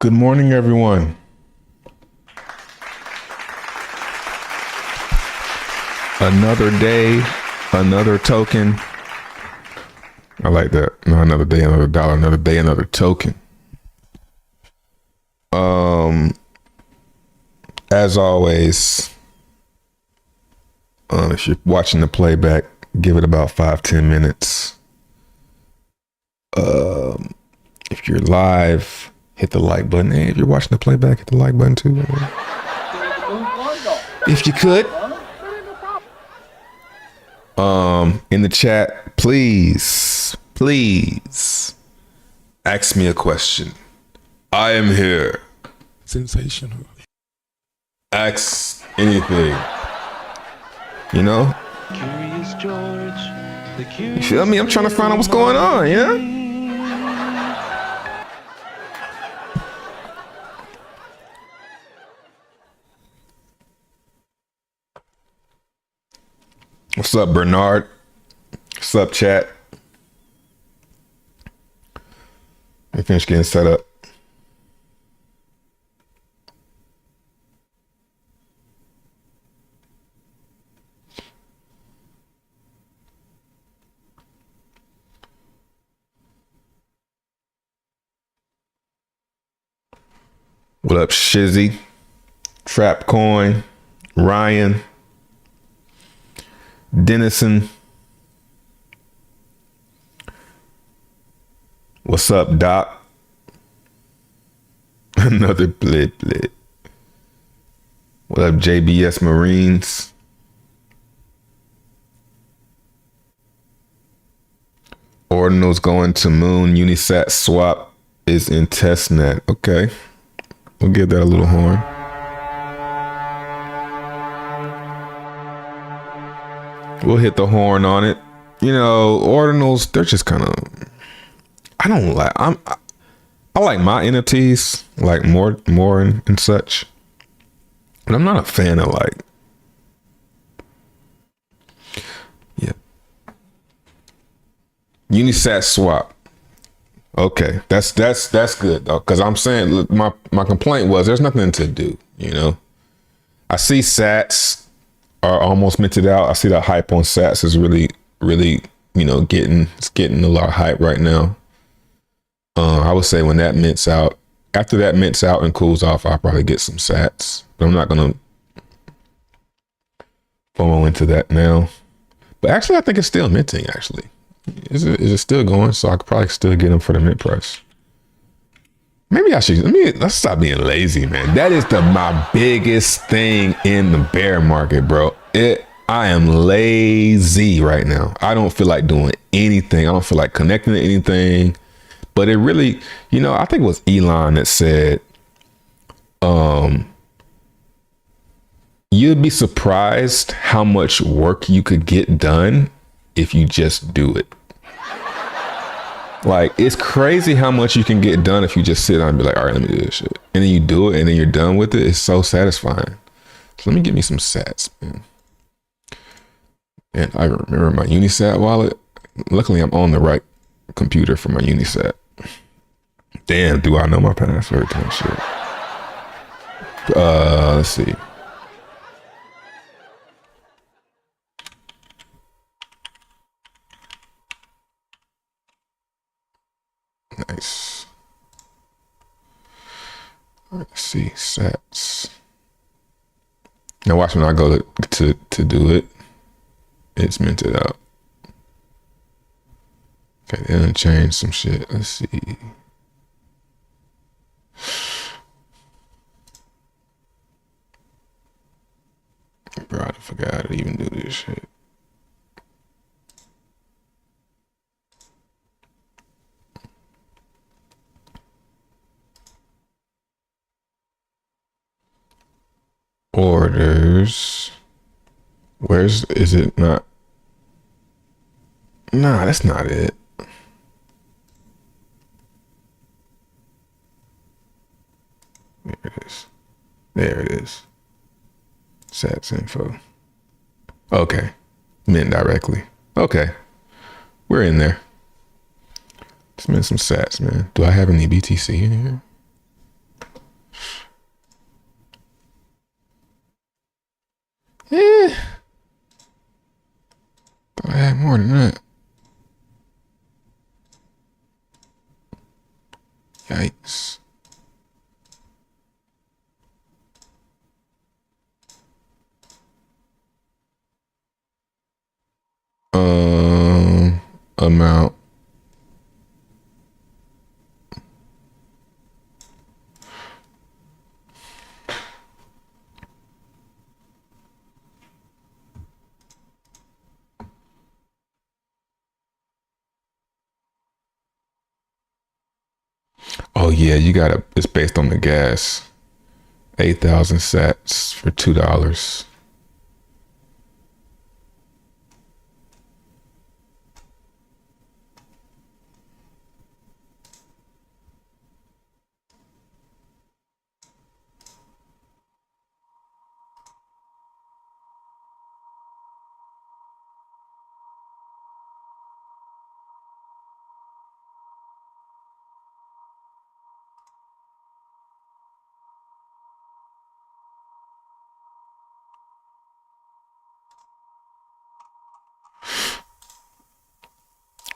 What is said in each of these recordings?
Good morning, everyone. Another day, another token. I like that. No, another day, another dollar, another day, another token. As always, if you're watching the playback, give it about 5-10 minutes. If you're live, hit the like button. Hey, if you're watching the playback, hit the like button too. If you could. In the chat, please ask me a question. I am here. Sensational. Ask anything. You know? Curious George, You feel me? I'm trying to find out what's going on, yeah? What's up, Bernard? What's up, chat? I finished getting set up. What up, Shizzy? Trap Coin, Ryan, Dennison. What's up, Doc? Another blit. What up, JBS Marines? Ordinals going to moon. Unisat swap is in testnet. Okay. We'll give that a little horn. We'll hit the horn on it. You know, ordinals, they're just kind of, I don't like, I like my NFTs, like more and such. But I'm not a fan of like, yeah. Unisat swap. Okay, that's good though, because I'm saying, look, my complaint was there's nothing to do. You know, I see Sats are almost minted out. I see the hype on Sats is really, you know, getting a lot of hype right now. I would say when that mints out, after that mints out and cools off, I'll probably get some Sats. But I'm not gonna FOMO into that now. But actually, I think it's still minting. Actually, is it still going? So I could probably still get them for the mint price. Maybe I should. Let's stop being lazy, man. That is my biggest thing in the bear market, bro. I am lazy right now. I don't feel like doing anything. I don't feel like connecting to anything. But it really, you know, I think it was Elon that said, you'd be surprised how much work you could get done if you just do it. Like, it's crazy how much you can get done if you just sit down and be like, all right, let me do this shit. And then you do it and then you're done with it. It's so satisfying. So let me get me some sats, man. And I remember my Unisat wallet. Luckily, I'm on the right computer for my Unisat. Damn, do I know my password to that shit? Let's see. Nice. Let's see, sats. Now watch when I go to do it. It's minted out. Okay, they done changed some shit. Let's see. Bro, I forgot how to even do this shit. Orders. Is it not? Nah, that's not it. There it is. There it is. Sats info. Okay. Mint directly. Okay. We're in there. Let's mint some sats, man. Do I have any BTC in here? Yikes. Amount. Oh yeah, you gotta. It's based on the gas. 8,000 sats for $2.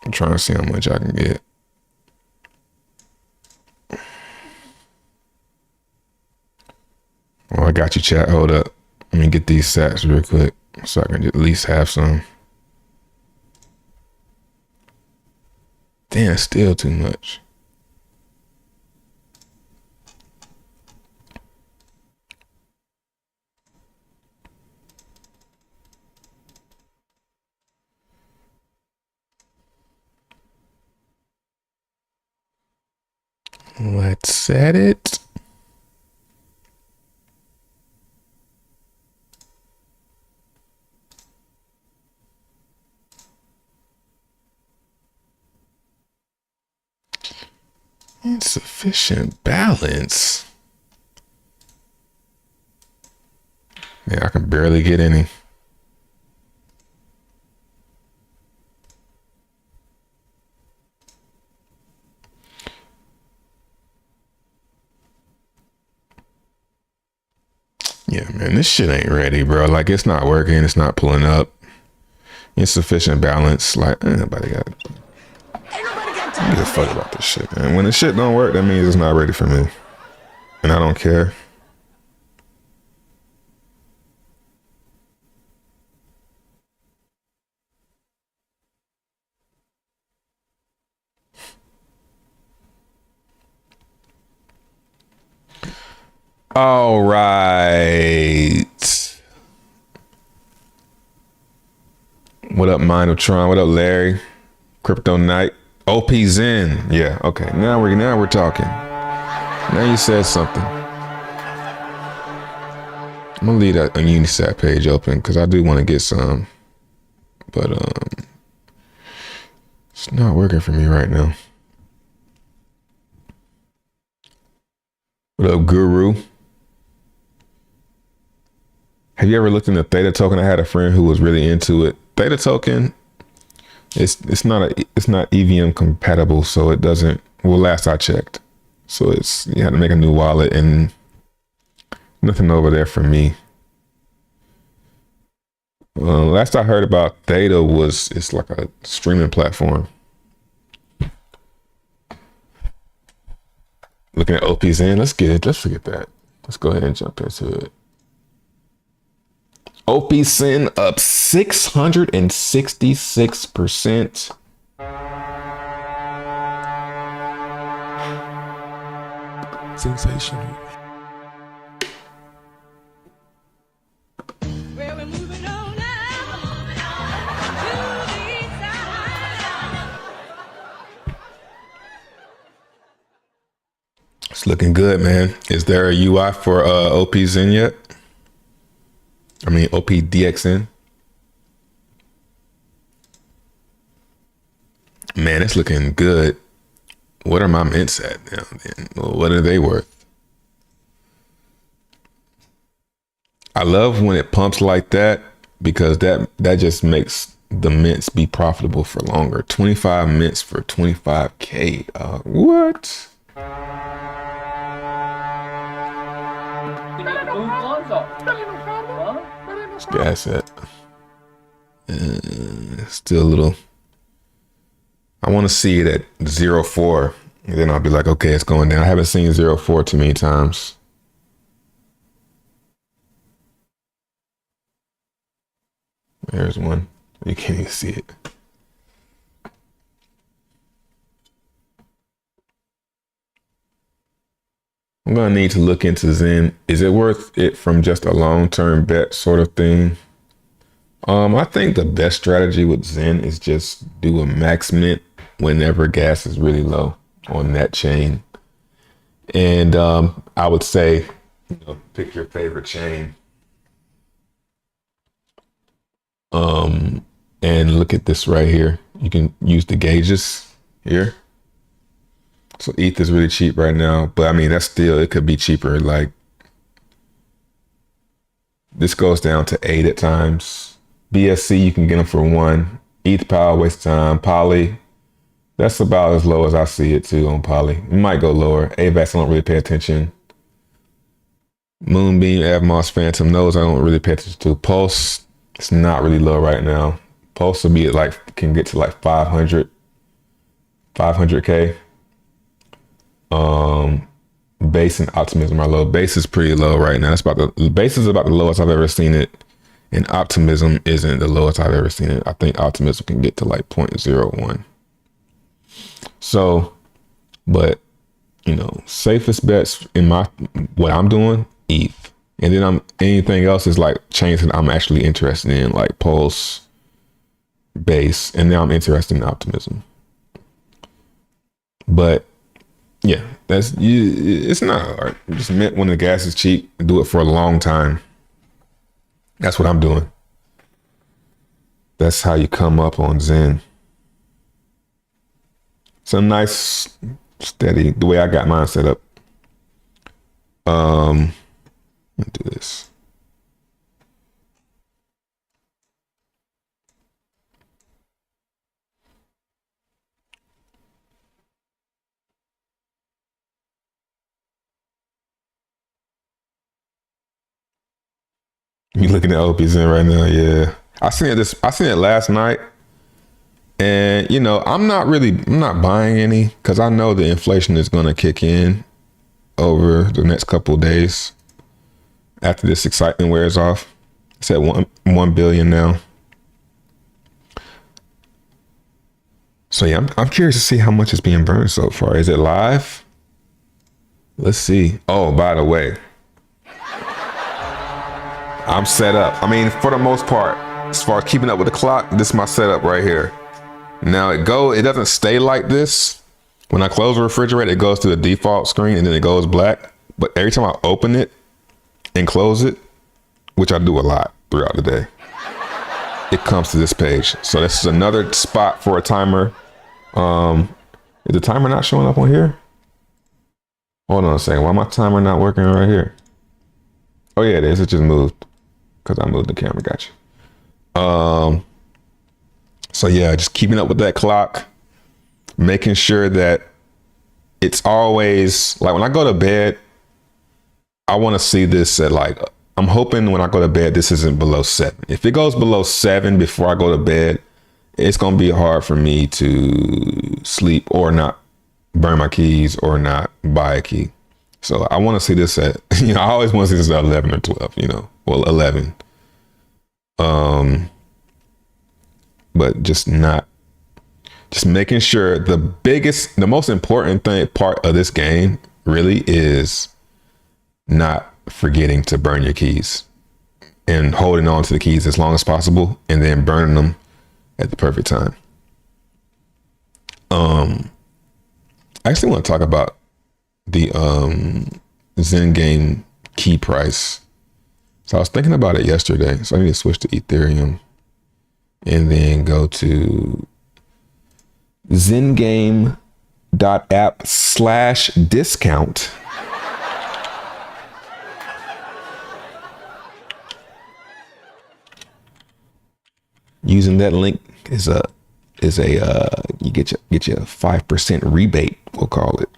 I'm trying to see how much I can get. Oh, I got you, chat. Hold up. Let me get these sats real quick so I can at least have some. Damn, still too much. Let's set it. Insufficient balance. Yeah, I can barely get any. Yeah, man, this shit ain't ready, bro. Like, it's not working. It's not pulling up. Insufficient balance. Like, nobody got it. I don't give a fuck about this shit, man. When the shit don't work, that means it's not ready for me. And I don't care. All right. What up, Mind of Tron? What up, Larry? Crypto Knight. opXen. Yeah, okay. Now we're talking. Now you said something. I'm gonna leave that Unisat page open because I do want to get some, but it's not working for me right now. What up, Guru? Have you ever looked into Theta Token? I had a friend who was really into it. Theta Token, it's not EVM compatible, so it doesn't. Well, last I checked, so you had to make a new wallet and nothing over there for me. Last I heard about Theta was it's like a streaming platform. Looking at opXen, let's forget that. Let's go ahead and jump into it. opXen up 666%. Sensational. Well, we're moving on now. It's looking good, man. Is there a UI for opXen yet? I mean, opDXN. Man, it's looking good. What are my mints at now? Then? Well, what are they worth? I love when it pumps like that because that just makes the mints be profitable for longer. 25 mints for 25K. What? Gas at. Still a little. I want to see it at 0.4 And then I'll be like, okay, it's going down. I haven't seen 0.4 too many times. There's one. You can't even see it. I'm gonna need to look into Zen. Is it worth it from just a long-term bet sort of thing? I think the best strategy with Zen is just do a max mint whenever gas is really low on that chain. And I would say, pick your favorite chain. And look at this right here. You can use the gauges here. So ETH is really cheap right now, but I mean, that's still, it could be cheaper. Like this goes down to 8 at times. BSC, you can get them for 1. ETH Power, waste of time. Poly, that's about as low as I see it too on Poly. It might go lower. AVAX, I don't really pay attention. Moonbeam, Avmos, Phantom, those I don't really pay attention to. Pulse, it's not really low right now. Pulse will be at like, can get to like 500K. Base and Optimism are low. Base is pretty low right now. The base is about the lowest I've ever seen it. And Optimism isn't the lowest I've ever seen it. I think Optimism can get to like 0.01. So, but safest bets in what I'm doing, ETH. And then anything else is like chains that I'm actually interested in, like Pulse, Base, and now I'm interested in Optimism. But yeah, it's not hard. Just mint when the gas is cheap, do it for a long time. That's what I'm doing. That's how you come up on Zen. Some nice, steady, the way I got mine set up. Let me do this. You looking at opXen right now? Yeah, I seen it last night, and I'm not buying any because I know the inflation is going to kick in over the next couple of days after this excitement wears off. It's at 1 billion now. So yeah, I'm curious to see how much is being burned so far. Is it live? Let's see. Oh, by the way, I'm set up. I mean, for the most part, as far as keeping up with the clock, this is my setup right here. Now it doesn't stay like this. When I close the refrigerator, it goes to the default screen and then it goes black. But every time I open it and close it, which I do a lot throughout the day, it comes to this page. So this is another spot for a timer. Is the timer not showing up on here? Hold on a second. Why my timer not working right here? Oh yeah, it is. It just moved because I moved the camera. Gotcha. So yeah, just keeping up with that clock, making sure that it's always like when I go to bed, I want to see this at like, I'm hoping when I go to bed, this isn't below 7. If it goes below 7 before I go to bed, it's going to be hard for me to sleep or not burn my keys or not buy a key. So I want to see this at, I always want to see this at 11 or 12, well, 11. But just making sure the most important part of this game really is not forgetting to burn your keys and holding on to the keys as long as possible and then burning them at the perfect time. I actually want to talk about the Zen game key price. So I was thinking about it yesterday. So I need to switch to Ethereum and then go to zengame.app/discount. Using that link is a you get your 5% rebate, we'll call it.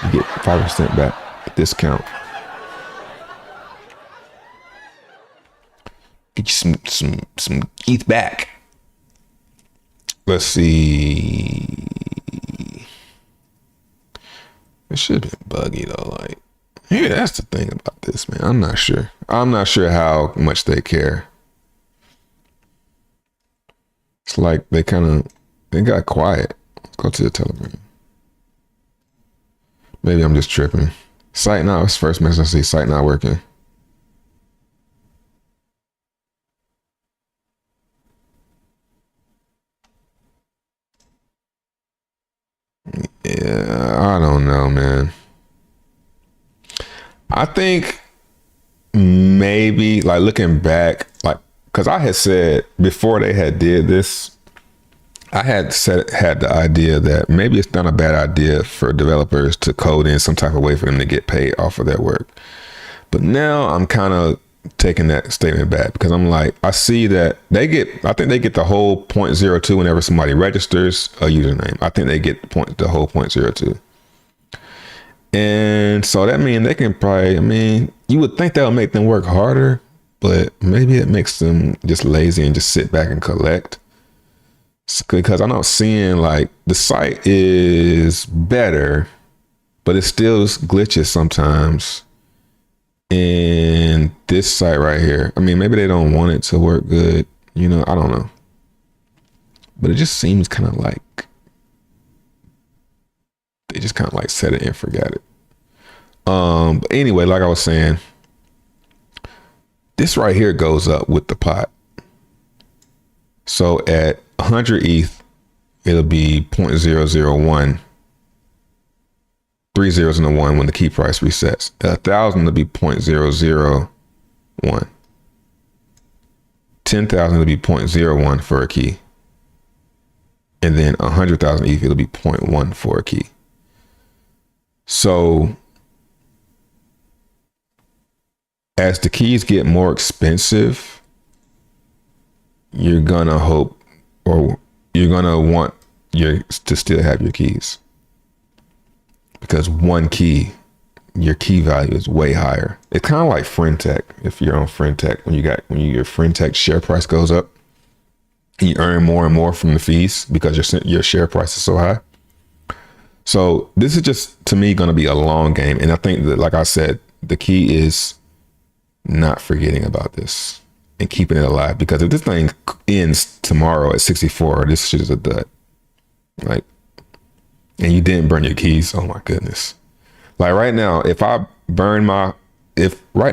You get 5% back discount. Get you some ETH back. Let's see. It should have been buggy though. Like, yeah, that's the thing about this, man. I'm not sure. I'm not sure how much they care. It's like they got quiet. Let's go to the Telegram. Maybe I'm just tripping. Site now. It's first message I see. Site not working. Yeah, I don't know, man. I think maybe like looking back, like because I had said before they had did this, I had the idea that maybe it's not a bad idea for developers to code in some type of way for them to get paid off of their work. But now I'm kind of taking that statement back because I'm like, I see that I think they get the whole 0.02 whenever somebody registers a username. I think they get the whole 0.02. And so that means they can probably, you would think that would make them work harder, but maybe it makes them just lazy and just sit back and collect. Because I'm not seeing like the site is better, but it still glitches sometimes. And this site right here, maybe they don't want it to work good. I don't know. But it just seems kind of like they just kind of like set it and forgot it. But anyway, like I was saying, this right here goes up with the pot. So at 100 ETH, it'll be 0.001. 3 zeros and a 1 when the key price resets. 1,000 will be 0.001. 10,000 will be 0.01 for a key. And then 100,000 ETH, it'll be 0.1 for a key. So as the keys get more expensive, you're gonna hope, or you're gonna want to still have your keys. Because one key, your key value is way higher. It's kind of like FriendTech. If you're on FriendTech, when your FriendTech share price goes up, and you earn more and more from the fees because your share price is so high. So this is just, to me, going to be a long game. And I think that, like I said, the key is not forgetting about this and keeping it alive. Because if this thing ends tomorrow at 64, this shit is a dud. Like, and you didn't burn your keys, oh my goodness. Like right now, if right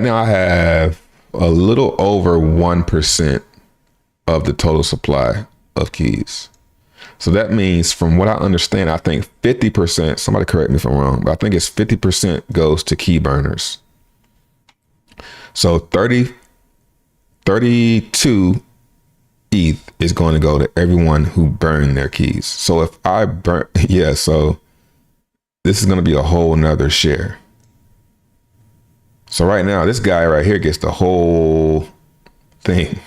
now I have a little over 1% of the total supply of keys. So that means, from what I understand, I think 50%, somebody correct me if I'm wrong, but I think it's 50% goes to key burners. So 32 ETH is going to go to everyone who burned their keys. So if I burn, so this is going to be a whole nother share. So right now, this guy right here gets the whole thing.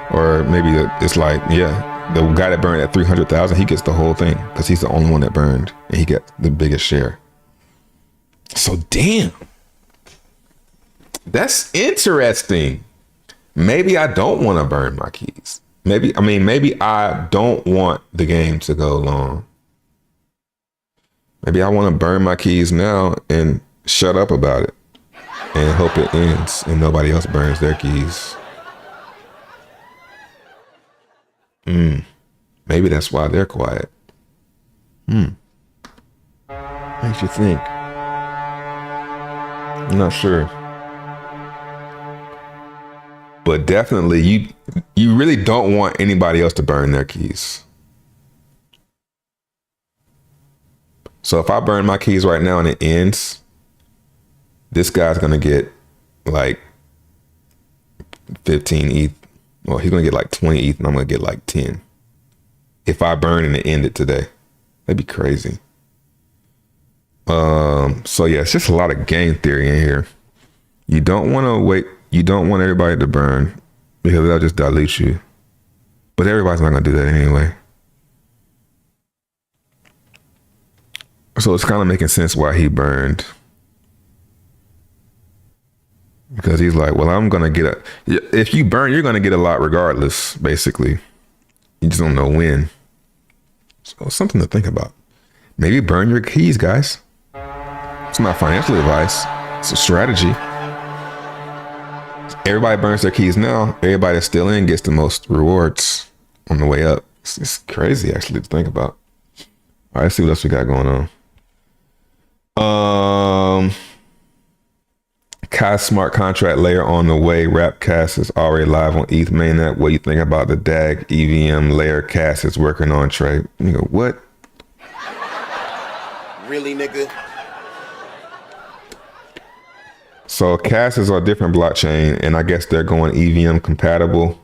Or maybe it's like, the guy that burned at 300,000, he gets the whole thing because he's the only one that burned and he got the biggest share. So damn, that's interesting. Maybe I don't want to burn my keys. Maybe I don't want the game to go long. Maybe I want to burn my keys now and shut up about it and hope it ends and nobody else burns their keys. Maybe that's why they're quiet. Makes you think. I'm not sure. But definitely, you really don't want anybody else to burn their keys. So if I burn my keys right now and it ends, this guy's going to get like 15 ETH. Well, he's going to get like 20 ETH and I'm going to get like 10. If I burn and it ended today. That'd be crazy. So yeah, it's just a lot of game theory in here. You don't want to wait. You don't want everybody to burn because they'll just dilute you. But everybody's not going to do that anyway. So it's kind of making sense why he burned. Because he's like, well, I'm going to get if you burn, you're going to get a lot regardless, basically. You just don't know when. So something to think about. Maybe burn your keys, guys. It's not financial advice. It's a strategy. Everybody burns their keys now. Everybody that's still in gets the most rewards on the way up. It's crazy, actually, to think about. All right, let's see what else we got going on. Kai smart contract layer on the way. Rapcast is already live on ETH mainnet. What do you think about the DAG EVM layer Cass is working on, Trey? You go, what? Really, nigga? So Cass is on a different blockchain, and I guess they're going EVM compatible.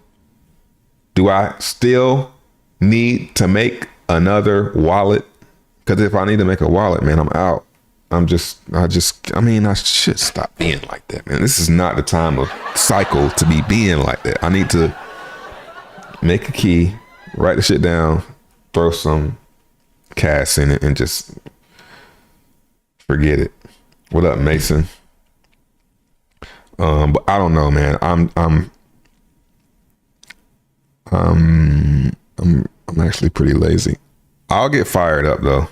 Do I still need to make another wallet? Because if I need to make a wallet, man, I'm out. I should stop being like that, man. This is not the time of cycle to be being like that. I need to make a key, write the shit down, throw some Cass in it, and just forget it. What up, Mason? But I don't know, man. I'm actually pretty lazy. I'll get fired up though.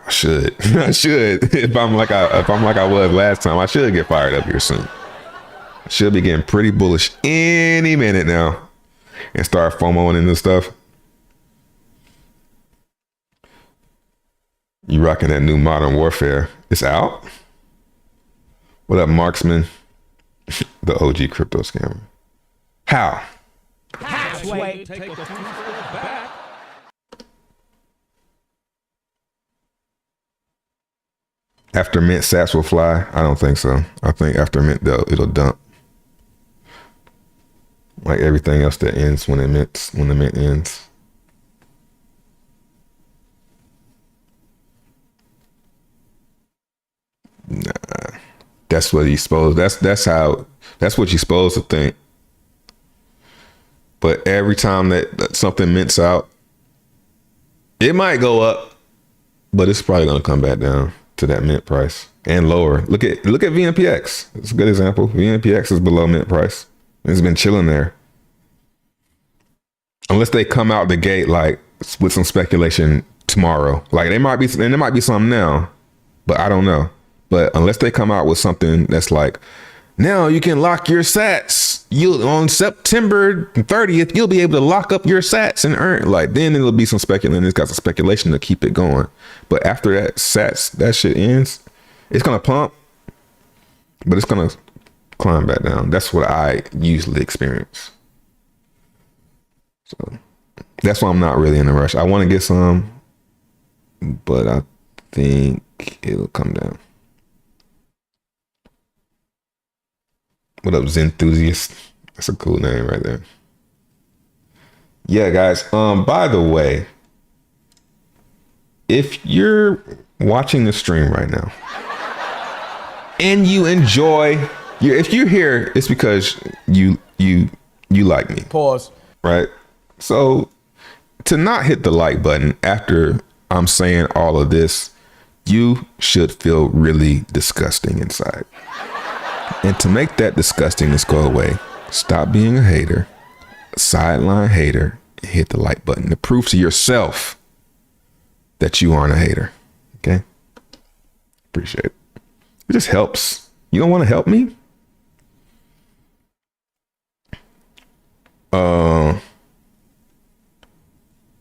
I should. If I'm like I was last time, I should get fired up here soon. I should be getting pretty bullish any minute now and start FOMOing into stuff. You rocking that new Modern Warfare? It's out. What up, Marksman? The OG crypto scammer. How? Halfway. After mint, sats will fly? I don't think so. I think after mint, though, it'll dump. Like everything else that ends when the mint ends. Nah, that's what he's supposed. That's what you're supposed to think. But every time that something mints out, it might go up, but it's probably gonna come back down to that mint price and lower. Look at VNPX. It's a good example. VNPX is below mint price. It's been chilling there. Unless they come out the gate like with some speculation tomorrow. Like there might be some now, but I don't know. But unless they come out with something that's like, now you can lock your sats. On September 30th, you'll be able to lock up your sats and earn. Like then it'll be some speculation. It's got some speculation to keep it going. But after that that shit ends, it's gonna pump, but it's gonna climb back down. That's what I usually experience. So that's why I'm not really in a rush. I want to get some, but I think it'll come down. What up, Zenthusiast? That's a cool name right there. Yeah, guys. By the way, if you're watching the stream right now and you enjoy, if you're here, it's because you like me. Pause. Right? So to not hit the like button after I'm saying all of this, you should feel really disgusting inside. And to make that disgustingness go away, stop being a hater, a sideline hater, and hit the like button to prove to yourself that you aren't a hater. Okay? Appreciate it. It just helps. You don't want to help me?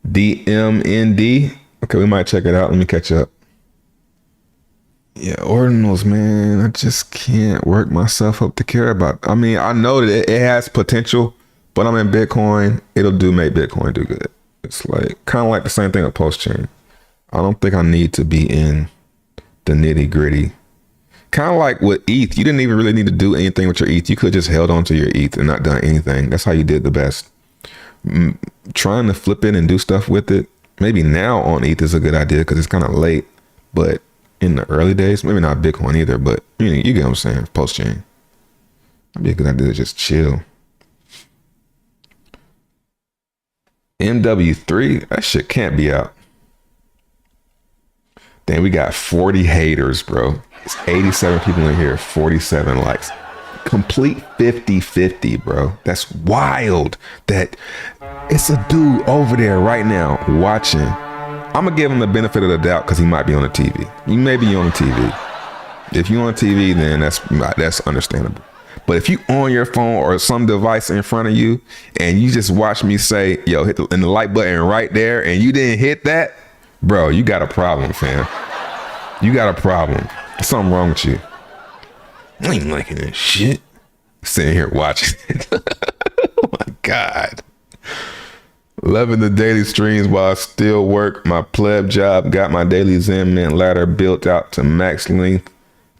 DMND. Okay, we might check it out. Let me catch up. Yeah, ordinals, man. I just can't work myself up to care about. I mean, I know that it has potential, but I'm in Bitcoin. It'll make Bitcoin do good. It's like kind of like the same thing with post-chain. I don't think I need to be in the nitty gritty. Kind of like with ETH, you didn't even really need to do anything with your ETH. You could have just held on to your ETH and not done anything. That's how you did the best. Trying to flip it and do stuff with it, maybe now on ETH is a good idea because it's kind of late, but in the early days, maybe not Bitcoin either, but you get what I'm saying, post-chain. That'd be a good idea to just chill. MW3, that shit can't be out. Damn, we got 40 haters, bro. It's 87 people in here, 47 likes. Complete 50-50, bro. That's wild that it's a dude over there right now watching I'm gonna give him the benefit of the doubt because he might be on the TV. You may be on the TV. If you're on TV, then that's understandable. But if you on your phone or some device in front of you and you just watch me say, yo, hit the like button right there and you didn't hit that, bro, you got a problem, fam. You got a problem. There's something wrong with you. I ain't liking this shit. Sitting here watching it. Oh my God. Loving the daily streams while I still work my pleb job. Got my daily Zen Mint ladder built out to max length.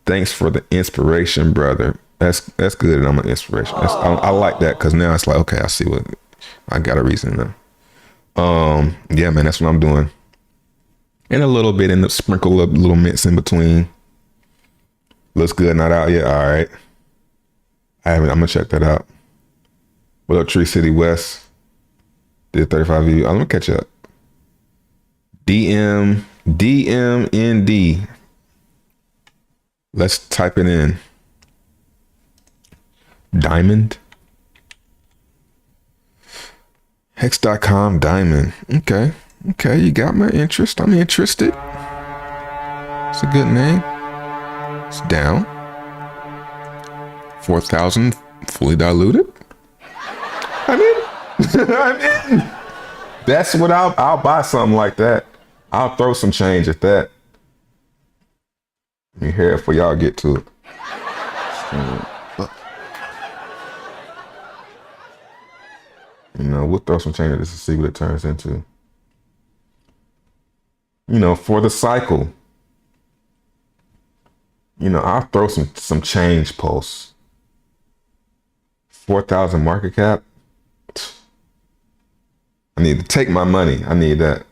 Thanks for the inspiration, brother. That's good. And I'm an inspiration. I like that because now it's like, okay, I see what I got a reason now. Yeah, man, that's what I'm doing. And a little bit in the sprinkle of little mints in between. Looks good. Not out yet. All right. I'm gonna check that out. What up, Tree City West? Did 35 views. I'm gonna catch up. DMND. Let's type it in. Diamond. Hex.com Diamond. Okay. You got my interest. I'm interested. It's a good name. It's down. 4,000 fully diluted. I'm in. I'm in. That's what I'll buy something like that. I'll throw some change at that. Let me hear it for y'all get to it. You know, we'll throw some change at this to see what it turns into. You know, for the cycle. You know, I'll throw some change posts. 4,000 market cap. I need to take my money. I need that.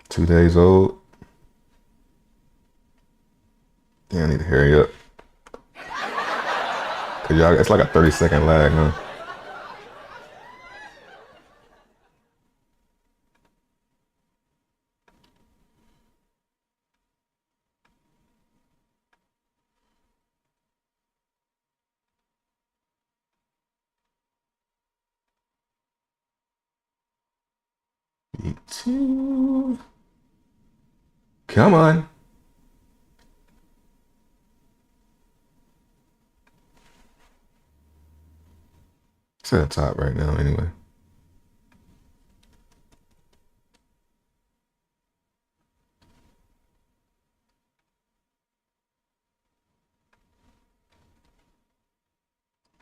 Two days old. Yeah, I need to hurry up. Cause y'all, it's like a 30-second lag, huh? B2. Come on. It's at the top right now anyway.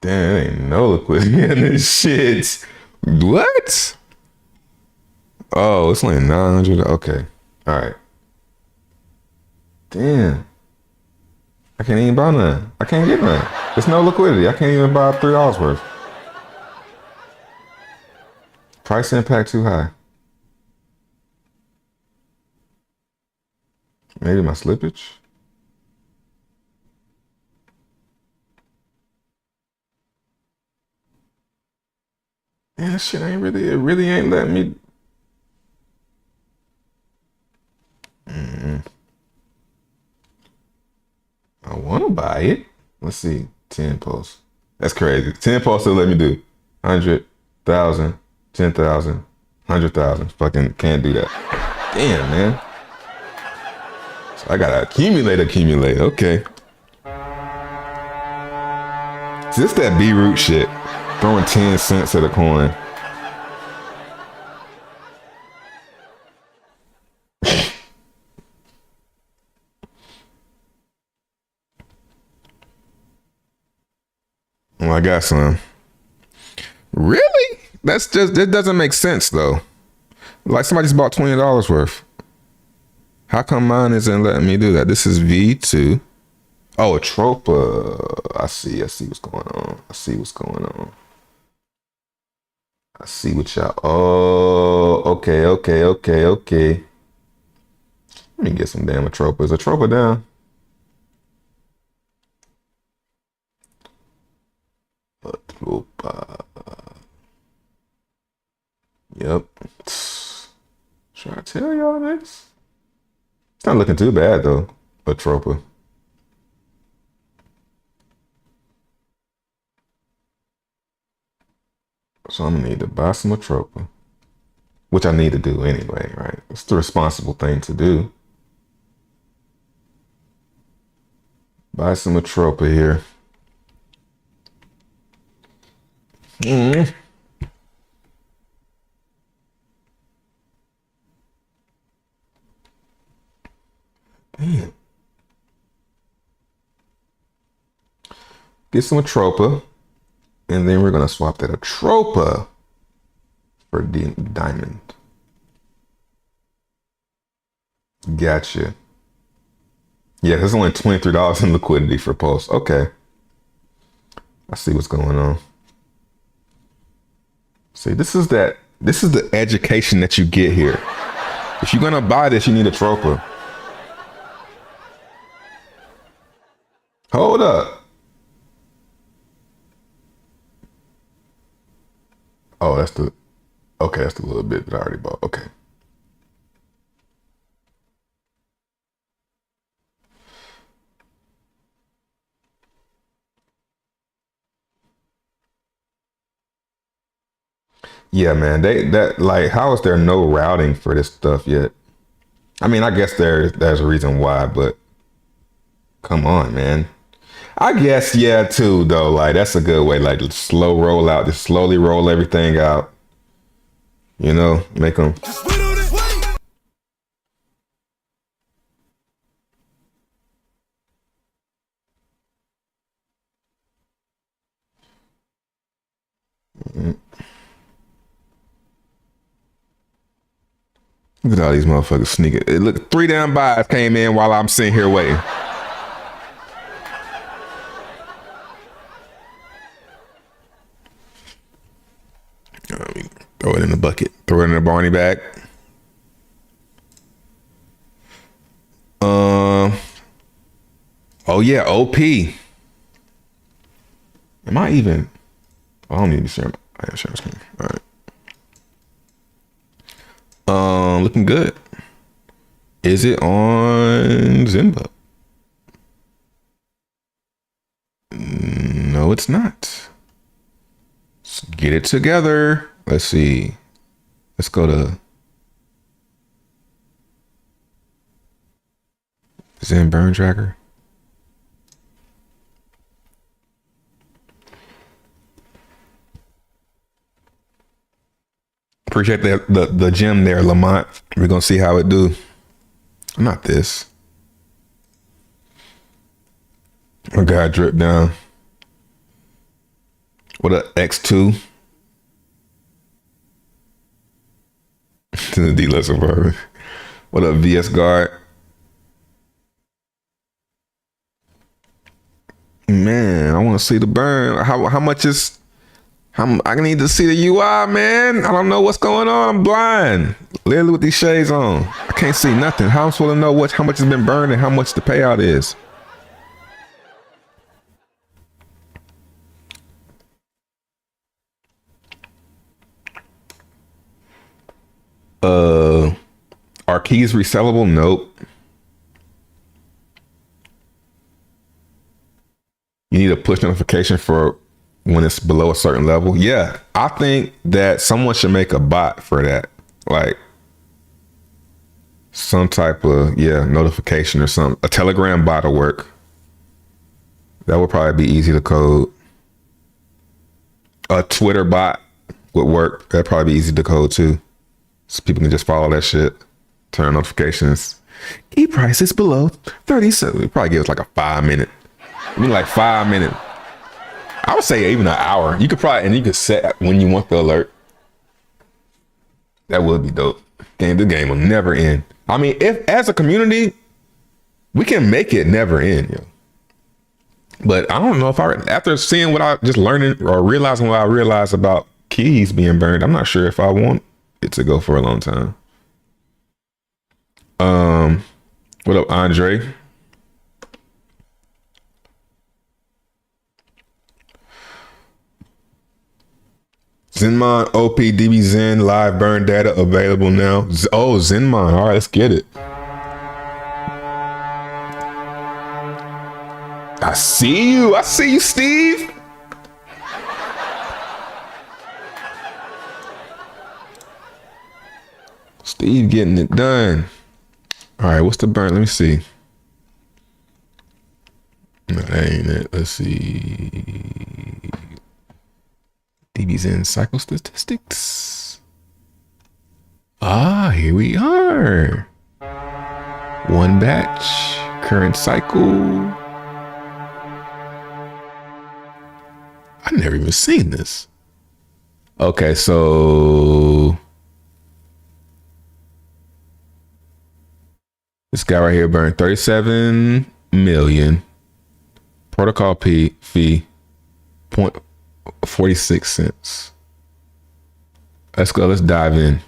Damn, there ain't no liquidity in this shit. What? Oh, it's only 900. Okay. All right. Damn. I can't even buy none. I can't get none. There's no liquidity. I can't even buy $3 worth. Price impact too high. Maybe my slippage. Man, this shit ain't really, it really ain't letting me. I want to buy it. Let's see. 10 posts. That's crazy. 10 posts to let me do 100,000, 10,000, 100,000. Fucking can't do that. Damn, man. So I gotta accumulate. Okay. So this that B-root shit. Throwing 10 cents at a coin. Well, I got some. Really? That doesn't make sense though. Like somebody just bought $20 worth. How come mine isn't letting me do that? This is V2. Oh, a Tropa. I see what's going on. I see what y'all. Oh, okay. Let me get some damn Atropa. Is Atropa down? Atropa. Yep. Should I tell y'all this? It's not looking too bad though. Atropa. So I'm gonna need to buy some Atropa, which I need to do anyway, right? It's the responsible thing to do. Buy some Atropa here. Damn. Get some Atropa, and then we're gonna swap that Atropa for diamond. Gotcha. Yeah, there's only $23 in liquidity for Pulse. Okay. I see what's going on. See, this is the education that you get here. If you're gonna buy this, you need Atropa. Hold up. Oh, that's the little bit that I already bought. Okay. Yeah, man. How is there no routing for this stuff yet? I mean, I guess there's a reason why, but come on, man. I guess, yeah, too, though. Like, that's a good way. Like, slow roll out, just slowly roll everything out. You know, make them. Look at all these motherfuckers sneaking. Look, 3 down buys came in while I'm sitting here waiting. Throw it in the bucket. Throw it in the Barney bag. Oh yeah, OP. Am I even? I don't need to share. I have share screen. All right. Looking good. Is it on Zimba? No, it's not. Let's get it together. Let's see. Let's go to Zen Burn Tracker. Appreciate the gem there, Lamont. We're gonna see how it do. Not this. My guy drip down. What a X2. To the D-less apartment. What up, VS Guard? Man, I want to see the burn. How much is? I need to see the UI, man. I don't know what's going on. I'm blind. Literally with these shades on. I can't see nothing. How am I supposed to know how much has been burned and how much the payout is? Are keys resellable? Nope. You need a push notification for when it's below a certain level. Yeah, I think that someone should make a bot for that. Like some type of, notification or something. A Telegram bot will work. That would probably be easy to code. A Twitter bot would work. That'd probably be easy to code too. So people can just follow that shit. Turn notifications. Key price is below 37. Probably give us like a 5 minute. I mean, like 5 minutes. I would say even an hour. You could set when you want the alert. That would be dope. The game will never end. I mean, if as a community, we can make it never end, yo. But I don't know if after seeing what I just learning or realizing what I realized about keys being burned, I'm not sure if I want it to go for a long time. What up, Andre? Zenmon OPDB Zen live burn data available now. Oh, Zenmon. All right, let's get it. I see you, Steve. Steve getting it done. All right, what's the burn? Let me see. No, that ain't it. Let's see. DB's cycle statistics. Ah, here we are. One batch, current cycle. I've never even seen this. Okay, so this guy right here burned 37 million. Protocol fee, 0.46 cents. Let's go. Let's dive in.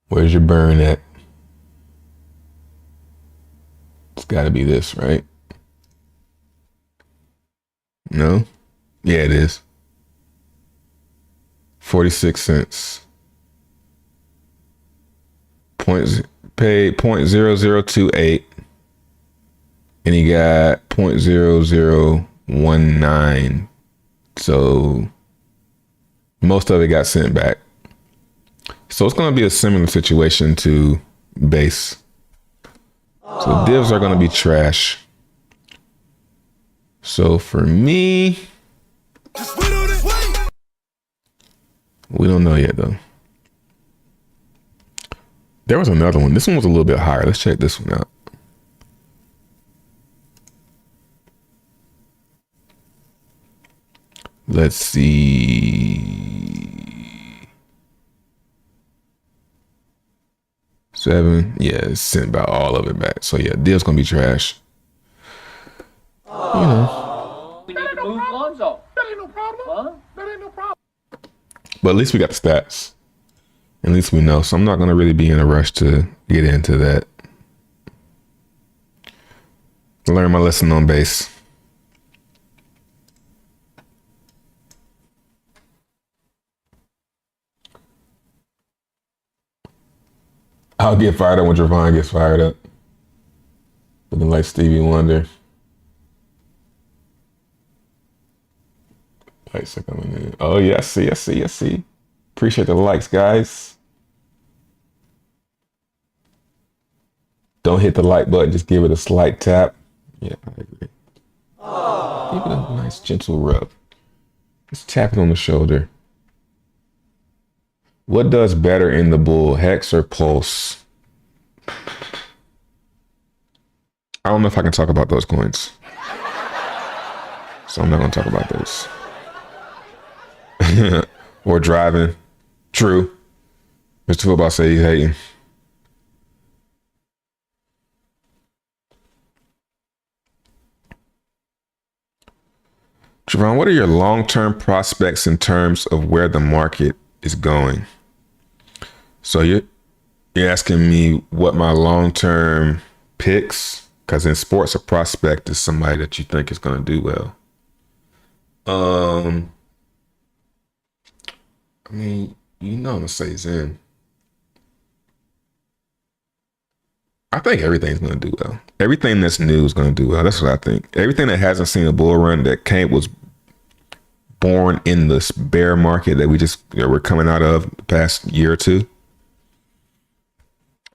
Where's your burn at? It's got to be this, right? No? Yeah, it is. 46 cents. Paid 0.0028. And he got 0.0019. So most of it got sent back. So it's going to be a similar situation to base. So divs are going to be trash. So for me, we don't know yet though. There was another one. This one was a little bit higher. Let's check this one out. Let's see. 7. Yeah, it's sent about all of it back. So yeah, div's gonna be trash. You know. We need to move Lonzo. That ain't no problem. Huh? That ain't no problem. But at least we got the stats. At least we know. So I'm not gonna really be in a rush to get into that. Learn my lesson on base. I'll get fired up when Javon gets fired up. Looking like Stevie Wonder. Lights are coming in. Oh, yeah, I see. Appreciate the likes, guys. Don't hit the like button. Just give it a slight tap. Yeah, I agree. Give it a nice, gentle rub. Just tap it on the shoulder. What does better in the bull, hex or pulse? I don't know if I can talk about those coins. So I'm not going to talk about those. Or driving. True. Mr. Football say he's hating. Javon, what are your long-term prospects in terms of where the market is going? So you're asking me what my long-term picks, because in sports, a prospect is somebody that you think is going to do well. I mean, you know I'm going to say Zen. I think everything's going to do well. Everything that's new is going to do well. That's what I think. Everything that hasn't seen a bull run that was born in this bear market that we're coming out of the past year or two.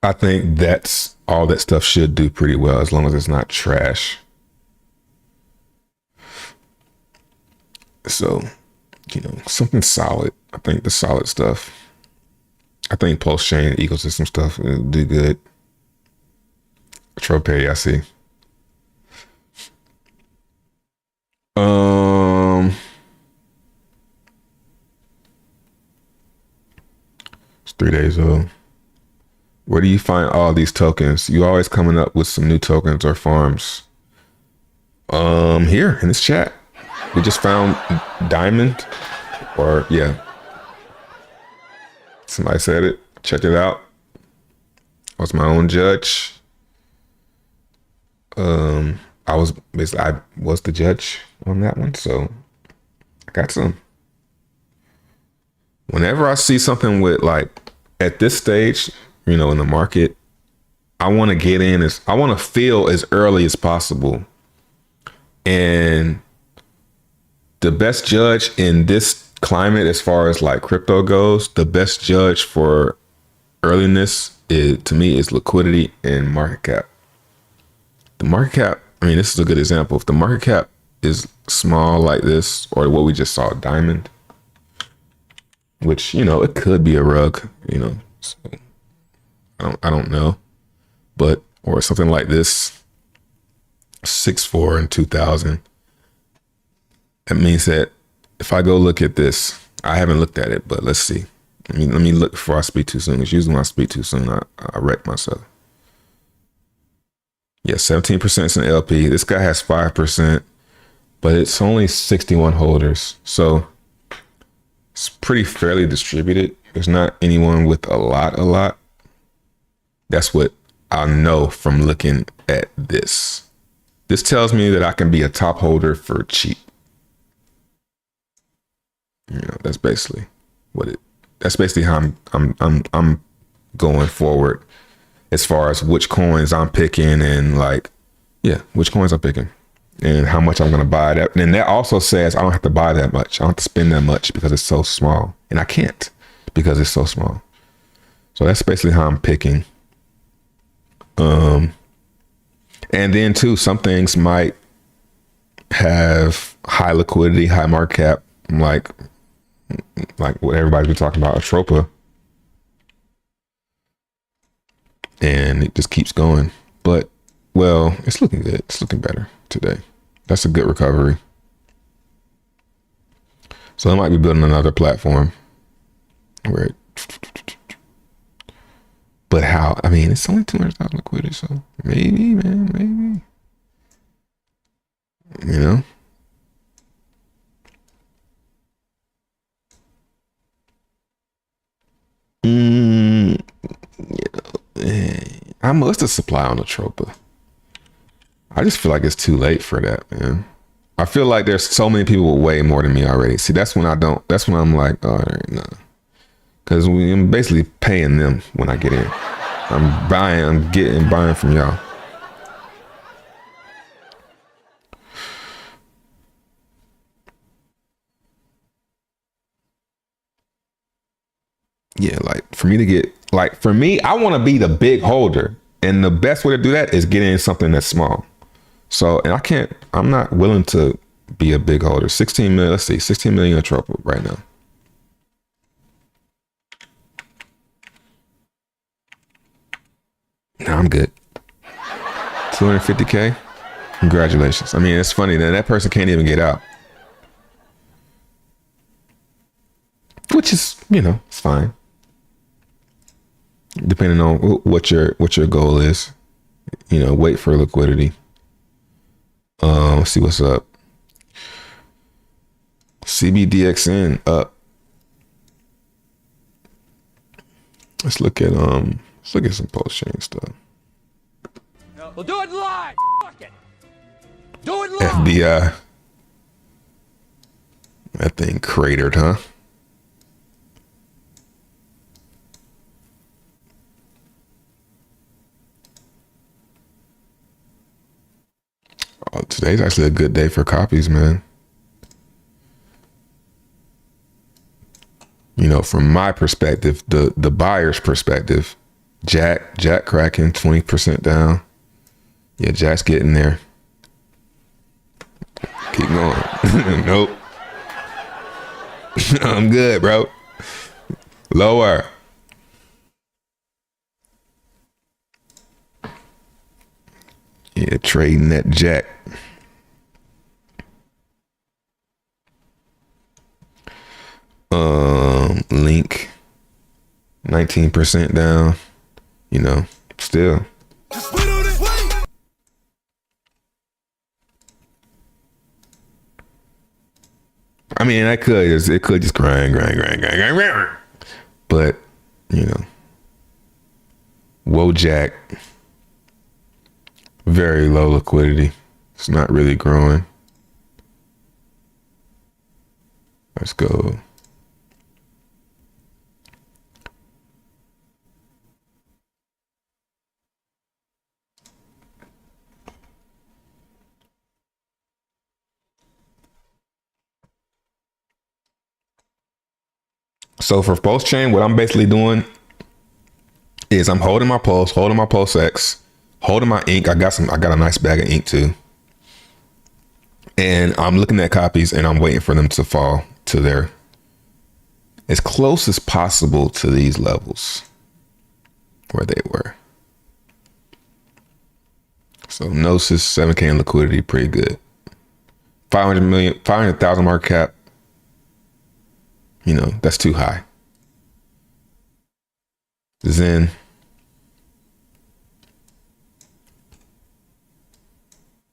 I think that's all that stuff should do pretty well as long as it's not trash. So, something solid. I think the solid stuff. I think pulse chain ecosystem stuff will do good. Trope, I see. It's 3 days old. Where do you find all these tokens? You always coming up with some new tokens or farms. Here in this chat. We just found Diamond. Or yeah. Somebody said it. Check it out. I was my own judge. I was the judge on that one, so I got some. Whenever I see something with at this stage, in the market, I want to get in I want to feel as early as possible. And the best judge in this climate as far as like crypto goes, the best judge for earliness is, to me, is liquidity and market cap. The market cap, I mean, this is a good example. If the market cap is small like this, or what we just saw, diamond, which, you know, it could be a rug, you know, so I don't know, but, or something like this, 6.4 in 2000. That means that if I go look at this, I haven't looked at it, but let's see. Let me look before I speak too soon. Because usually when I speak too soon, I wreck myself. Yeah, 17% is an LP. This guy has 5%, but it's only 61 holders. So it's pretty fairly distributed. There's not anyone with a lot. That's what I know from looking at this. This tells me that I can be a top holder for cheap. You know, that's basically how I'm going forward as far as which coins I'm picking and like, yeah, which coins I'm picking and how much I'm going to buy that. And that also says I don't have to buy that much. I don't have to spend that much because it's so small, and I can't because it's so small. So that's basically how I'm picking. And then too, some things might have high liquidity, high market cap, like what everybody's been talking about, Atropa, and it just keeps going. But well, it's looking good. It's looking better today. That's a good recovery. So I might be building another platform where but how? I mean, it's only 200,000 liquidity, so maybe, man, maybe. You know? What's the supply on the Tropa? I just feel like it's too late for that, man. I feel like there's so many people with way more than me already. See, that's when I'm like, all right, no. Because I'm basically paying them when I get in. I'm buying from y'all. Yeah, like for me, I want to be the big holder. And the best way to do that is get in something that's small. So, and I'm not willing to be a big holder. 16 million, let's see, 16 million of trouble right now. No, I'm good. 250K. Congratulations. I mean, it's funny that person can't even get out. Which is, you know, it's fine. Depending on what your goal is. You know, wait for liquidity. Let's see what's up. CBDXN up. Let's look at some post chain stuff. We'll do it live. Fuck it. Do it live. FDI. That thing cratered, huh? Oh, today's actually a good day for copies, man. You know, from my perspective, the buyer's perspective, Jack cracking 20% down. Yeah, Jack's getting there. Keep going. Nope. I'm good, bro. Lower. Yeah, trading that Jack. Link 19% down. You know, still. I mean, it could just grind. But, you know, Wojak, very low liquidity. It's not really growing. Let's go. So for pulse chain, what I'm basically doing is I'm holding my pulse X, holding my ink. I got a nice bag of ink too. And I'm looking at copies and I'm waiting for them to fall to their as close as possible to these levels where they were. So Gnosis, 7K in liquidity, pretty good. 500,000 market cap. You know, that's too high. Zen.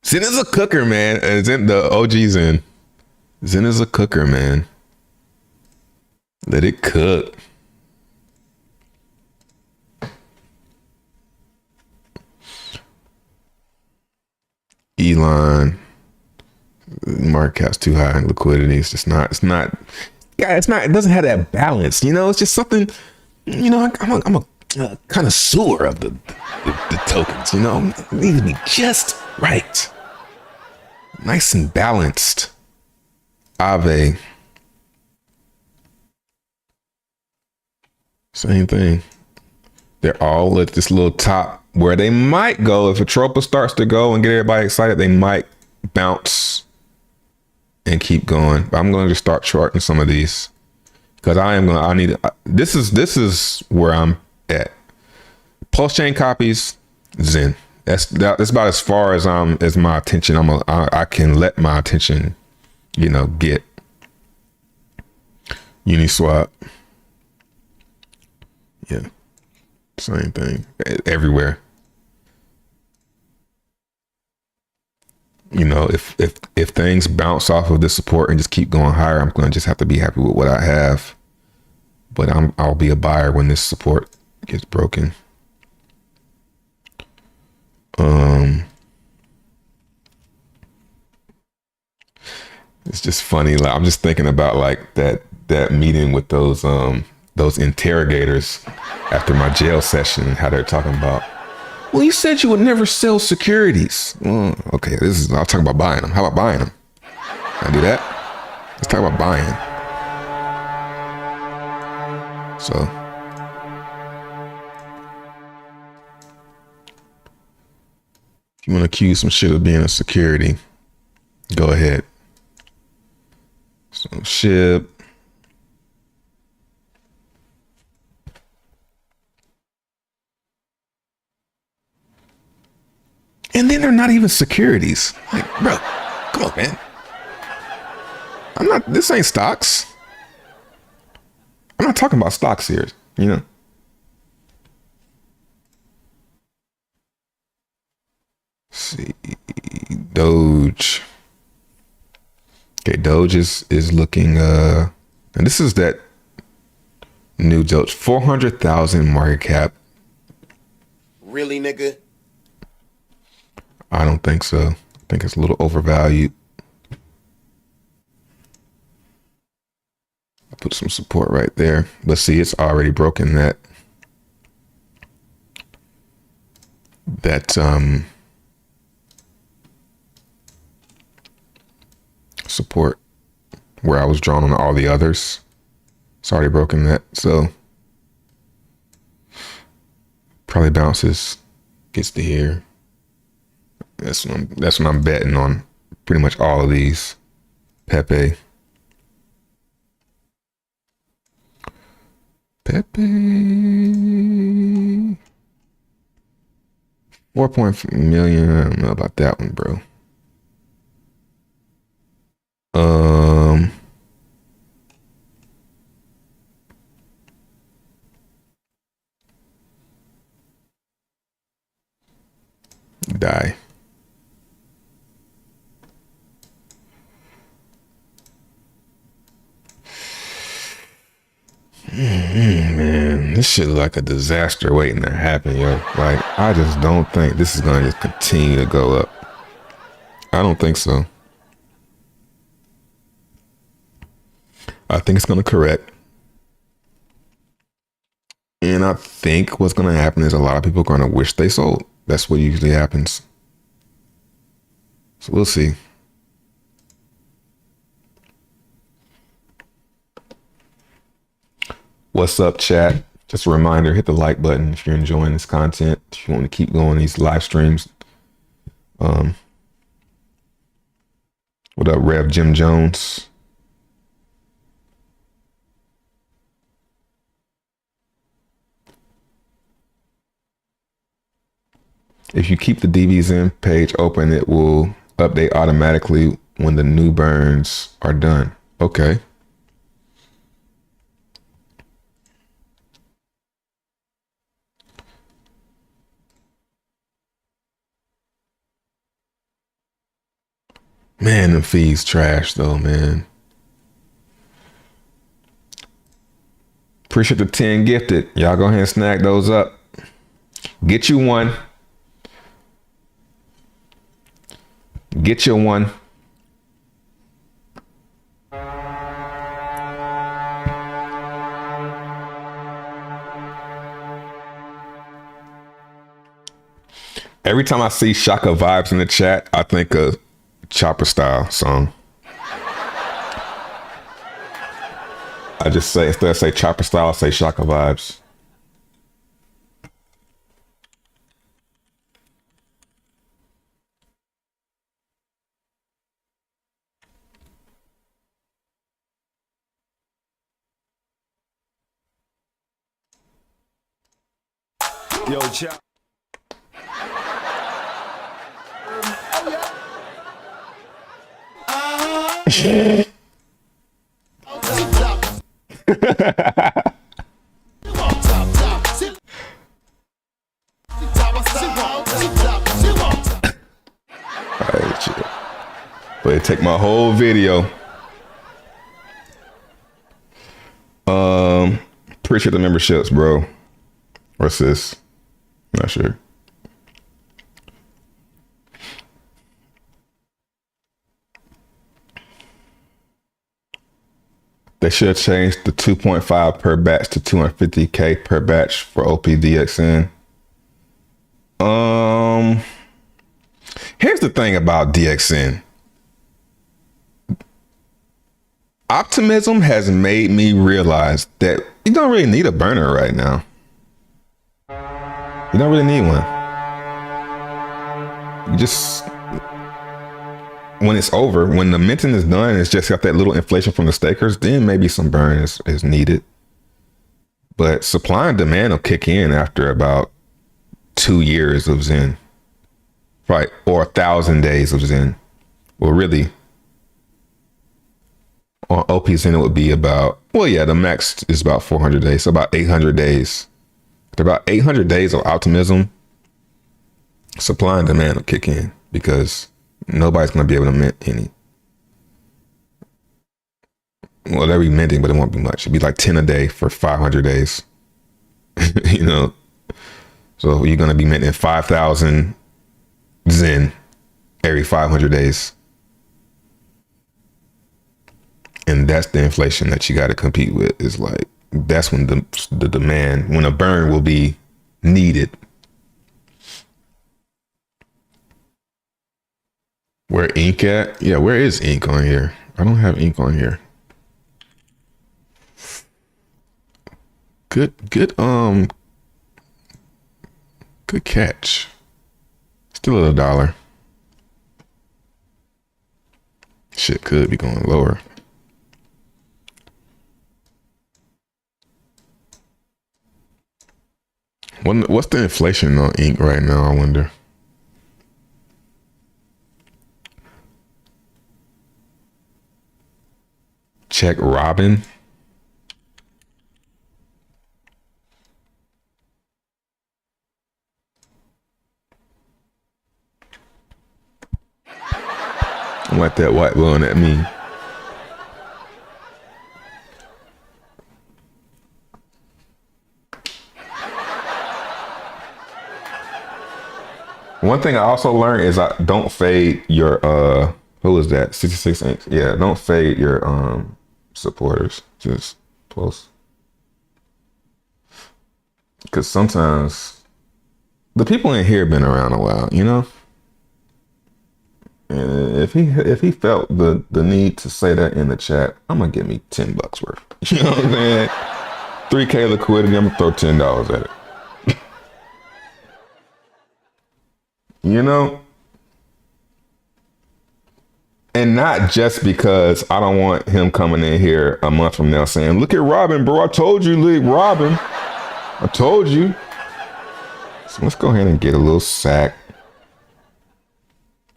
Zen is a cooker, man. Zen, the OG Zen. Zen is a cooker, man. Let it cook. Elon. Market cap's too high in liquidity. It's not, it doesn't have that balance. You know, it's just something, you know, I'm a connoisseur of the tokens, you know, it needs to be just right. Nice and balanced. Aave. Same thing. They're all at this little top where they might go. If Atropa starts to go and get everybody excited, they might bounce and keep going. But I'm going to just start shorting some of these because this is where I'm at. Pulse chain copies, Zen. That's about as far as my attention. I can let my attention, you know, get. Uniswap. Yeah. Same thing. Everywhere. You know, if things bounce off of this support and just keep going higher, I'm going to just have to be happy with what I have. But I'll be a buyer when this support gets broken. It's just funny. Like, I'm just thinking about like that meeting with those interrogators after my jail session, how they're talking about, well, you said you would never sell securities. Well, okay, I'll talk about buying them. How about buying them? Can I do that? Let's talk about buying. So, if you want to accuse some shit of being a security, go ahead. So, SHIB. And then they're not even securities. Like, bro, come on, man. This ain't stocks. I'm not talking about stocks here, you know? Let's see, Doge. Okay, Doge is looking, and this is that new Doge, 400,000 market cap. Really, nigga? I don't think so. I think it's a little overvalued. I put some support right there. But see, it's already broken that support where I was drawn on all the others. It's already broken that. So probably bounces, gets to here. That's what I'm betting on. Pretty much all of these. Pepe. 4.4 million. I don't know about that one, bro. Die. Man, this shit look like a disaster waiting to happen, yo. Like, I just don't think this is gonna just continue to go up. I don't think so. I think it's gonna correct. And I think what's gonna happen is a lot of people are gonna wish they sold. That's what usually happens. So we'll see. What's up, chat? Just a reminder, hit the like button if you're enjoying this content. If you want to keep going these live streams. What up, Rev Jim Jones? If you keep the DVZen page open, it will update automatically when the new burns are done. Okay. Man, the fees trash though, man. Appreciate the 10 gifted. Y'all go ahead and snag those up. Get you one. Get you one. Every time I see Shaka Vibes in the chat, I think of Chopper Style song. I just say, instead of say Chopper Style, I say Shaka Vibes. Yo, Chop. But it take my whole video. Appreciate the memberships, bro. What's this? Not sure. They should change the 2.5 per batch to 250K per batch for OPDXN. Here's the thing about DXN. Optimism has made me realize that you don't really need a burner right now. You don't really need one. You just, when it's over, when the minting is done, it's just got that little inflation from the stakers, then maybe some burn is needed. But supply and demand will kick in after about 2 years of Zen. Right, or 1,000 days of Zen. Well, really, on opXen it would be about, well, yeah, the max is about 400 days, so about 800 days. After about 800 days of optimism, supply and demand will kick in because nobody's going to be able to mint any. Well, they'll be minting, but it won't be much. It'd be like 10 a day for 500 days. You know, so you're going to be minting 5,000 Zen every 500 days. And that's the inflation that you got to compete with. Is like, that's when the demand, when a burn will be needed. Where ink at? Yeah, where is ink on here? I don't have ink on here. Good catch. Still at $1. Shit could be going lower. What's the inflation on ink right now, I wonder? Check Robin. I'm like that white blowing at me. One thing I also learned is I don't fade your who is that? 66 inch. Yeah, don't fade your supporters. Just close. Cause sometimes the people in here been around a while, you know? And if he felt the need to say that in the chat, I'm gonna give me $10 worth. You know what I'm saying? 3K liquidity. I'm gonna throw $10 at it. You know? And not just because I don't want him coming in here a month from now saying, look at Robin, bro. I told you, look, Robin. I told you. So let's go ahead and get a little sack.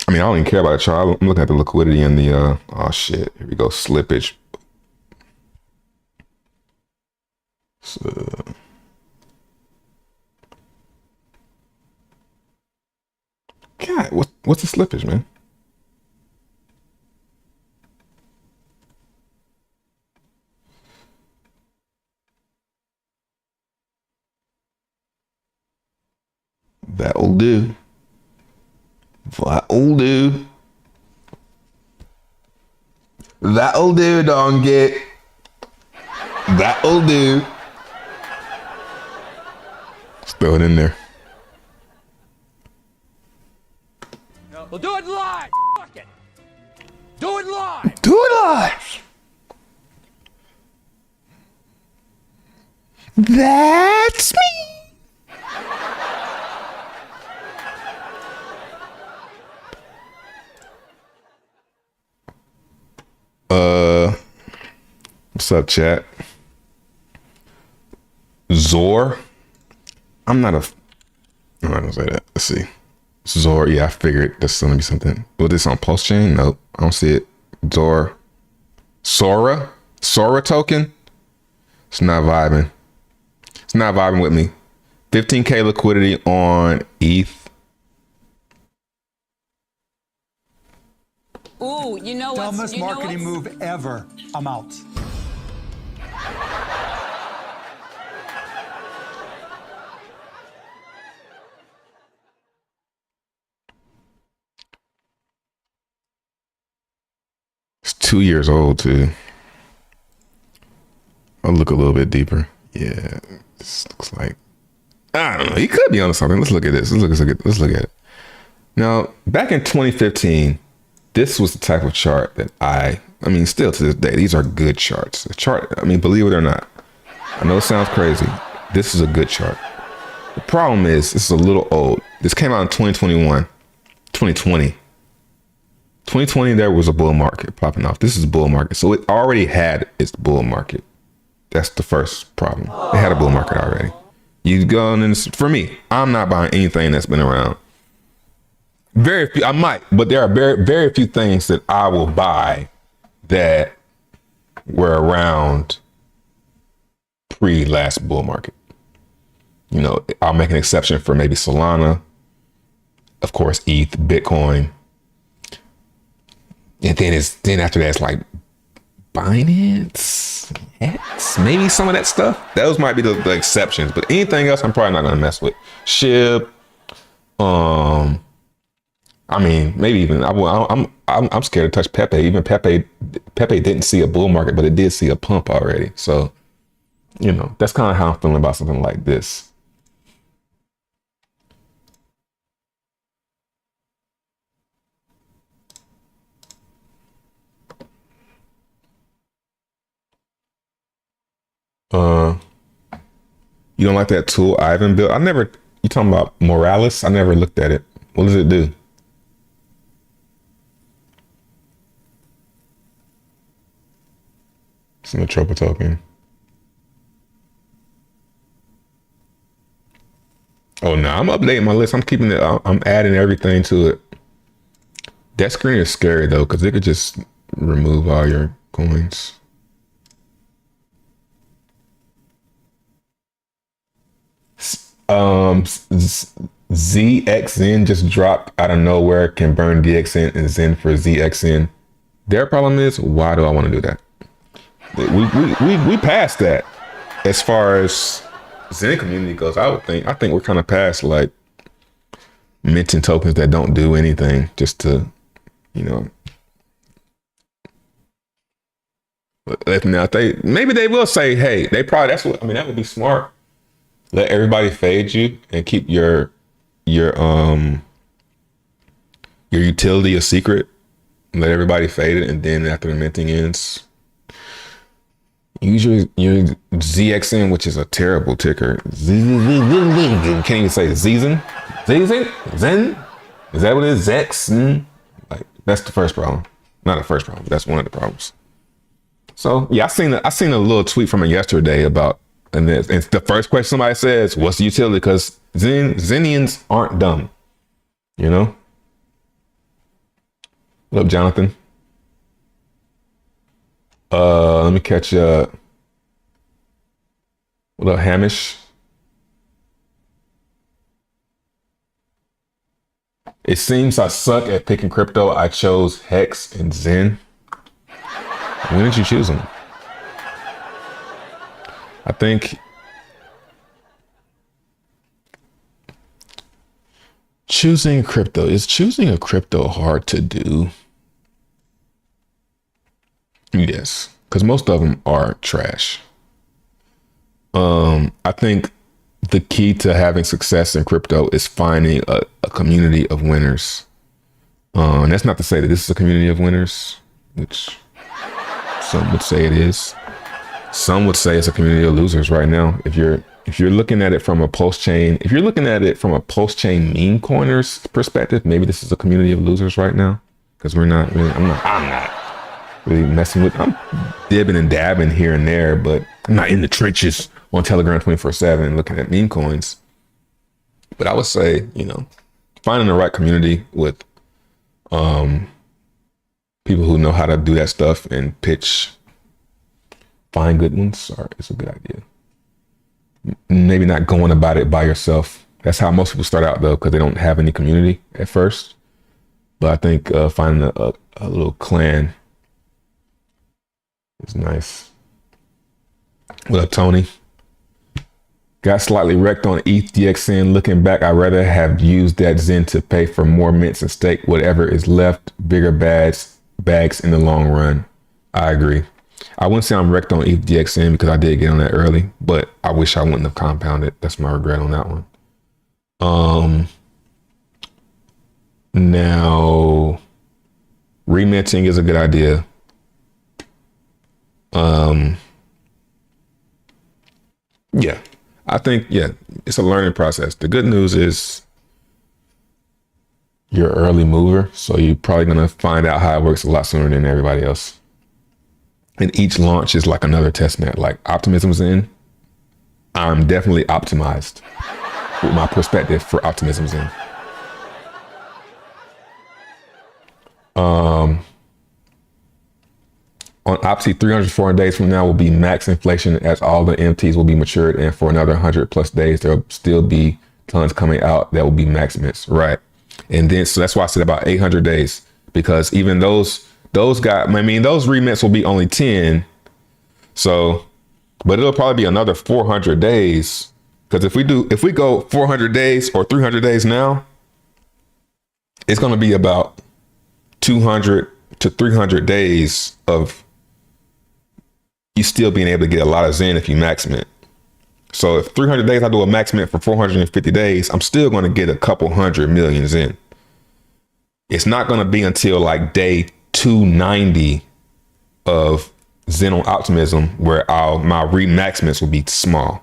I mean, I don't even care about the chart. I'm looking at the liquidity and the, oh shit, here we go, slippage. So, God, what's the slippage, man? That'll do. That'll do. That'll do, donkey. That'll do. Let's throw it in there. We'll do it live. Fuck it. Do it live. Do it live. That's me. What's up, chat? Zor. I'm not gonna say that. Let's see. Zor, yeah, I figured there's gonna be something. Was this on Pulse Chain? Nope, I don't see it. Zor. Sora token? It's not vibing. It's not vibing with me. 15K liquidity on ETH. Ooh, you know what's... Dumbest marketing move ever. I'm out. It's 2 years old too. I'll look a little bit deeper. Yeah, this looks like, I don't know. He could be onto something. Let's look at this. Let's look at it. Now, back in 2015, this was the type of chart that I mean, still to this day, these are good charts. The chart, I mean, believe it or not, I know it sounds crazy. This is a good chart. The problem is, this is a little old. This came out in 2021, 2020. 2020, there was a bull market popping off. This is a bull market. So it already had its bull market. That's the first problem. It had a bull market already. You go in, for me, I'm not buying anything that's been around. Very few, I might, but there are very, very few things that I will buy that were around pre-last bull market. You know, I'll make an exception for maybe Solana, of course, ETH, Bitcoin. And then after that, it's like Binance, X, maybe some of that stuff. Those might be the exceptions, but anything else, I'm probably not gonna mess with. SHIB, I mean, maybe even I'm scared to touch Pepe. Even Pepe didn't see a bull market, but it did see a pump already. So, you know, that's kind of how I'm feeling about something like this. You don't like that tool Ivan built? You talking about Morales? I never looked at it. What does it do? It's an Atropa token. Oh no, I'm updating my list. I'm keeping it. I'm adding everything to it. That screen is scary though, because it could just remove all your coins. ZXN just dropped out of nowhere. Can burn DXN and Zen for ZXN. Their problem is, why do I want to do that? We passed that as far as Zen community goes. I think we're kind of past like minting tokens that don't do anything just to, you know. Now maybe they will say, hey, they probably, that's what I mean. That would be smart. Let everybody fade you and keep your utility a secret. Let everybody fade it, and then after the minting ends, Use your ZXN, which is a terrible ticker. Can't even say Zzen. Zen? Is that what it is? Zex? Like, that's the first problem. Not the first problem. That's one of the problems. So yeah, I seen a little tweet from it yesterday about, and the first question somebody says, "What's the utility?" Because Zenians aren't dumb, you know. What up, Jonathan? Let me catch you up. What up, Hamish? It seems I suck at picking crypto. I chose Hex and Zen. When did you choose them? I think choosing a crypto hard to do? Yes, because most of them are trash. I think the key to having success in crypto is finding a community of winners. And that's not to say that this is a community of winners, which some would say it is. Some would say it's a community of losers right now. If you're looking at it from a post-chain meme coiners perspective, maybe this is a community of losers right now. Because I'm not really messing with, I'm dibbing and dabbing here and there, but I'm not in the trenches on Telegram 24/7 looking at meme coins. But I would say, finding the right community with people who know how to do that stuff and find good ones is a good idea. Maybe not going about it by yourself. That's how most people start out though, because they don't have any community at first. But I think finding a little clan is nice. What up, Tony? Got slightly wrecked on ETHDXN. Looking back, I'd rather have used that Zen to pay for more mints and stake whatever is left. Bigger bags in the long run. I agree. I wouldn't say I'm wrecked on ETHDXN because I did get on that early, but I wish I wouldn't have compounded. That's my regret on that one. Now, reminting is a good idea. Yeah, I think, it's a learning process. The good news is you're an early mover, so you're probably going to find out how it works a lot sooner than everybody else. And each launch is like another test net. Like Optimism's in, I'm definitely optimized with my perspective for Optimism's in. On OPSI, 300, 400 days from now will be max inflation as all the MTs will be matured. And for another 100+ days, there'll still be tons coming out that will be max mints. Right. And then, so that's why I said about 800 days, because even those remints will be only 10. So, but it'll probably be another 400 days. Because if we go 400 days or 300 days now, it's going to be about 200 to 300 days of you still being able to get a lot of Zen if you max mint. So if 300 days I do a max mint for 450 days, I'm still going to get a couple 100 million Zen. It's not going to be until like day 290 of Zen on Optimism where my remax mints will be small.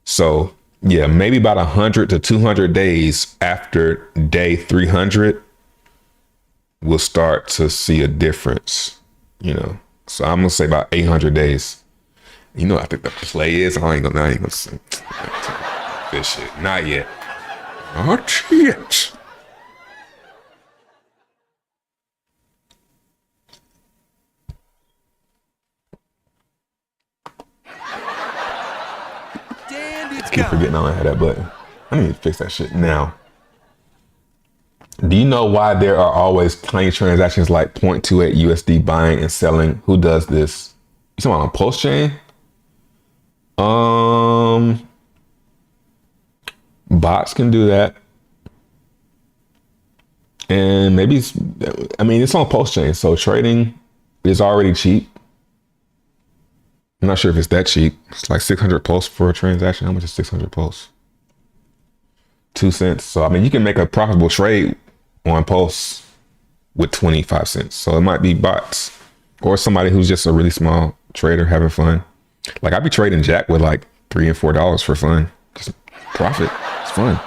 So yeah, maybe about 100 to 200 days after day 300, we'll start to see a difference, So I'm gonna say about 800 days. I think the play is, I ain't gonna say this shit. Not yet. Not yet. I keep forgetting I had that button. I need to fix that shit now. Do you know why there are always tiny transactions like 0.28 USD buying and selling? Who does this? You talking about on post chain? Bots can do that. And maybe it's on post chain. So trading is already cheap. I'm not sure if it's that cheap. It's like 600 posts for a transaction. How much is 600 posts? 2 cents. So, you can make a profitable trade on posts with 25 cents. So it might be bots or somebody who's just a really small trader having fun. Like I be trading Jack with like $3 and $4 for fun. Just profit. It's fun.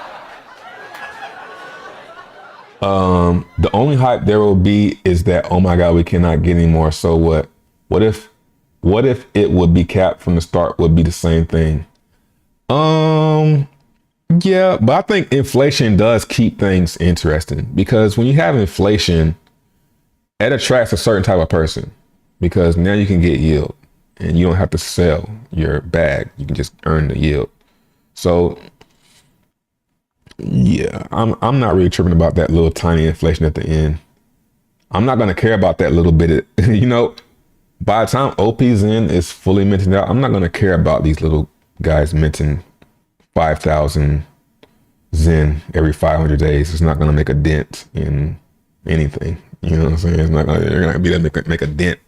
The only hype there will be is that, oh my God, we cannot get any more. So what? What if it would be capped from the start would be the same thing? Yeah, but I think inflation does keep things interesting because when you have inflation, it attracts a certain type of person because now you can get yield and you don't have to sell your bag. You can just earn the yield. So yeah, I'm not really tripping about that little tiny inflation at the end. I'm not going to care about that little bit. You know, by the time opXen is fully minted out, I'm not going to care about these little guys minting 5,000 Zen every 500 days. It's not going to make a dent in anything. You know what I'm saying? It's not going to be able to make a dent.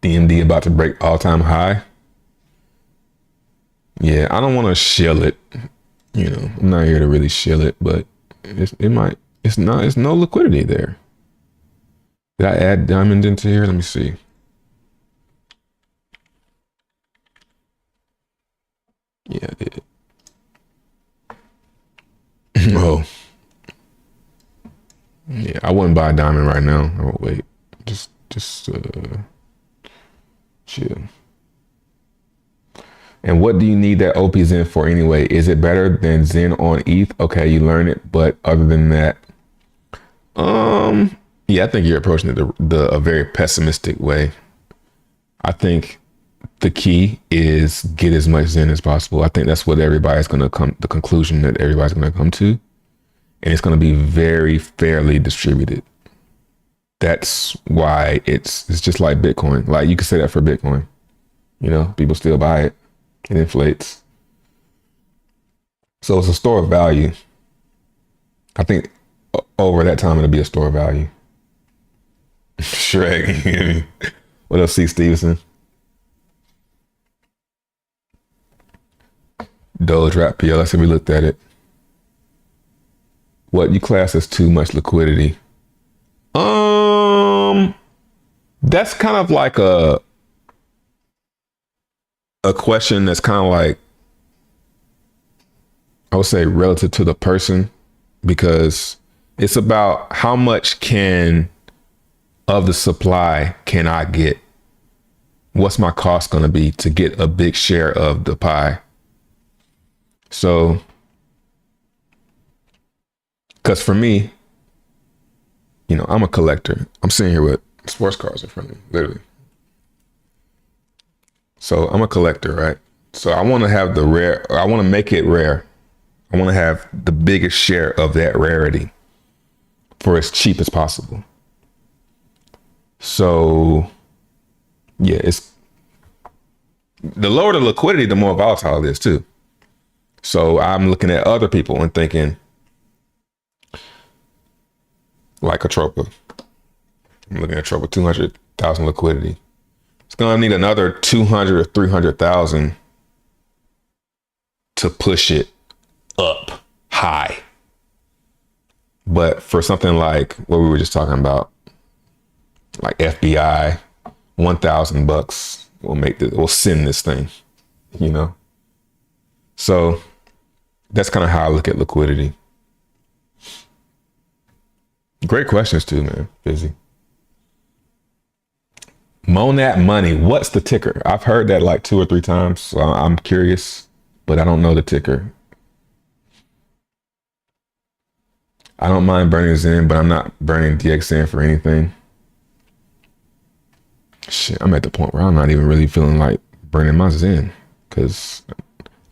DMD about to break all-time high. Yeah, I don't want to shill it. You know, I'm not here to really shill it, but it's no liquidity there. Did I add diamond into here? Let me see. Yeah, I did. Oh. Yeah, I wouldn't buy a diamond right now. I won't wait. Just chill. And what do you need that opXen for anyway? Is it better than Zen on ETH? Okay, you learn it, but other than that, yeah, I think you're approaching it a very pessimistic way. I think the key is get as much Zen as possible. I think that's what everybody's going to come, the conclusion that everybody's going to come to. And it's going to be very fairly distributed. That's why it's just like Bitcoin. Like you could say that for Bitcoin. You know, people still buy it. It inflates. So it's a store of value. I think over that time, it'll be a store of value. Shrek. What else, C. Stevenson? Doge Rap PL. Let's see if we looked at it. What you class as too much liquidity? That's kind of like a question that's kind of like, I would say relative to the person, because it's about how much of the supply can I get? What's my cost going to be to get a big share of the pie? So, because for me, you know, I'm a collector. I'm sitting here with sports cars in front of me, literally. So I'm a collector, right? So I want to have the rare, I want to make it rare. I want to have the biggest share of that rarity for as cheap as possible. So yeah, it's the lower the liquidity, the more volatile it is too. So I'm looking at other people and thinking, like a Tropa. I'm looking at Tropa, 200,000 liquidity. It's gonna need another 200 or 300,000 to push it up high. But for something like what we were just talking about, like FBI, $1,000 will send this thing, you know? So that's kind of how I look at liquidity. Great questions too, man. Busy. Monat Money. What's the ticker? I've heard that like 2 or 3 times. So I'm curious, but I don't know the ticker. I don't mind burning Zen, but I'm not burning DXN for anything. Shit, I'm at the point where I'm not even really feeling like burning my Zen because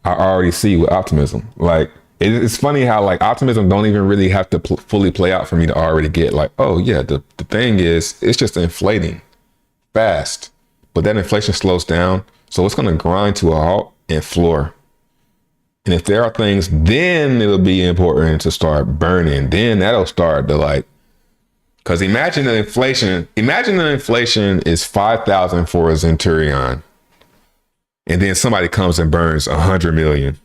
I already see with optimism. Like, it's funny how like optimism don't even really have to fully play out for me to already get like, oh yeah, the thing is, it's just inflating fast, but that inflation slows down. So it's going to grind to a halt and floor. And if there are things, then it'll be important to start burning. Then that'll start to like, because imagine the inflation is 5,000 for a Centurion. And then somebody comes and burns 100 million.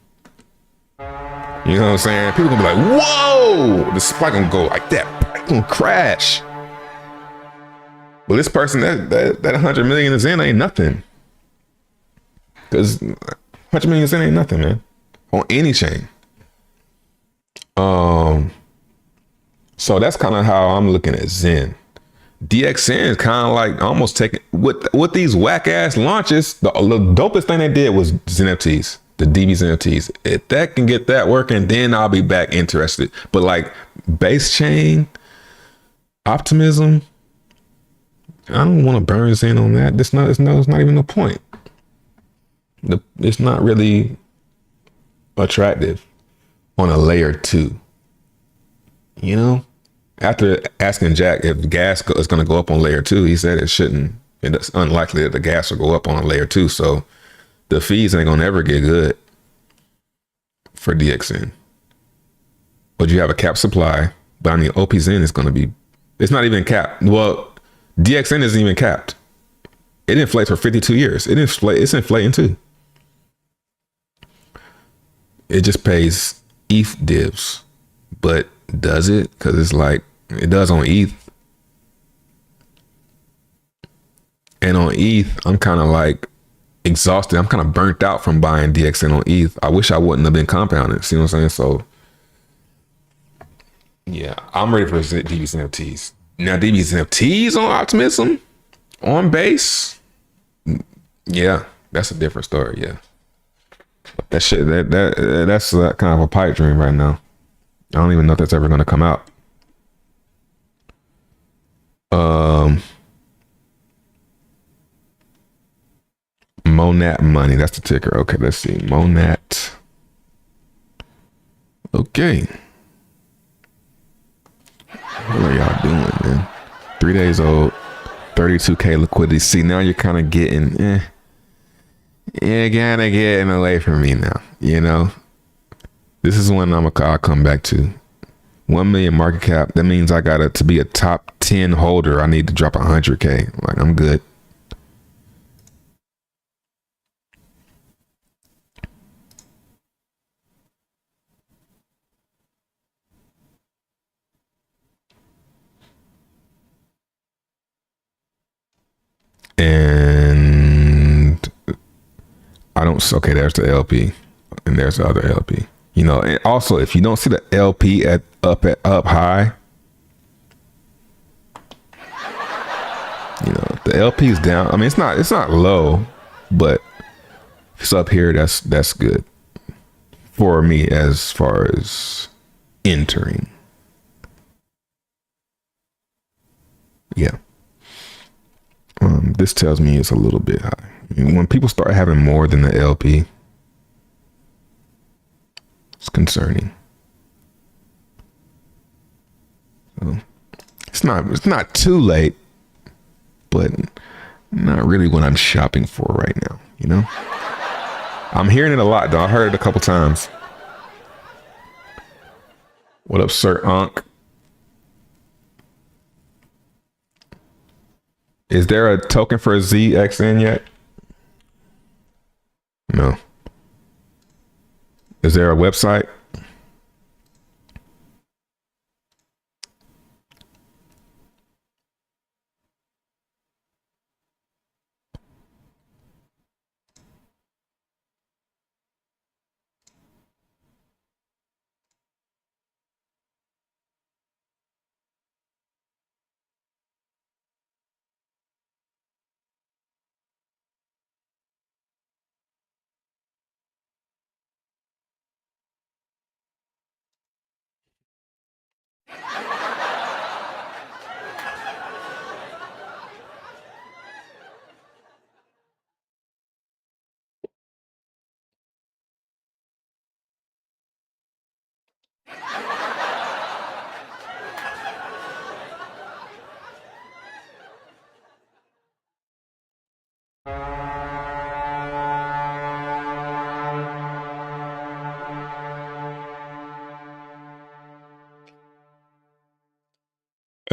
You know what I'm saying? People gonna be like, whoa, the spike gonna go like that. It's gonna crash. Well, this person that 100 million is in ain't nothing. Because 100 million is in ain't nothing, man. On any chain. So that's kind of how I'm looking at Zen. DXN is kind of like almost taking with these whack ass launches. The dopest thing they did was ZenFTs, the DB ZenFTs. If that can get that working, then I'll be back interested. But like base chain, optimism, I don't want to burn Zen on that. It's not even the point. It's not really attractive on a layer 2. You know? After asking Jack if gas is going to go up on layer 2, he said it shouldn't. It's unlikely that the gas will go up on a layer 2. So the fees ain't going to ever get good for DXN. But you have a capped supply. But I mean, opXen is going to be, it's not even capped. Well, DXN isn't even capped. It inflates for 52 years. It's inflating too. It just pays ETH divs. But does it? Because it's like, it does on ETH. And on ETH, I'm kind of like exhausted. I'm kind of burnt out from buying DXN on ETH. I wish I wouldn't have been compounded. See what I'm saying? So, yeah, I'm ready for DB's NFTs. Now, DB's NFTs on Optimism, on base, yeah, that's a different story. Yeah, but that shit, that's kind of a pipe dream right now. I don't even know if that's ever going to come out. Monat Money, that's the ticker. Okay, let's see. Monat. Okay. What are y'all doing, man? 3 days old, 32K liquidity. See, now you're kind of getting, you're kind of getting away from me now, you know? This is one I'll come back to. 1 million market cap. That means I got to be a top 10 holder. I need to drop 100K. Like, I'm good. And I don't, okay, there's the LP and there's the other LP. You know, and also if you don't see the LP up high, you know, the LP is down. I mean, it's not low, but if it's up here, that's good for me as far as entering. Yeah. This tells me it's a little bit high. I mean, when people start having more than the LP, it's concerning. So it's not too late, but not really what I'm shopping for right now, you know? I'm hearing it a lot though. I heard it a couple times. What up, Sir Unc? Is there a token for ZXN yet? No. Is there a website?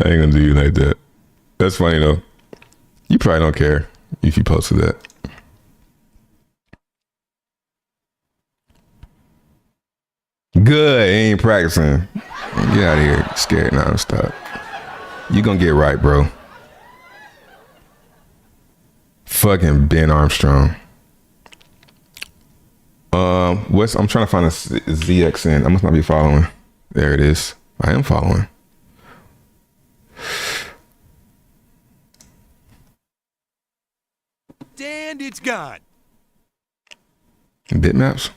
I ain't gonna do you like that. That's funny though. You probably don't care if you posted that. Good, ain't practicing. Get out of here. Scared now. Stop. You gonna get right, bro. Fucking Ben Armstrong. I'm trying to find a ZXN. I must not be following. There it is. I am following. And it's gone. Bitmaps.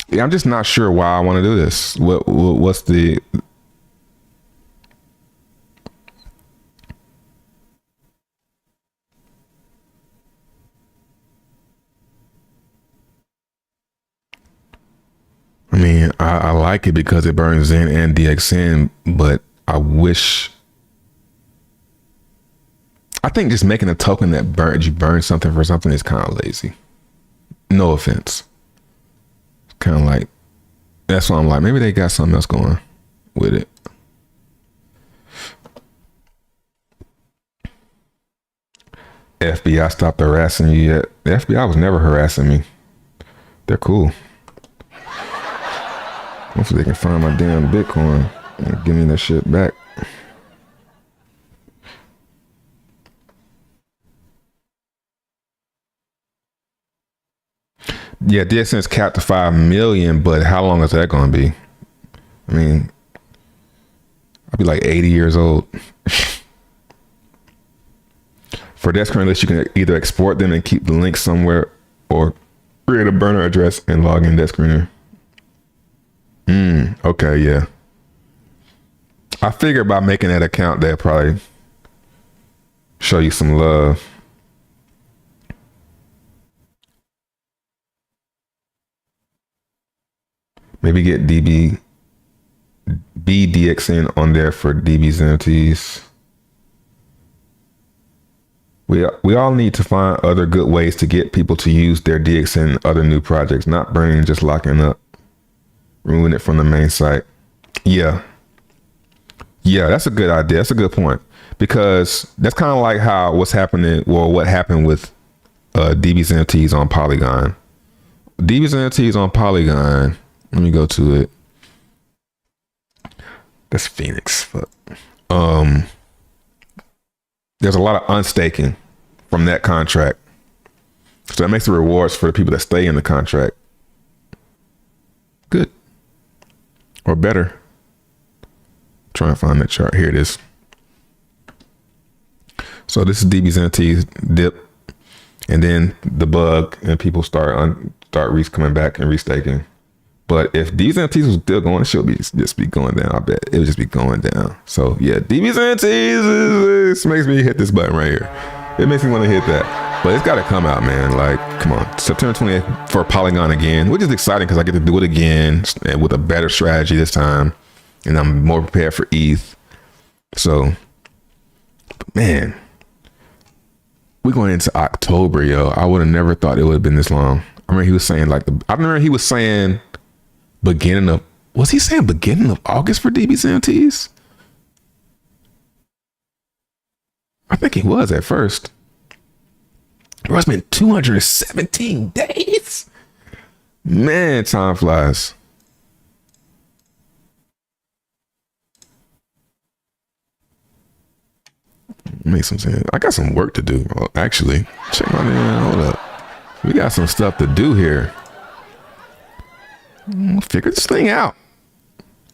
Yeah, I'm just not sure why I want to do this. What's the... I mean, I like it because it burns in and DXN, but I wish... I think just making a token that you burn something for something is kind of lazy. No offense. Kind of like, that's why I'm like, maybe they got something else going with it. FBI stopped harassing you yet? The FBI was never harassing me. They're cool. Hopefully they can find my damn Bitcoin and give me that shit back. Yeah, DXN is capped to 5 million, but how long is that going to be? I mean, I'll be like 80 years old. For desk screen list, you can either export them and keep the link somewhere or create a burner address and log in desk screener. Okay, yeah. I figured by making that account, they'll probably show you some love. Maybe get BDXN on there for DB's NFTs. We all need to find other good ways to get people to use their DXN in other new projects, not burning, just locking up, ruin it from the main site. Yeah, that's a good idea. That's a good point, because that's kind of like what happened with DB's NFTs on Polygon. DB's NFTs on Polygon. Let me go to it. That's Phoenix. Fuck. There's a lot of unstaking from that contract. So that makes the rewards for the people that stay in the contract good or better. Trying to find that chart. Here it is. So this is DB's NFTs dip, and then the bug, and people start coming back and restaking. But if DB's NFTs was still going, it should just be going down. I bet it would just be going down. So yeah, DB's NFTs makes me hit this button right here. It makes me want to hit that. But it's got to come out, man. Like, come on. September 28th for Polygon again, which is exciting because I get to do it again and with a better strategy this time. And I'm more prepared for ETH. So, man, we're going into October, yo. I would have never thought it would have been this long. I remember he was saying beginning of August for DB's NFTs? I think he was at first. Bro, it's been 217 days. Man, time flies. Makes some sense. I got some work to do, actually. Check my name. Hold up. We got some stuff to do here. Figure this thing out.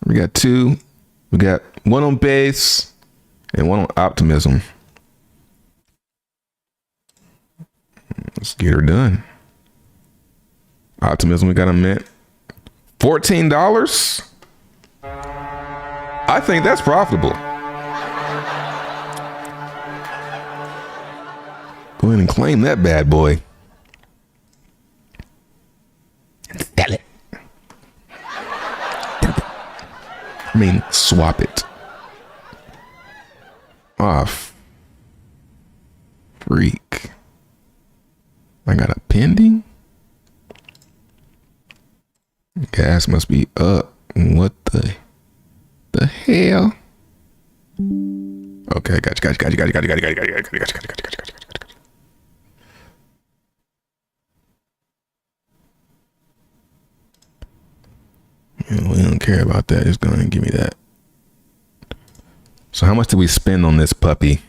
We got two. We got one on base and one on optimism. Let's get her done. Optimism, we got a mint. $14. I think that's profitable. Go ahead and claim that bad boy. Sell it. I mean, swap it. Freak. I got a pending? Gas must be up. What the hell? Okay, gotcha. Yeah, we don't care about that. It's gonna give me that. So how much did we spend on this puppy?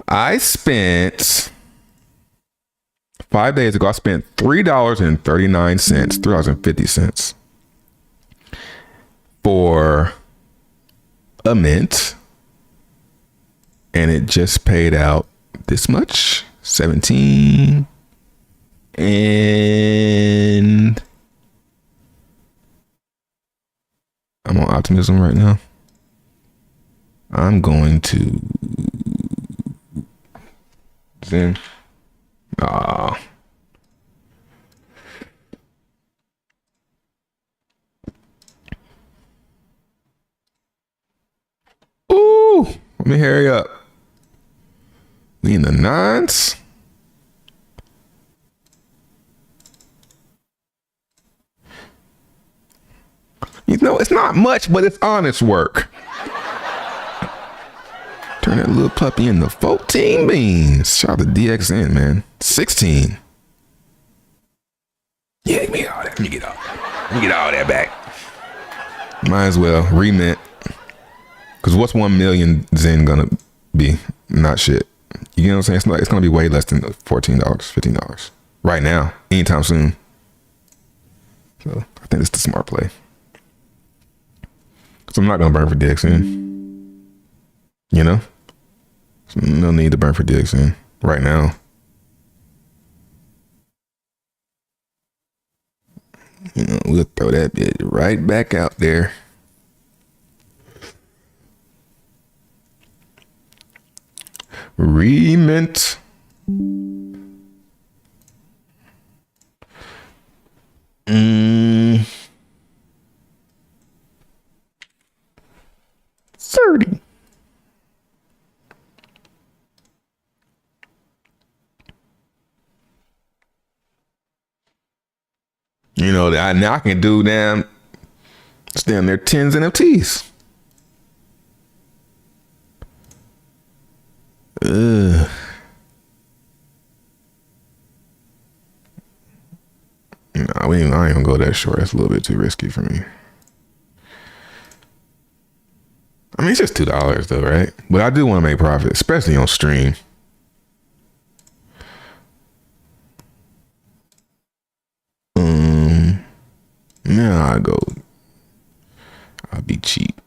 I spent 5 days ago. I spent $3.39, $3.50 for a mint, and it just paid out this much, 17, and I'm on optimism right now. I'm going to Zen. Ooh, let me hurry up. We in the nines. You know, it's not much, but it's honest work. Turn that little puppy into 14 beans. Shout out to DXN, man. 16. Yeah, give me all that. Let me get all that back. Might as well remint. Because what's 1 million Zen gonna be? Not shit. You know what I'm saying? It's gonna be way less than $14, $15 right now, anytime soon. So I think it's the smart play. So I'm not gonna burn for DXN. You know? So no need to burn for DXN right now. You know, we'll throw that bit right back out there. Remint. Mm. 30. You know, now I can do damn there 10s NFTs. Ugh. Nah, I ain't gonna go that short. That's a little bit too risky for me. I mean, it's just $2 though, right? But I do want to make profit, especially on stream. Now I'll be cheap.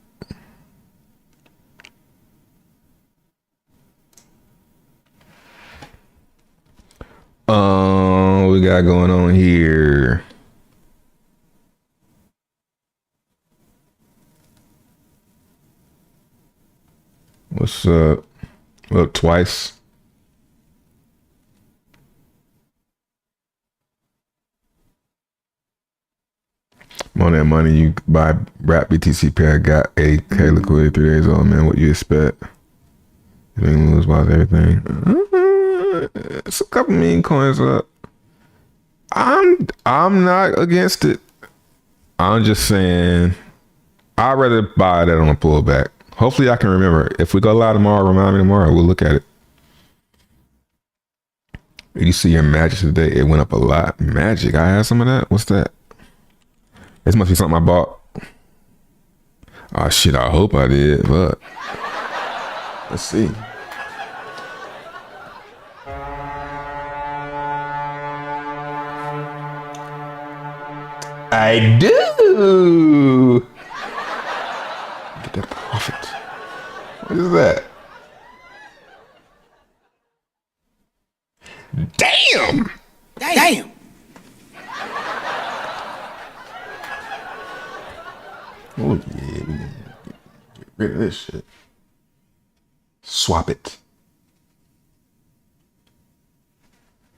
We got going on here. What's up? Look, twice. On that money you buy rap BTC pair, got 8K liquidity 3 days old, man. What you expect? You ain't lose about everything. It's a couple million coins up. I'm not against it. I'm just saying I'd rather buy that on a pullback. Hopefully I can remember. If we go live tomorrow, remind me tomorrow. We'll look at it. You see your Magic today, it went up a lot. Magic, I had some of that. What's that? This must be something I bought. Oh shit, I hope I did, but let's see. I do. Get that profit. What is that? Damn. Damn. Oh yeah, we can get rid of this shit. Swap it.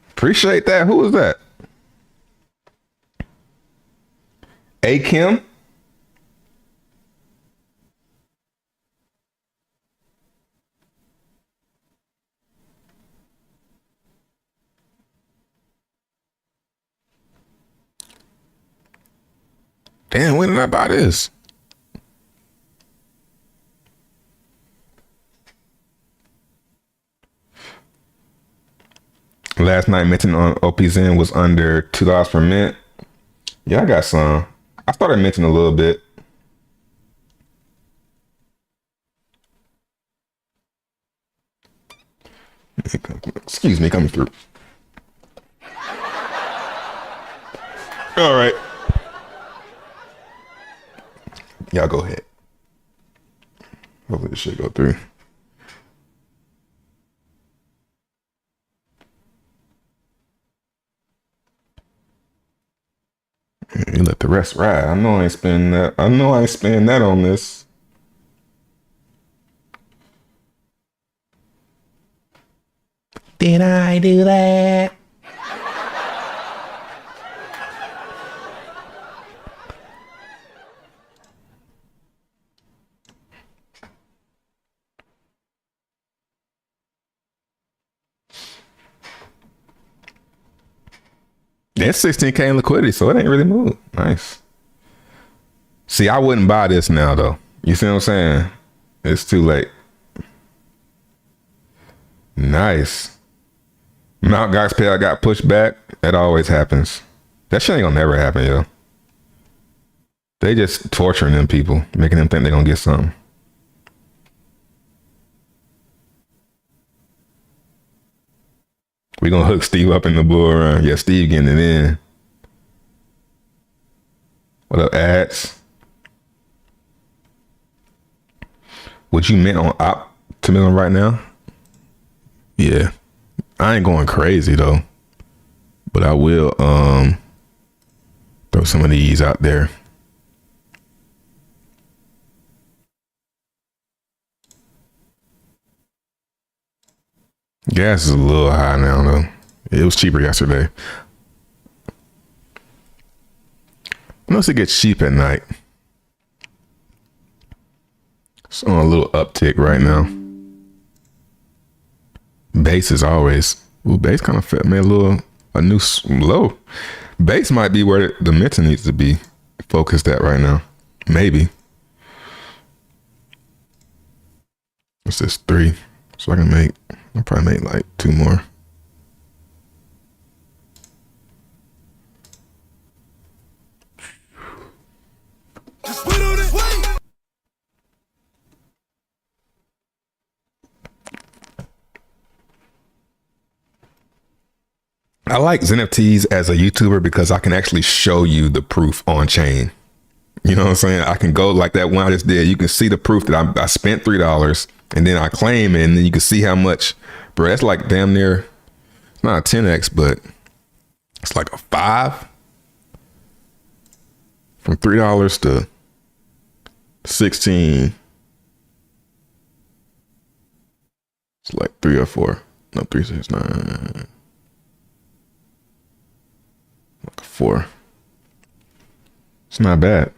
Appreciate that. Who was that? A Kim? Damn, when did I buy this? Last night minting on opXen was under $2 per mint. Yeah, I got some. I started minting a little bit. Excuse me, coming through. All right. Y'all go ahead. Hopefully this should go through. You let the rest ride. I know I ain't spending that. I know I ain't spending that on this. Did I do that? That's 16K in liquidity, so it ain't really moved. Nice. See, I wouldn't buy this now, though. You see what I'm saying? It's too late. Nice. Mount Gox payout got pushed back. That always happens. That shit ain't gonna never happen, yo. They just torturing them people, making them think they're gonna get something. We gonna hook Steve up in the bull run. Yeah, Steve getting it in. What up, ads? What you meant on optimism right now? Yeah, I ain't going crazy though, but I will throw some of these out there. Gas is a little high now though. It was cheaper yesterday. Unless it gets cheap at night. It's on a little uptick right now. Base is always. Ooh, base kind of made a new low. Base might be where the Minton needs to be focused at right now. Maybe. What's this? 3. So I'll probably make like 2 more. I like ZenFTs as a YouTuber because I can actually show you the proof on chain. You know what I'm saying? I can go like that one I just did. You can see the proof that I spent $3 and then I claim it, and then you can see how much, bro. That's like damn near, it's not a 10x, but it's like a 5 from $3 to 16. It's like 3 or 4. No, 3, 6, 9. Like a 4. It's not bad.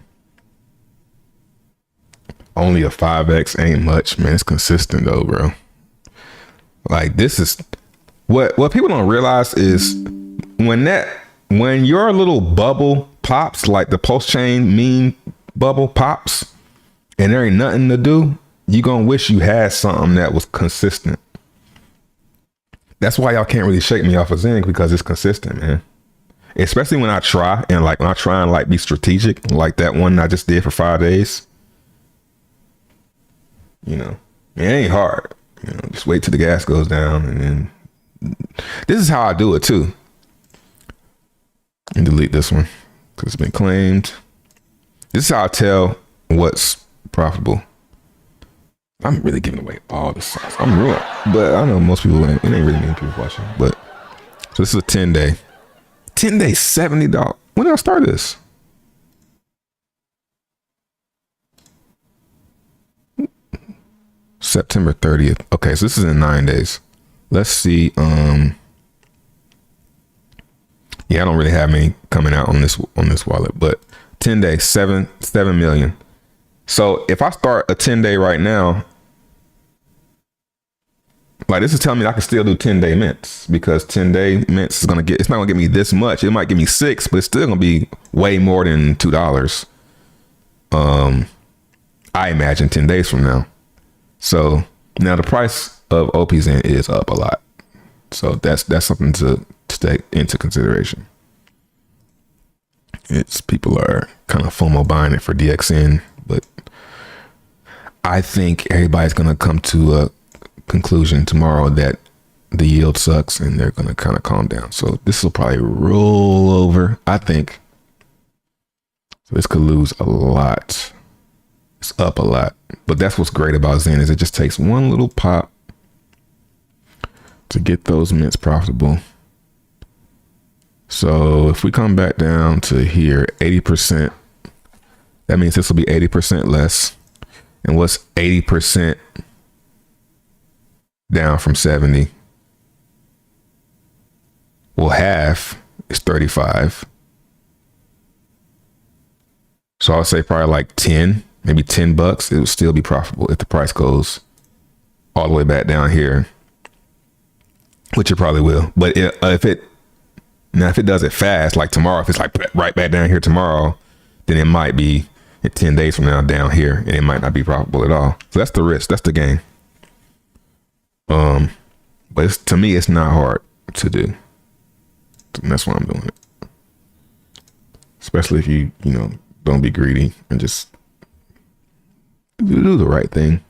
Only a 5x ain't much, man. It's consistent though, bro. Like this is what people don't realize is when your little bubble pops, like the post chain meme bubble pops, and there ain't nothing to do, you gonna wish you had something that was consistent. That's why y'all can't really shake me off of Zen, because it's consistent, man. Especially when I try and be strategic, like that one I just did for 5 days. You know, it ain't hard. You know, just wait till the gas goes down, and then this is how I do it too. And delete this one because it's been claimed. This is how I tell what's profitable. I'm really giving away all the sauce. I'm real, but I know most people it ain't really many people watching. But so this is a 10-day. 10 days, $70. When did I start this? September 30th. Okay, so this is in 9 days. Let's see. Yeah, I don't really have many coming out on this wallet, but 10 days, 7 million. So if I start a 10-day right now, like this is telling me I can still do 10-day mints, because 10-day mints is it's not gonna give me this much. It might give me 6, but it's still gonna be way more than $2. I imagine 10 days from now. So now the price of opXen is up a lot. So that's something to take into consideration. It's people are kind of FOMO buying it for DXN, but I think everybody's gonna come to a conclusion tomorrow that the yield sucks and they're going to kind of calm down. So this will probably roll over, I think. So this could lose a lot. It's up a lot. But that's what's great about Zen is it just takes one little pop to get those mints profitable. So if we come back down to here, 80%, that means this will be 80% less. And what's 80% down from 70? Well, half is 35. So I would say probably like 10, maybe $10. It would still be profitable if the price goes all the way back down here, which it probably will. But if it does it fast, like tomorrow, if it's like right back down here tomorrow, then it might be 10 days from now down here, and it might not be profitable at all. So that's the risk. That's the game. But to me, it's not hard to do. And that's why I'm doing it. Especially if you don't be greedy and just do the right thing.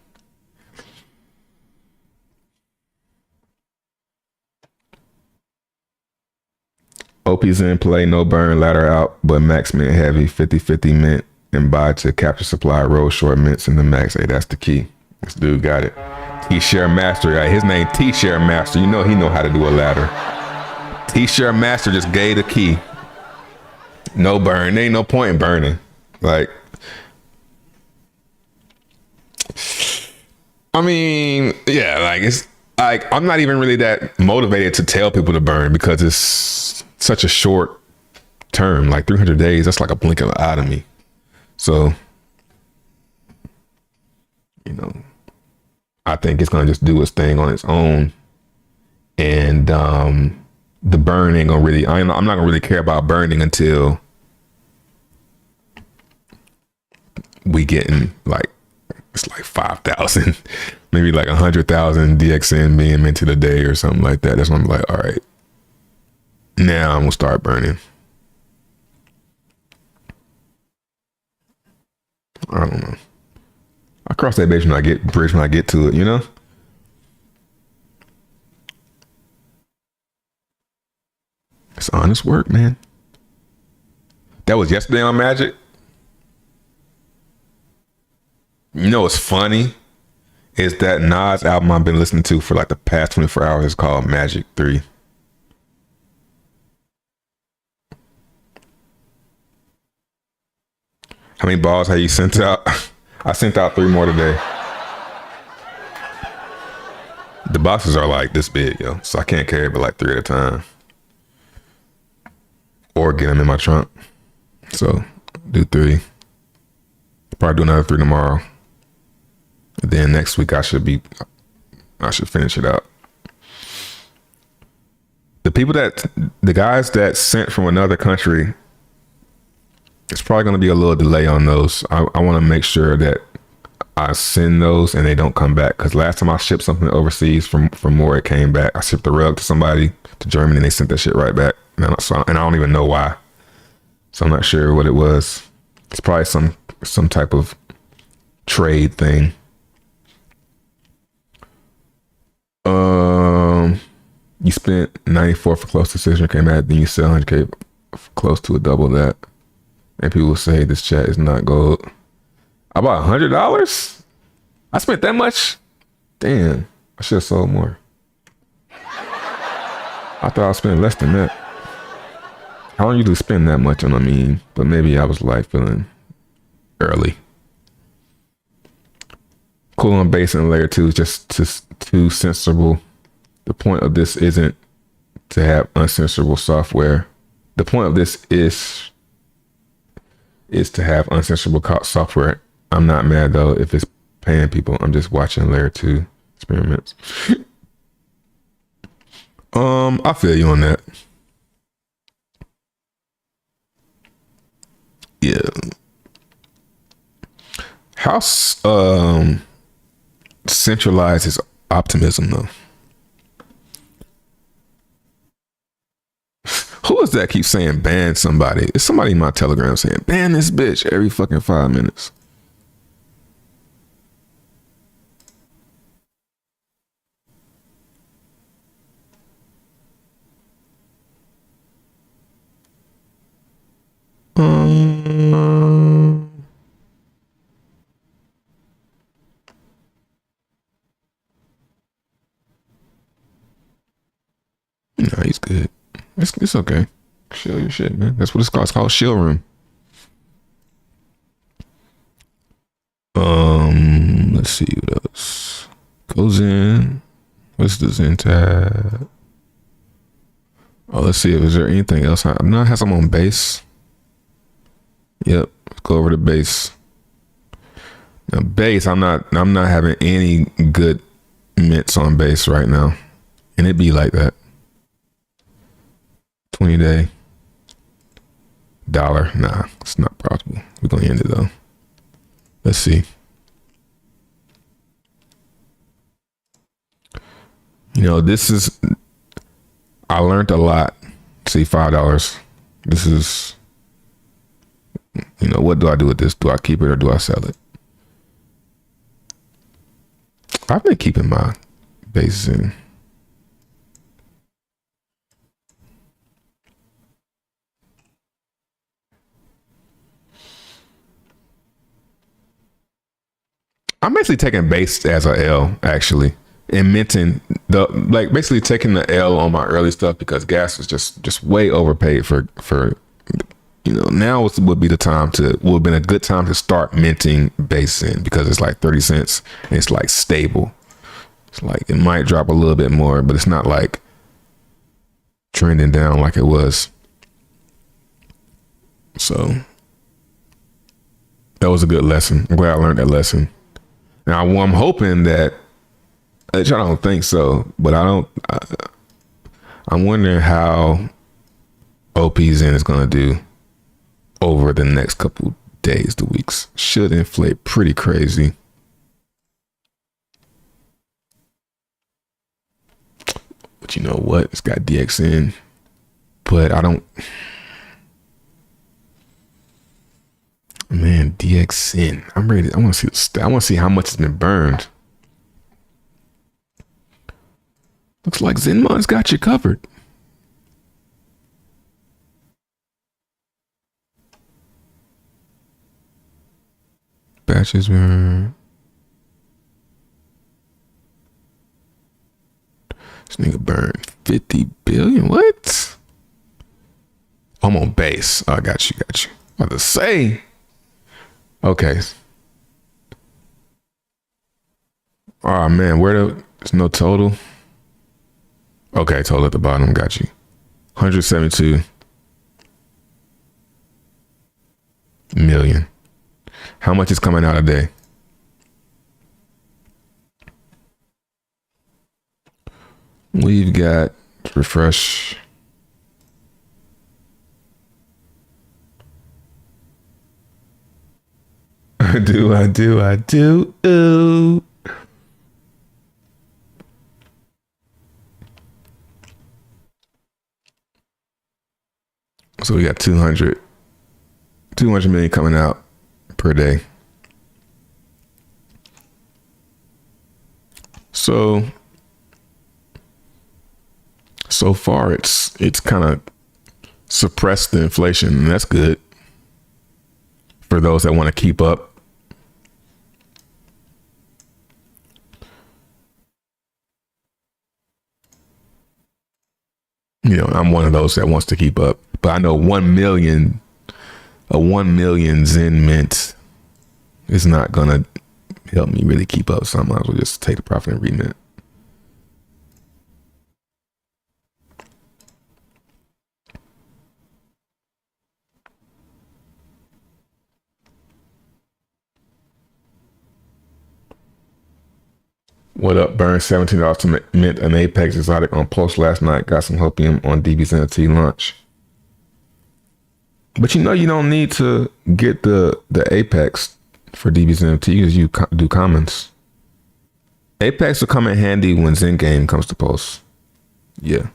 OP's in play, no burn, ladder out, but max mint heavy, 50-50 mint, and buy to capture supply, roll short mints in the max. Hey, that's the key. This dude got it. T-Share Master, right? His name T-Share Master. You know he know how to do a ladder. T-Share Master just gave the key. No burn. There ain't no point in burning. Like, I mean, yeah, like it's like I'm not even really that motivated to tell people to burn because it's such a short term, like 300 days. That's like a blink of an eye to me. So, I think it's gonna just do its thing on its own, and the burn ain't gonna really. I'm not gonna really care about burning until we getting like it's like 5,000, maybe like 100,000 DXN being minted a day or something like that. That's when I'm like, all right, now I'm gonna start burning. I don't know. I cross that bridge when I get to it, It's honest work, man. That was yesterday on Magic. What's funny is that Nas album I've been listening to for like the past 24 hours is called Magic 3. How many balls have you sent out? I sent out 3 more today. The boxes are like this big, yo. So I can't carry but like 3 at a time. Or get them in my trunk. So do 3. Probably do another 3 tomorrow. And then next week I should finish it out. The guys that sent from another country, it's probably going to be a little delay on those. I want to make sure that I send those and they don't come back. Because last time I shipped something overseas from where it came back, I shipped the rug to somebody to Germany and they sent that shit right back. And I don't even know why. So I'm not sure what it was. It's probably some type of trade thing. You spent 94 for close decision, came back, then you sell 100K for close to a double that. And people will say this chat is not gold. I bought $100? I spent that much? Damn, I should have sold more. I thought I was spending less than that. I don't usually spend that much on a meme, but maybe I was like feeling early. Cool on base and layer 2 is just too censorable. The point of this isn't to have uncensorable software. The point of this is to have uncensorable software. I'm not mad though if it's paying people. I'm just watching layer 2 experiments. I feel you on that. Yeah. How centralized is optimism though? Who is that keeps saying ban somebody? It's somebody in my Telegram saying ban this bitch every fucking 5 minutes. Um, no, he's good. It's okay. Chill your shit, man. That's what it's called. It's called chill room. Let's see what else goes in. What's the Zen tab? Oh, let's see if is there anything else. I know I have some on base. Yep, let's go over to base. Now base, I'm not having any good mints on base right now, and it be like that. 20-day dollar. Nah, it's not possible. We're gonna end it though. Let's see. You know, this is, I learned a lot. See, $5. This is, you know, what do I do with this? Do I keep it or do I sell it? I've been keeping my bases in. I'm basically taking base as a L, actually, and minting basically taking the L on my early stuff because gas was just way overpaid for you know. Now would be the time would have been a good time to start minting base in because it's like 30 cents and it's like stable. It's like it might drop a little bit more, but it's not like trending down like it was. So that was a good lesson. I'm glad I learned that lesson. Now I'm hoping that, which I don't think so, but I'm wondering how opXen is going to do over the next couple days to weeks. Should inflate pretty crazy. But you know what? It's got DXN, but I don't. Man, DXN. I'm ready. I want to see the stat. I want to see how much has been burned. Looks like Zenmon's got you covered. Batches burned. This nigga burned 50 billion. What? I'm on base. Oh, I got you. I'm about to say. Okay. Oh man, there's no total. Okay, total at the bottom. Got you. 172 million. How much is coming out a day? We've got refresh. I do. Ooh. So we got 200 million coming out per day. So far it's kind of suppressed the inflation, and that's good for those that want to keep up. You know, I'm one of those that wants to keep up, but I know 1 million Zen mint is not gonna help me really keep up. So I might as well just take the profit and remint. What up, Burn? $17 to mint an Apex exotic on Pulse last night. Got some hopium on DB's NFT launch. But you know you don't need to get the Apex for DB's NFT because you do commons. Apex will come in handy when Zen Game comes to Pulse. Yeah.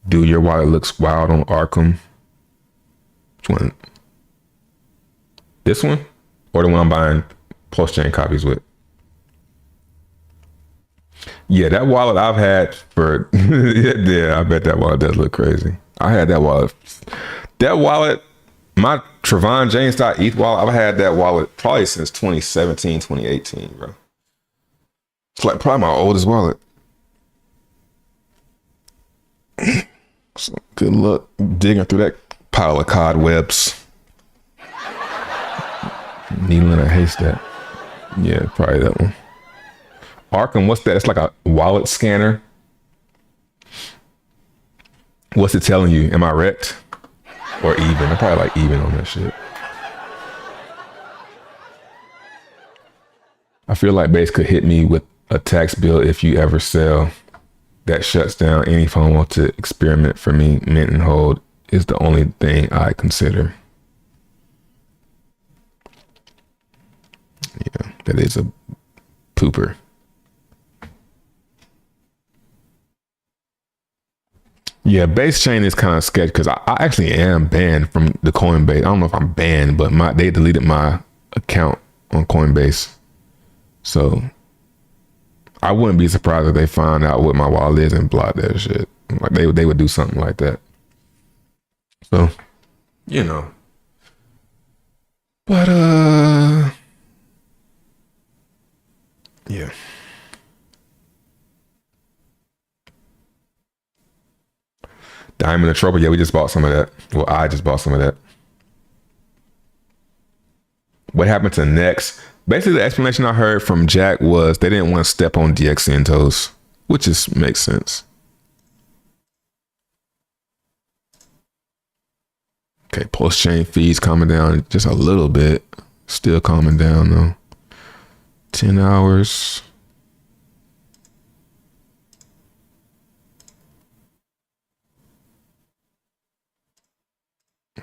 Dude, your wallet looks wild on Arkham. Which one? This one? Or the one I'm buying Pulse chain copies with? Yeah, that wallet I've had for yeah, I bet that wallet does look crazy. I had that wallet. That wallet, my Trevon James ETH wallet, I've had that wallet probably since 2017, 2018, bro. It's like probably my oldest wallet. So good luck digging through that pile of cobwebs. Needle in a haystack. Yeah, probably that one. Arkham, what's that? It's like a wallet scanner. What's it telling you? Am I wrecked? Or even? I'm probably like even on that shit. I feel like Base could hit me with a tax bill if you ever sell. That shuts down any phone want to experiment for me. Mint and hold is the only thing I consider. Yeah, that is a pooper. Yeah, Base Chain is kind of sketchy because I actually am banned from the Coinbase. I don't know if I'm banned, but they deleted my account on Coinbase. So I wouldn't be surprised if they find out what my wallet is and block that shit. Like they would do something like that. So, you know. But yeah. Diamond and Trouble. Yeah, we just bought some of that. Well, I just bought some of that. What happened to Next? Basically, the explanation I heard from Jack was they didn't want to step on DXN toes, which just makes sense. Okay, post-chain fees calming down just a little bit. Still calming down though. 10 hours.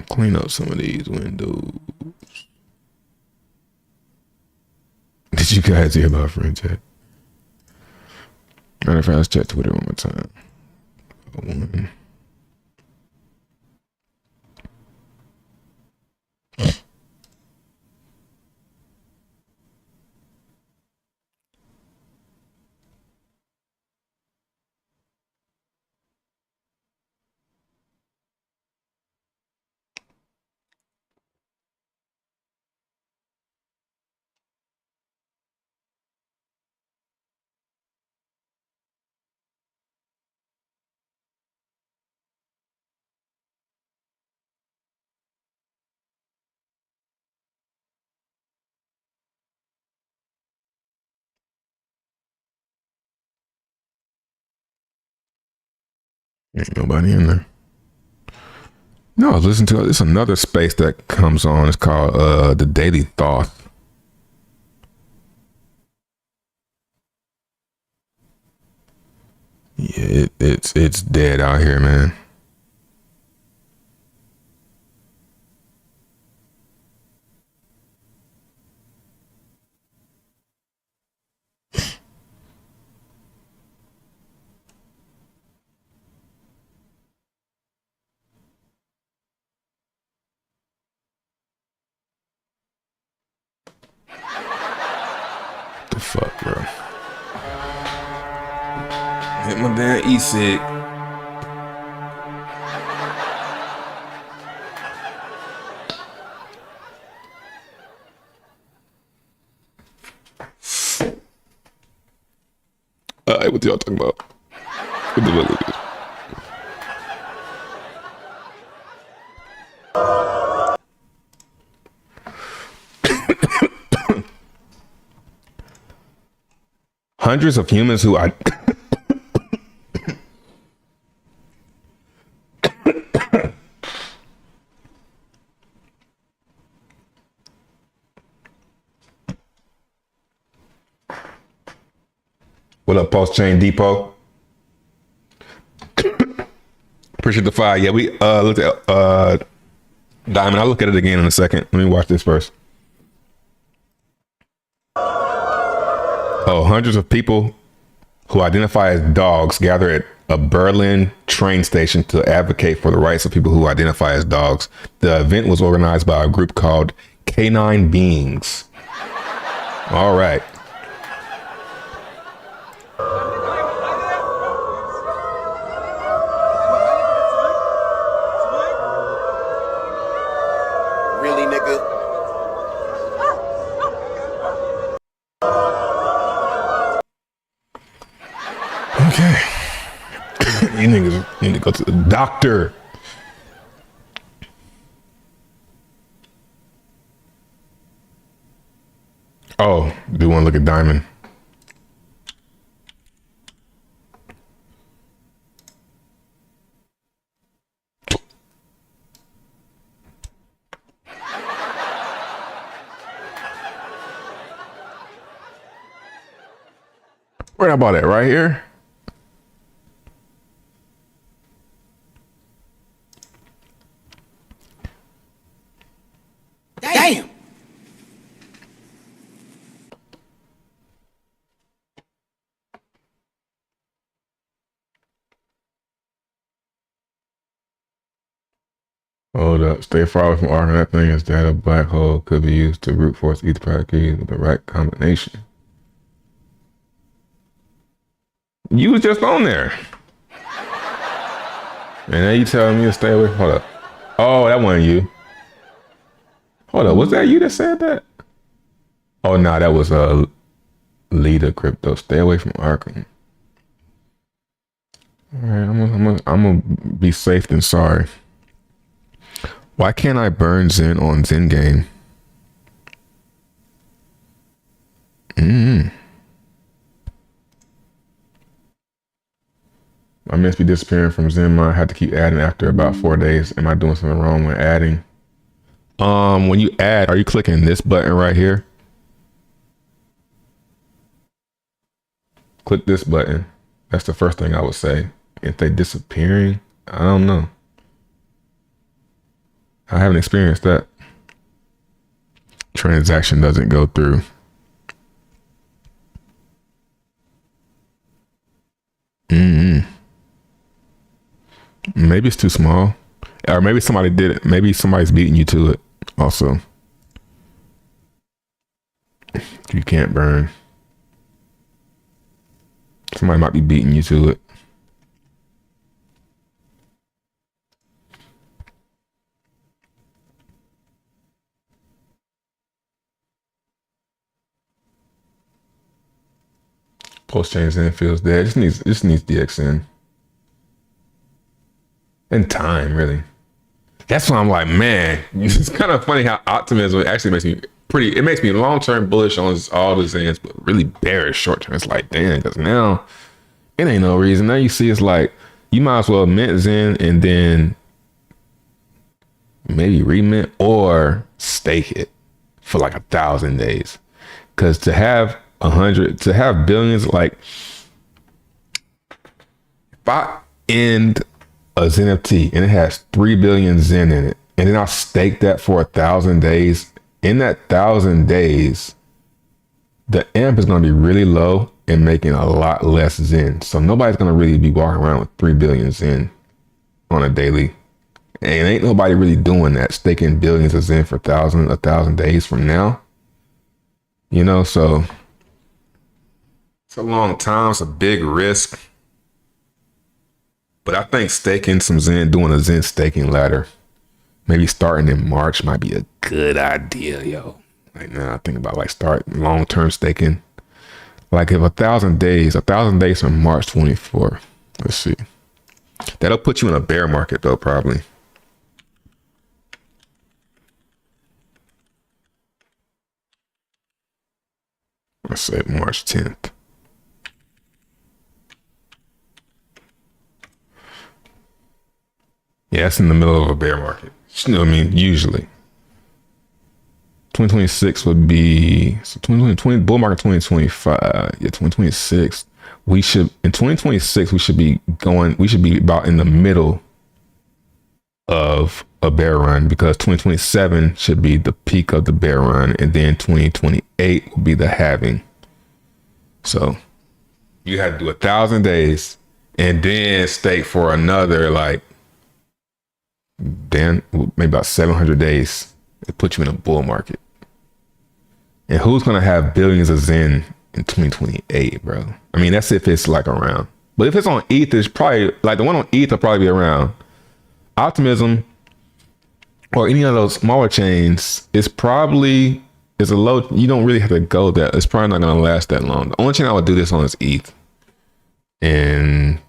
Clean up some of these windows. Did you guys hear about friend chat? Matter of fact, let's check Twitter one more time. One. Ain't nobody in there. No, I was listening to it's another space that comes on. It's called the Daily Thought. Yeah, it's dead out here, man. The fuck, bro? Hit my damn e-cig. Alright, what y'all talking about? What the fuck is this? Hundreds of humans who I What up, Post Chain Depot? Appreciate the fire. Yeah, we looked at Diamond. I'll look at it again in a second. Let me watch this first. Oh, hundreds of people who identify as dogs gather at a Berlin train station to advocate for the rights of people who identify as dogs. The event was organized by a group called Canine Beings. All right. Go to the doctor. Oh, do want to look at Diamond? Where I bought it? Right here. Damn. Hold up. Stay far away from Arkham. That thing is that a black hole could be used to brute force either product keys with the right combination. You was just on there. And now you telling me to stay away. Hold up. Oh, that wasn't you. Hold up. Was that you that said that? Oh, no, that was a leader crypto. Stay away from Arkham. All right, I'm gonna be safe than sorry. Why can't I burn Zen on Zen game? I must be disappearing from Zen. I had to keep adding after about 4 days. Am I doing something wrong when adding? When you add, are you clicking this button right here? Click this button. That's the first thing I would say. If they disappearing, I don't know. I haven't experienced that. Transaction doesn't go through. Maybe it's too small. Or maybe somebody did it. Maybe somebody's beating you to it also. You can't burn. Somebody might be beating you to it. Post chain Zen feels dead. Just needs DXN. And time, really. That's why I'm like, man, it's kind of funny how optimism actually makes me it makes me long-term bullish on all the Zens, but really bearish short-term. It's like, damn, because now it ain't no reason. Now you see it's like, you might as well mint Zen and then maybe remint or stake it for like 1,000 days. Because to have billions, like if I end a Zen FT and it has 3 billion Zen in it, and then I'll stake that for 1,000 days. In that 1,000 days, the AMP is going to be really low and making a lot less Zen. So nobody's going to really be walking around with 3 billion Zen on a daily. And ain't nobody really doing that, staking billions of Zen for 1,000 days from now. You know, so it's a long time. It's a big risk. But I think staking some Zen, doing a Zen staking ladder, maybe starting in March might be a good idea, yo. Right now, I think about like start long-term staking. Like if 1,000 days from March 24. Let's see. That'll put you in a bear market though, probably. Let's say March 10th. Yeah, it's in the middle of a bear market. You know what I mean? Usually. 2026 would be, so 2020, bull market 2025. Yeah, 2026. In 2026, we should be about in the middle of a bear run, because 2027 should be the peak of the bear run. And then 2028 will be the halving. So you had to do 1,000 days and then stake for another, like, then maybe about 700 days. It puts you in a bull market. And who's gonna have billions of Zen in 2028, bro? I mean, that's if it's like around. But if it's on ETH, it's probably like the one on ETH will probably be around. Optimism or any of those smaller chains is probably a low. You don't really have to go that. It's probably not gonna last that long. The only chain I would do this on is ETH. And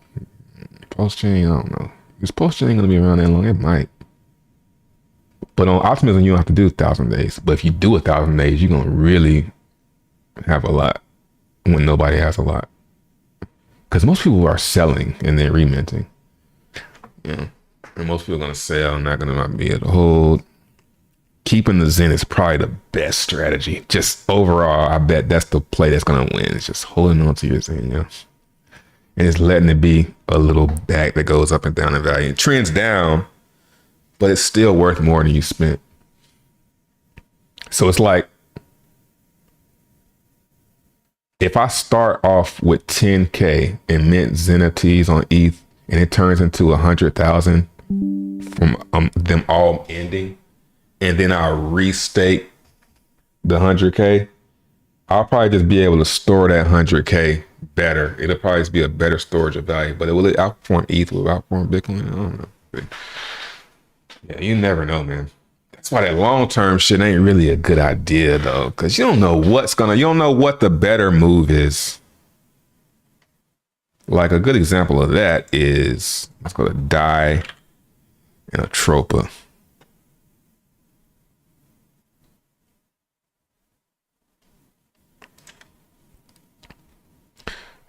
post chain, I don't know. This post ain't gonna be around that long. It might. But on optimism, you don't have to do 1,000 days. But if you do 1,000 days, you're gonna really have a lot when nobody has a lot. Because most people are selling and then reminting. Yeah. And most people are gonna sell, not gonna be able to hold. Keeping the Zen is probably the best strategy. Just overall, I bet that's the play that's gonna win. It's just holding on to your Zen, yeah. And it's letting it be a little bag that goes up and down in value. It trends down, but it's still worth more than you spent. So it's like, if I start off with 10K and mint Zen NFTs on ETH and it turns into 100,000 from them all ending, and then I restake the 100K, I'll probably just be able to store that 100K better. It'll probably just be a better storage of value, but will it outperform ETH? Will it outperform Bitcoin? I don't know. But yeah, you never know, man. That's why that long-term shit ain't really a good idea though, because you don't know you don't know what the better move is. Like a good example of that is, let's go to DAI and a Tropa.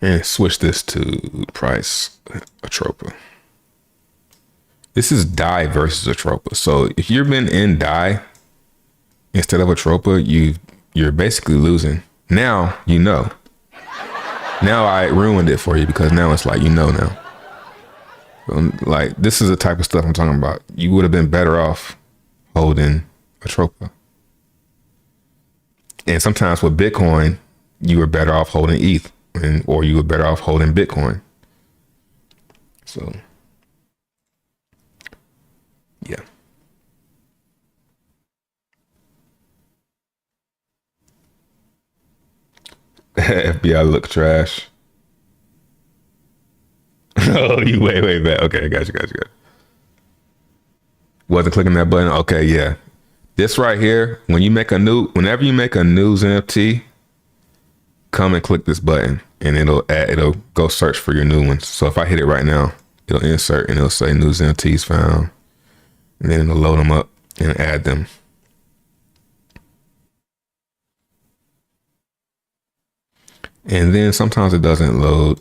And switch this to price Atropa. This is DAI versus Atropa. So if you've been in DAI instead of Atropa, you're basically losing. Now you know. Now I ruined it for you because now it's like now. Like this is the type of stuff I'm talking about. You would have been better off holding Atropa. And sometimes with Bitcoin, you were better off holding ETH. Or you were better off holding Bitcoin. So, yeah. FBI look trash. Oh, you way back. Okay, gotcha. Wasn't clicking that button. Okay, yeah. This right here, whenever you make a news NFT, come and click this button and it'll go search for your new ones. So if I hit it right now, it'll insert and it'll say news NFTs found, and then it'll load them up and add them. And then sometimes it doesn't load.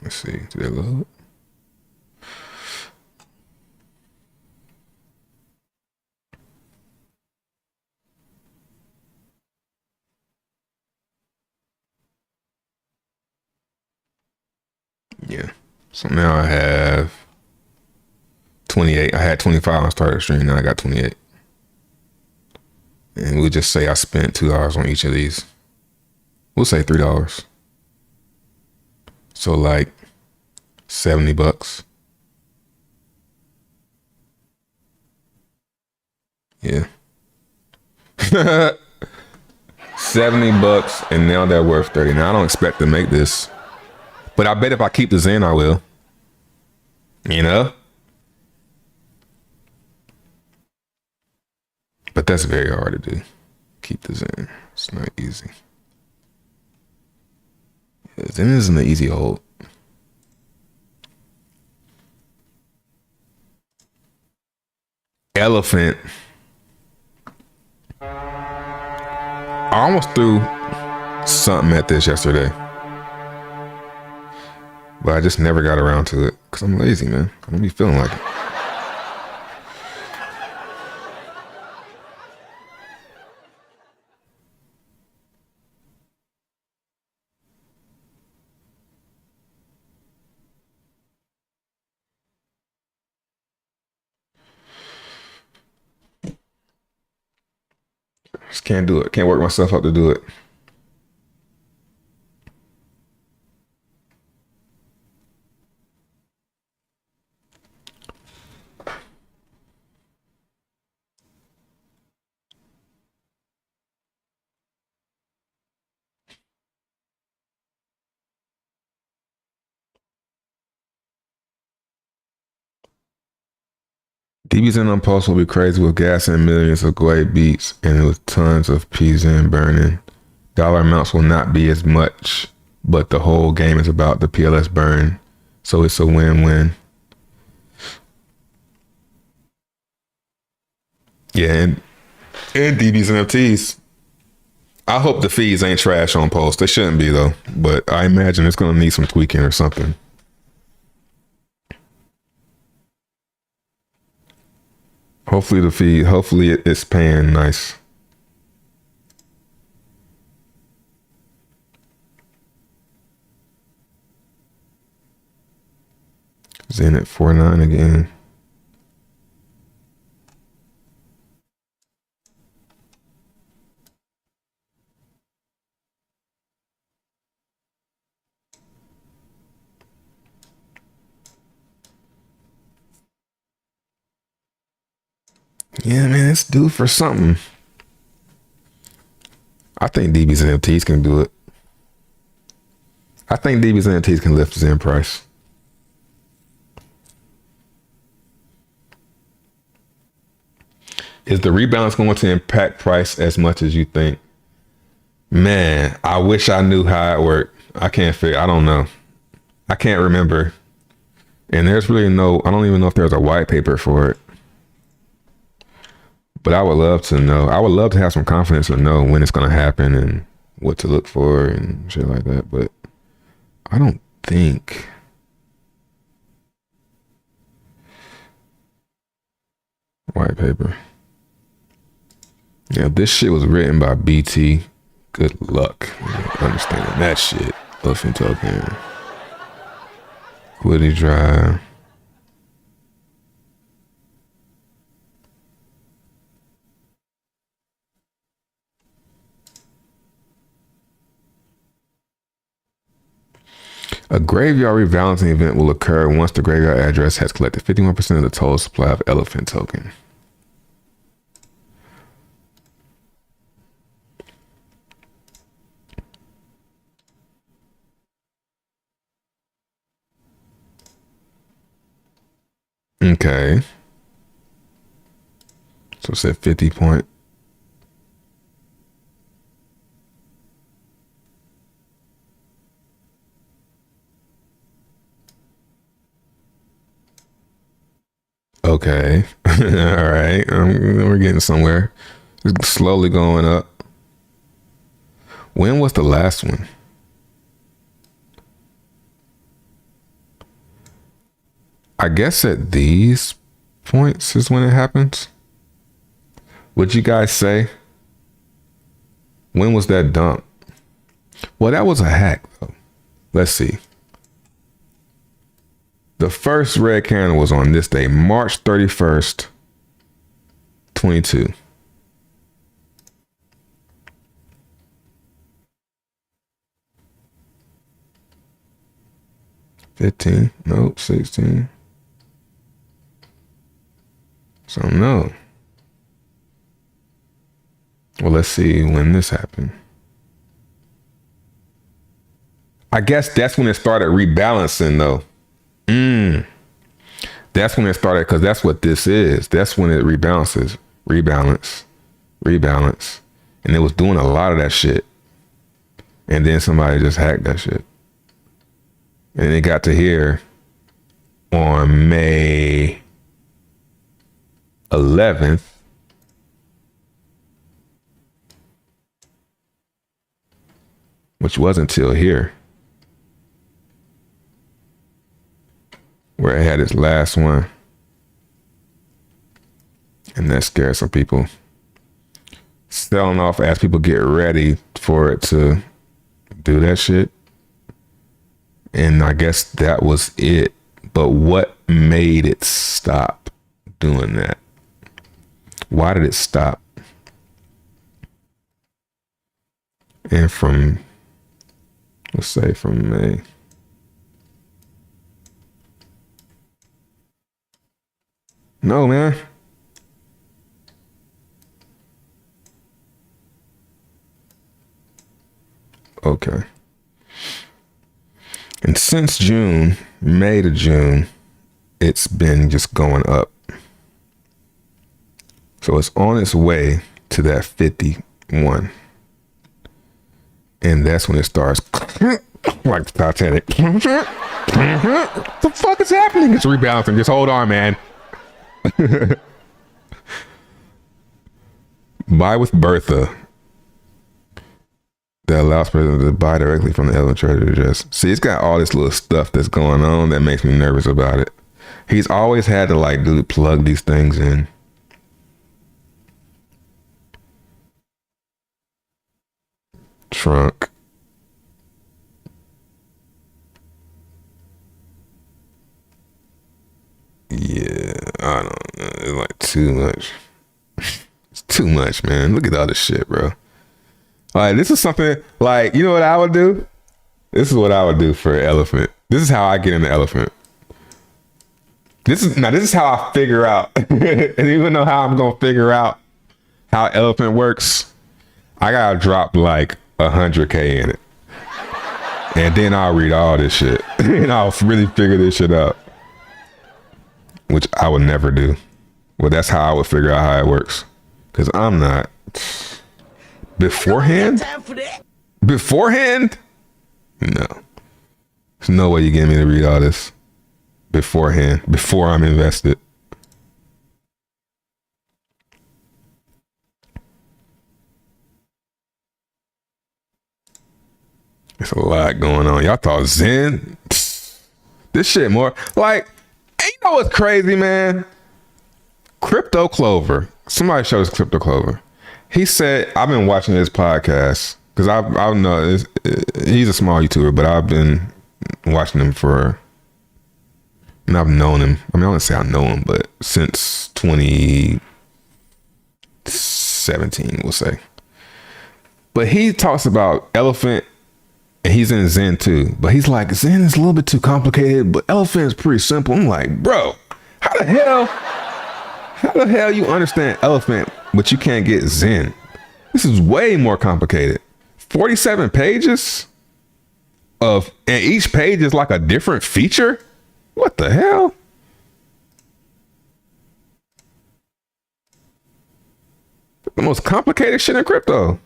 Let's see, did it load? Yeah. So now I have 28. I had 25 when I started the stream. Now I got 28. And we'll just say I spent $2 on each of these. We'll say $3. So like $70. Yeah. $70 and now they're worth 30. Now I don't expect to make this. But I bet if I keep the Zen, I will. But that's very hard to do. Keep the Zen. It's not easy. Yeah, Zen isn't an easy hold. Elephant. I almost threw something at this yesterday. But I just never got around to it because I'm lazy, man. I don't be feeling like it. Just can't do it. Can't work myself up to do it. DBZ on Pulse will be crazy with gas and millions of great beats and with tons of PZen burning. Dollar amounts will not be as much, but the whole game is about the PLS burn. So it's a win-win. Yeah, and DBs and FTs. I hope the fees ain't trash on post. They shouldn't be though, but I imagine it's gonna need some tweaking or something. Hopefully the fee, hopefully it's paying nice. Zen at 4.9 again. Yeah, man, it's due for something. I think DBs and FTs can do it. I think DBs and FTs can lift Zen price. Is the rebalance going to impact price as much as you think? Man, I wish I knew how it worked. I don't know. I can't remember. And there's really I don't even know if there's a white paper for it. But I would love to know. I would love to have some confidence to know when it's going to happen and what to look for and shit like that. But I don't think. White paper. Yeah, this shit was written by BT. Good luck understanding that shit. Elephant token. Woody Drive. A graveyard rebalancing event will occur once the graveyard address has collected 51% of the total supply of elephant token. Okay. So it said 50 point. Okay. All right. We're getting somewhere. It's slowly going up. When was the last one? I guess at these points is when it happens. Would you guys say? When was that dump? Well, that was a hack though. Let's see. The first red candle was on this day, March 31st, 22. $15, nope, 16. So no. Well, let's see when this happened. I guess that's when it started rebalancing though. That's when it started, because that's what this is. That's when it rebalances. Rebalance. And it was doing a lot of that shit. And then somebody just hacked that shit. And it got to here on May 11th. Which wasn't till here. Where it had its last one. And that scared some people. Selling off as people get ready for it to do that shit. And I guess that was it. But what made it stop doing that? Why did it stop? And from, let's say from May. No, man. Okay. And since June, May to June, it's been just going up. So it's on its way to that 51. And that's when it starts like the Titanic. What the fuck is happening? It's rebalancing. Just hold on, man. Buy with Bertha. That allows president to buy directly from the Elephant Treasury address. See, it's got all this little stuff that's going on that makes me nervous about it. He's always had to like plug these things in. Trunk. Yeah, I don't know. It's like too much. It's too much, man. Look at all this shit, bro. Like, this is something, like, you know what I would do? This is what I would do for Elephant. This is how I get into Elephant. This is how I figure out. And even know how I'm gonna figure out how Elephant works, I gotta drop like 100K in it. And then I'll read all this shit. And I'll really figure this shit out. Which I would never do. Well, that's how I would figure out how it works. Because I'm not. Beforehand? Beforehand? No. There's no way you get me to read all this beforehand, before I'm invested. There's a lot going on. Y'all thought Zen? This shit more like, you know what's crazy, man? Crypto Clover. Somebody showed us Crypto Clover. He said, I've been watching his podcast because I know he's a small YouTuber, but I've been watching him for, and I've known him. I mean, I wouldn't say I know him, but since 2017, we'll say. But he talks about Elephant, and he's in Zen too. But he's like, Zen is a little bit too complicated, but Elephant is pretty simple. I'm like, bro, how the hell you understand Elephant, but you can't get Zen? This is way more complicated. 47 pages and each page is like a different feature. What the hell? The most complicated shit in crypto.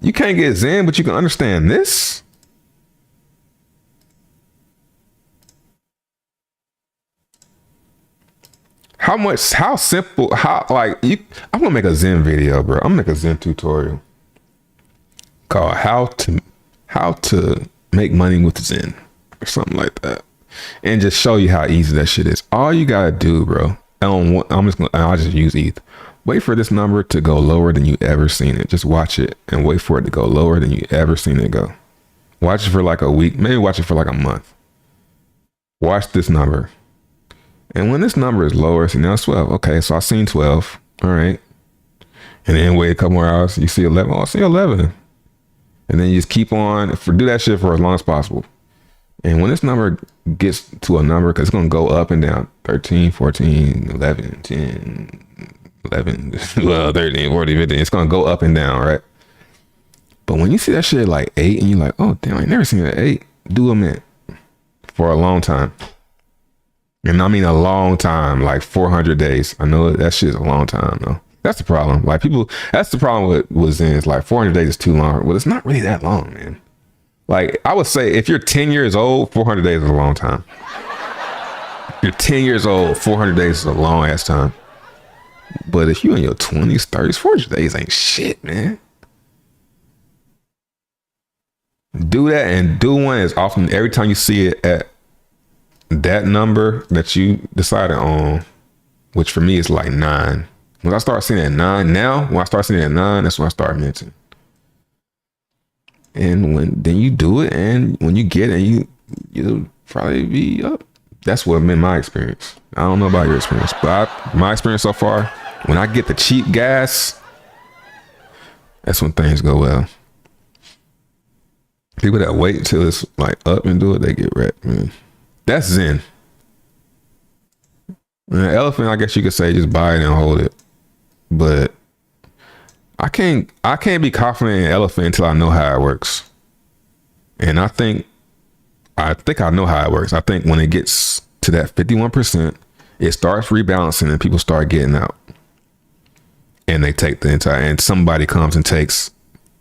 You can't get Zen, but you can understand this? How simple, I'm gonna make a Zen video, bro. I'm gonna make a Zen tutorial called how to make money with Zen or something like that. And just show you how easy that shit is. All you gotta do, bro, I'll just use ETH. Wait for this number to go lower than you ever seen it. Just watch it and wait for it to go lower than you ever seen it go. Watch it for like a week, maybe watch it for like a month. Watch this number. And when this number is lower, see now it's 12. Okay, so I seen 12. All right. And then wait a couple more hours, you see 11. Oh, I see 11. And then you just keep on, do that shit for as long as possible. And when this number gets to a number, because it's going to go up and down, 13, 14, 11, 10, 11, well, 13, 14, 15, it's going to go up and down, right? But when you see that shit like 8 and you're like, oh, damn, I ain't never seen that 8, do a mint for a long time. And I mean a long time, like 400 days. I know that shit's a long time, though. That's the problem. Like that's the problem with Zen. It's like 400 days is too long. Well, it's not really that long, man. Like, I would say if you're 10 years old, 400 days is a long time. If you're 10 years old, 400 days is a long ass time. But if you're in your 20s, 30s, 400 days ain't shit, man. Do that and do one as often. Every time you see it at that number that you decided on, which for me is like 9. When I start seeing it at 9 now, when I start seeing it at 9, that's when I start minting. And then you do it, and when you get it, you'll probably be up. That's what been my experience. I don't know about your experience, but my experience so far, when I get the cheap gas, that's when things go well. People that wait until it's like up and do it, they get wrecked, man. That's Zen. And Elephant, I guess you could say just buy it and hold it. But I can't be confident in Elephant until I know how it works. And I think I know how it works. I think when it gets to that 51%, it starts rebalancing and people start getting out. And they take the entire, and somebody comes and takes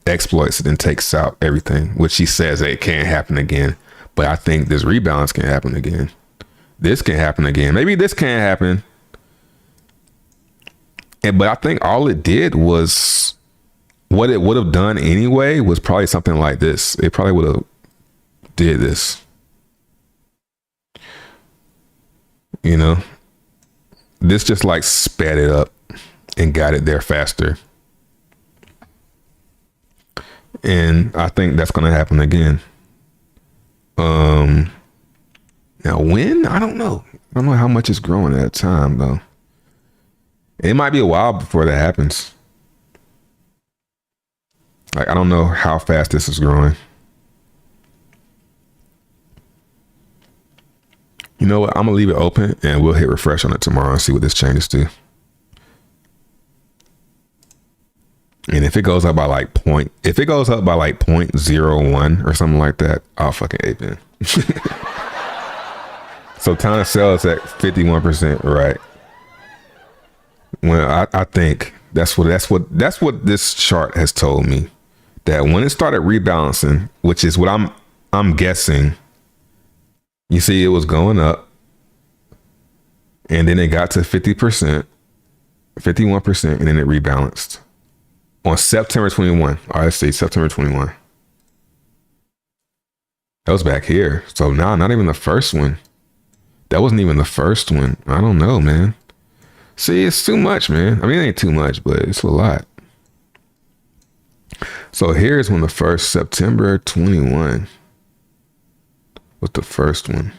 exploits it and takes out everything, which she says that it can't happen again. But I think this rebalance can happen again. This can happen again. Maybe this can't happen. But I think all it did was what it would have done anyway was probably something like this. It probably would have did this. You know, this just like sped it up and got it there faster. And I think that's going to happen again. Now when? I don't know. I don't know how much it's growing at a time though. It might be a while before that happens. Like, I don't know how fast this is growing. You know what? I'm gonna leave it open and we'll hit refresh on it tomorrow and see what this changes to. And if it goes up by like if it goes up by like 0.01 or something like that, I'll fucking ape in. So time to sell is at 51%, right? Well, I think that's what this chart has told me. That when it started rebalancing, which is what I'm guessing, you see it was going up, and then it got to 50%, 51%, and then it rebalanced on September 21. All right, let's see, September 21. That was back here. So now, not even the first one. That wasn't even the first one. I don't know, man. See, it's too much, man. I mean, it ain't too much, but it's a lot. So here's when the first September 21 was the first one.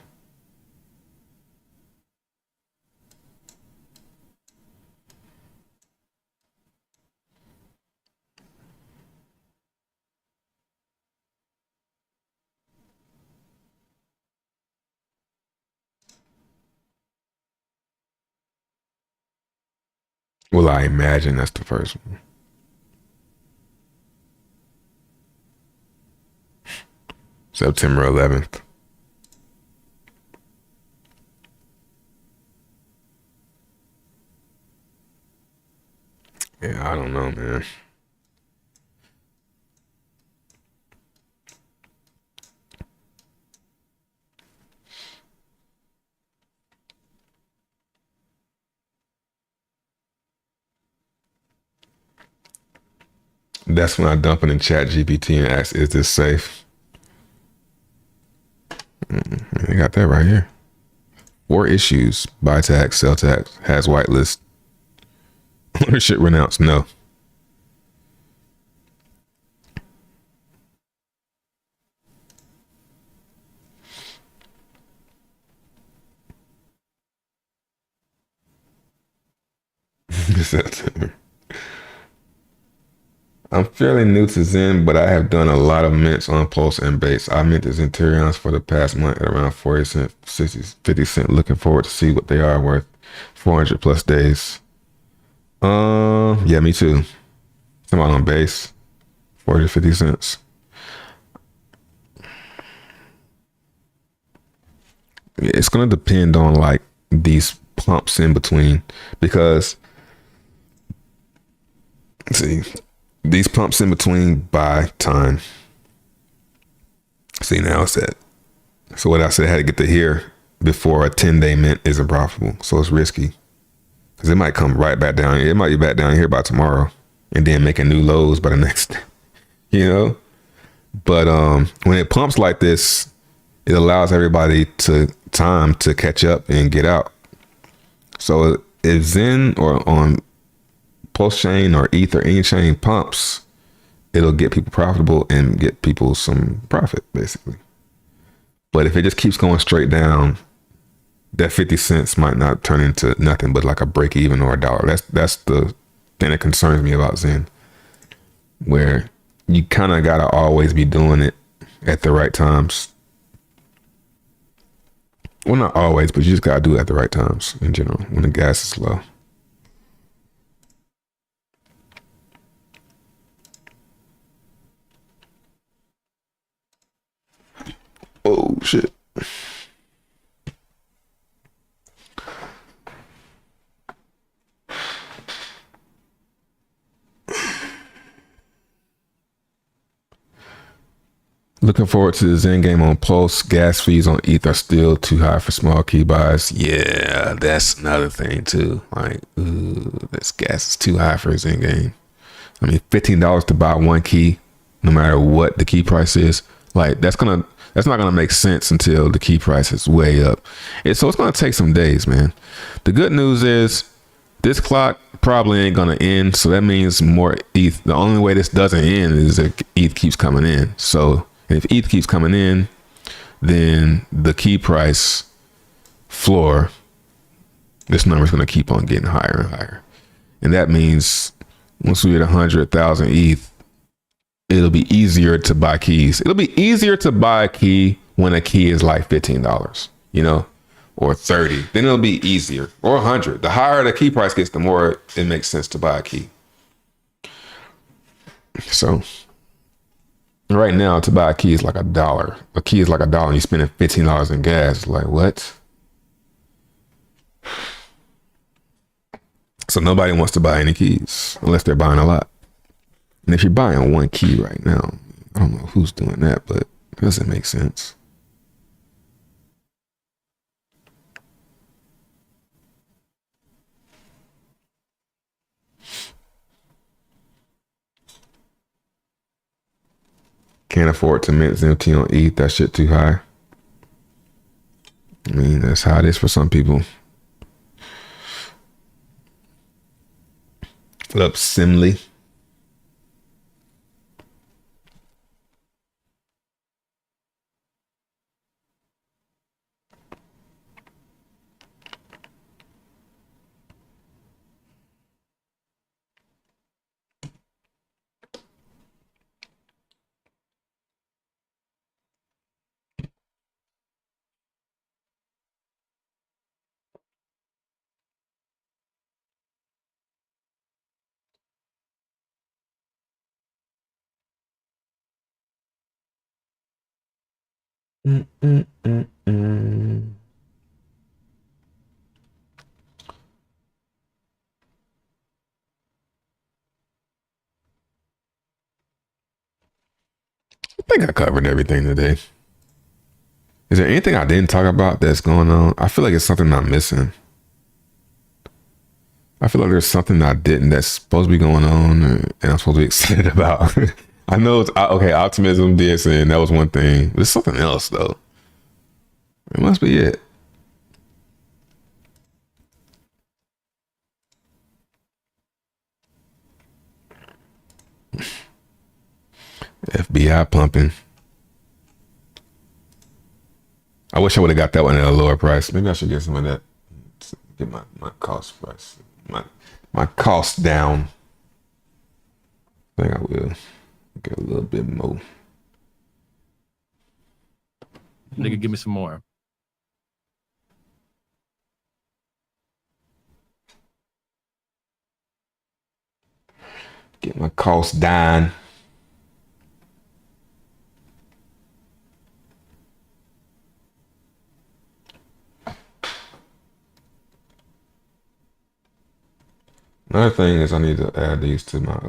Well, I imagine that's the first one. September 11th. Yeah, I don't know, man. That's when I dump it in Chat GPT and ask, is this safe? They got that right here. 4 issues. Buy tax, sell tax, has whitelist. Ownership renounced. No. September. I'm fairly new to Zen, but I have done a lot of mints on Pulse and Base. I minted Zenterions for the past month at around 40 cents, 60, 50 cents. Looking forward to see what they are worth. 400 plus days. Yeah, me too. Somebody on Base. 40 to 50 cents. Yeah, it's gonna depend on like these pumps in between, because see, these pumps in between buy time. See, now it's at, so what I said, I had to get to here before a 10-day mint isn't profitable. So it's risky because it might come right back down. It might be back down here by tomorrow and then making new lows by the next, you know? But when it pumps like this, it allows everybody time to catch up and get out. So if Zen or on Pulse chain or ETH or any chain pumps, it'll get people profitable and get people some profit, basically. But if it just keeps going straight down, that 50 cents might not turn into nothing but like a break even or $1. That's the thing that concerns me about Zen, where you kind of got to always be doing it at the right times. Well, not always, but you just got to do it at the right times in general when the gas is low. Oh, shit. Looking forward to the Zen game on Pulse. Gas fees on ETH are still too high for small key buys. Yeah, that's another thing too. Like, ooh, this gas is too high for a Zen game. I mean, $15 to buy one key, no matter what the key price is. Like, that's not gonna make sense until the key price is way up. So it's gonna take some days, man. The good news is this clock probably ain't gonna end, so that means more ETH. The only way this doesn't end is if ETH keeps coming in. So if ETH keeps coming in, then the key price floor, this number is gonna keep on getting higher and higher, and that means once we hit 100,000 ETH, it'll be easier to buy keys. It'll be easier to buy a key when a key is like $15, you know, or 30. Then it'll be easier, or 100. The higher the key price gets, the more it makes sense to buy a key. So right now, to buy a key is like $1. A key is like $1, and you're spending $15 in gas. Like, what? So nobody wants to buy any keys unless they're buying a lot. And if you're buying one key right now, I don't know who's doing that, but it doesn't make sense. Can't afford to mint empty on ETH. That shit too high. I mean, that's how it is for some people. Up Simly. Mm. I think I covered everything today. Is there anything I didn't talk about that's going on? I feel like it's something I'm missing. I feel like there's something I didn't that's supposed to be going on and I'm supposed to be excited about. I know it's okay. Optimism, DSN, that was one thing. There's something else though. It must be it. FBI pumping. I wish I would have got that one at a lower price. Maybe I should get some of that. Get my cost price. My cost down. I think I will get a little bit more. Nigga, give me some more. Get my cost down. Another thing is I need to add these to my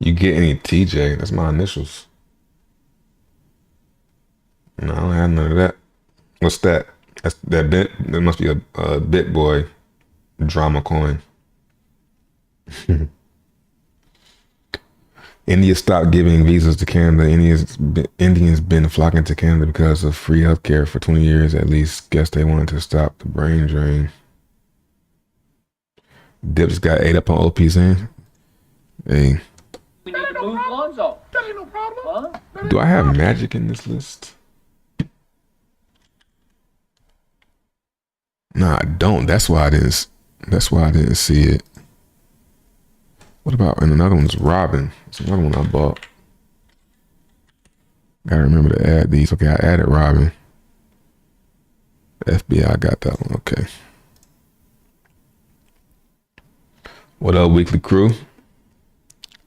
You get any TJ? That's my initials. No, I don't have none of that. What's that? That's that bit. That must be a Bit Boy drama coin. India stopped giving visas to Canada. Indians been flocking to Canada because of free healthcare for 20 years at least. Guess they wanted to stop the brain drain. Dips got ate up on opXen. Hey. We need to move Lonzo. That ain't no problem. Huh? Do I have magic in this list? Nah, I don't. That's why I didn't. That's why I didn't see it. What about, and another one's Robin. It's another one I bought. Gotta remember to add these. Okay, I added Robin. FBI got that one. Okay. What up, weekly crew?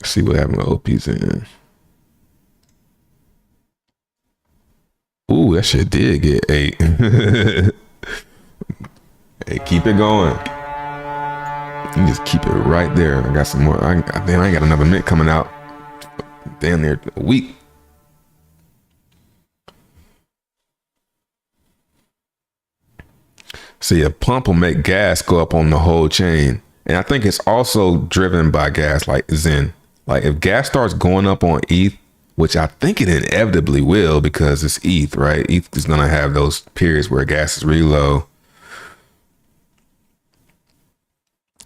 Let's see what happened with opXen. Ooh, that shit did get 8. Hey, keep it going. You just keep it right there. I got some more. I ain't got another mint coming out. Damn near a week. See, a pump will make gas go up on the whole chain. And I think it's also driven by gas, like Zen. Like if gas starts going up on ETH, which I think it inevitably will because it's ETH, right? ETH is going to have those periods where gas is really low.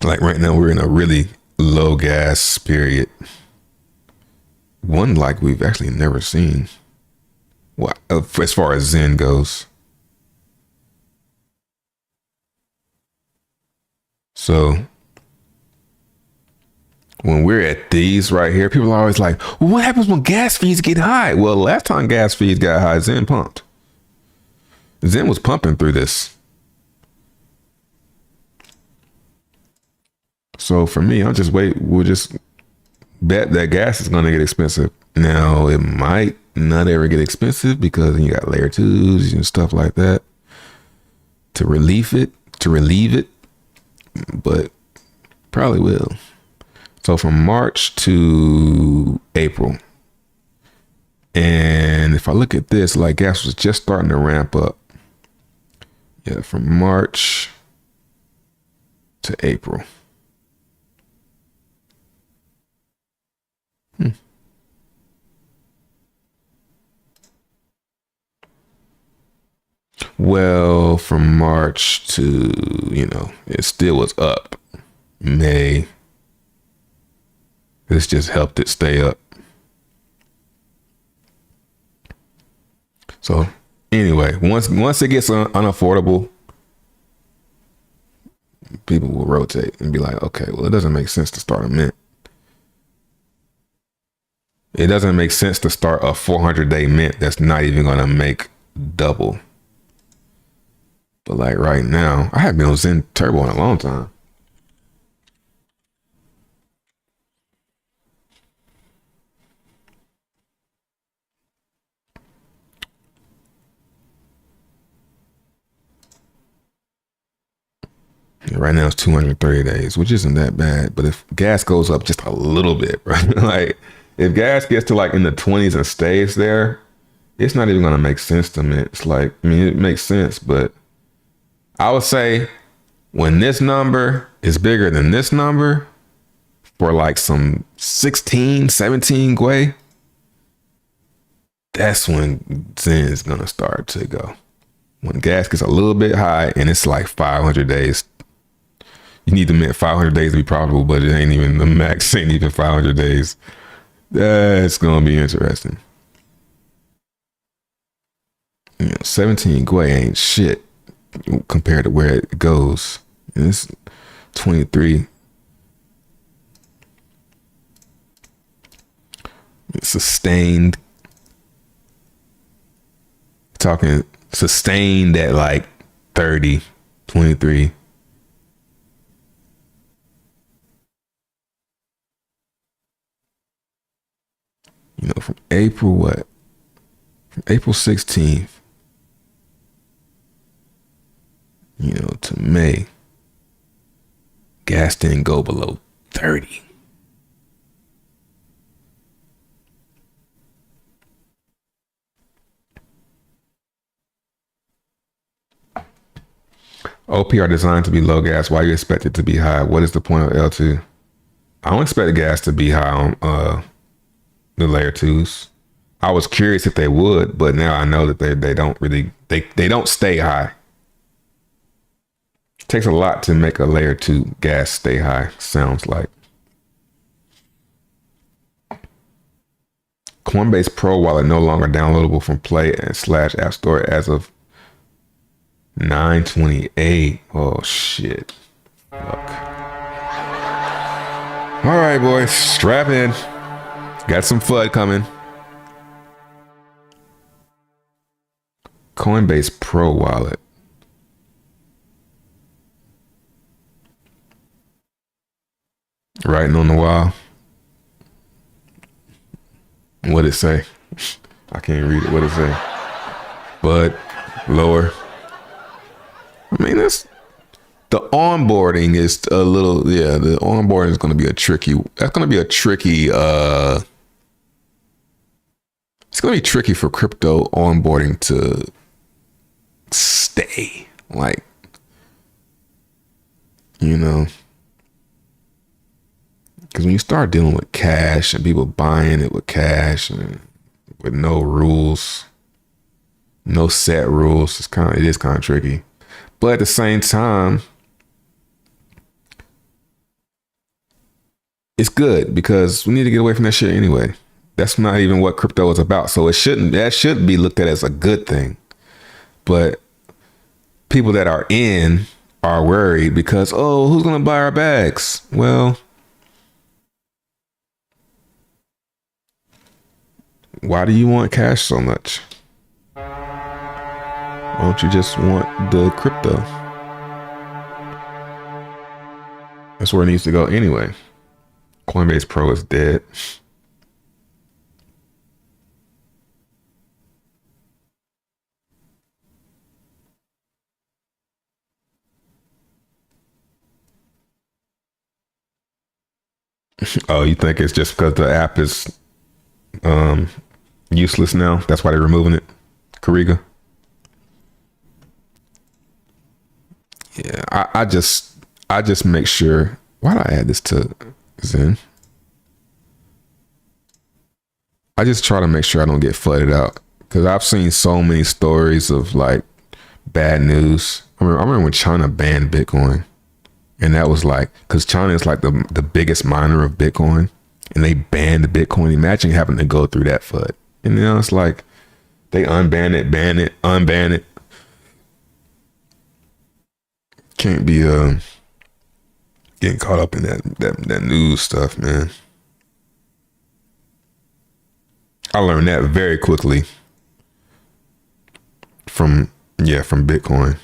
Like right now, we're in a really low gas period. One like we've actually never seen. Well, as far as Zen goes. So when we're at these right here, people are always like, well, what happens when gas fees get high? Well, last time gas fees got high, Zen pumped. Zen was pumping through this. So for me, I'll just wait. We'll just bet that gas is going to get expensive. Now, it might not ever get expensive because you got layer 2s and stuff like that to relieve it, but probably will. So from March to April. And if I look at this, like gas was just starting to ramp up. Yeah, from March to April. Well, from March to, it still was up. May. This just helped it stay up. So anyway, once it gets unaffordable, people will rotate and be like, okay, well, it doesn't make sense to start a mint. It doesn't make sense to start a 400-day mint that's not even going to make double. But like right now, I haven't been on Zen Turbo in a long time. Yeah, right now it's 230 days, which isn't that bad. But if gas goes up just a little bit, right? Like if gas gets to like in the 20s and stays there, it's not even going to make sense to me. It's like, I mean, it makes sense, but I would say when this number is bigger than this number for like some 16, 17 Gwei, that's when Zen is going to start to go. When gas gets a little bit high and it's like 500 days, you need to mint 500 days to be profitable, but it ain't even the max, ain't even 500 days. That's going to be interesting. 17 Gwei ain't shit compared to where it goes. And it's 23. It's sustained. Talking sustained at like 30, 23. From April, From April 16th. To May, gas didn't go below 30. OP are designed to be low gas. Why you expect it to be high? What is the point of L2? I don't expect the gas to be high on the layer 2s. I was curious if they would, but now I know that they don't really, they don't stay high. Takes a lot to make a layer 2 gas stay high, sounds like. Coinbase Pro wallet no longer downloadable from Play and / App Store as of 928. Oh shit. Fuck. All right, boys, strap in. Got some FUD coming. Coinbase Pro wallet. Writing on the wall. What'd it say? I can't read it. What'd it say? But lower. I mean, that's the onboarding is a little, yeah, the onboarding is going to be it's going to be a tricky, it's going to be tricky for crypto onboarding to stay. Like, you know, because when you start dealing with cash and people buying it with cash and with no rules, no set rules, it is kind of tricky. But at the same time, it's good because we need to get away from that shit anyway. That's not even what crypto is about. So that should be looked at as a good thing. But people that are in are worried because, oh, who's going to buy our bags? Well, why do you want cash so much? Why don't you just want the crypto? That's where it needs to go anyway. Coinbase Pro is dead. Oh, you think it's just because the app is useless now? That's why they're removing it? Kariga? Yeah, I just make sure. Why did I add this to Zen? I just try to make sure I don't get flooded out because I've seen so many stories of like bad news. I remember when China banned Bitcoin, and that was like because China is like the biggest miner of Bitcoin, and they banned the Bitcoin. Imagine having to go through that FUD. And it's like they unban it, ban it, unban it. Can't be getting caught up in that news stuff, man. I learned that very quickly from Bitcoin.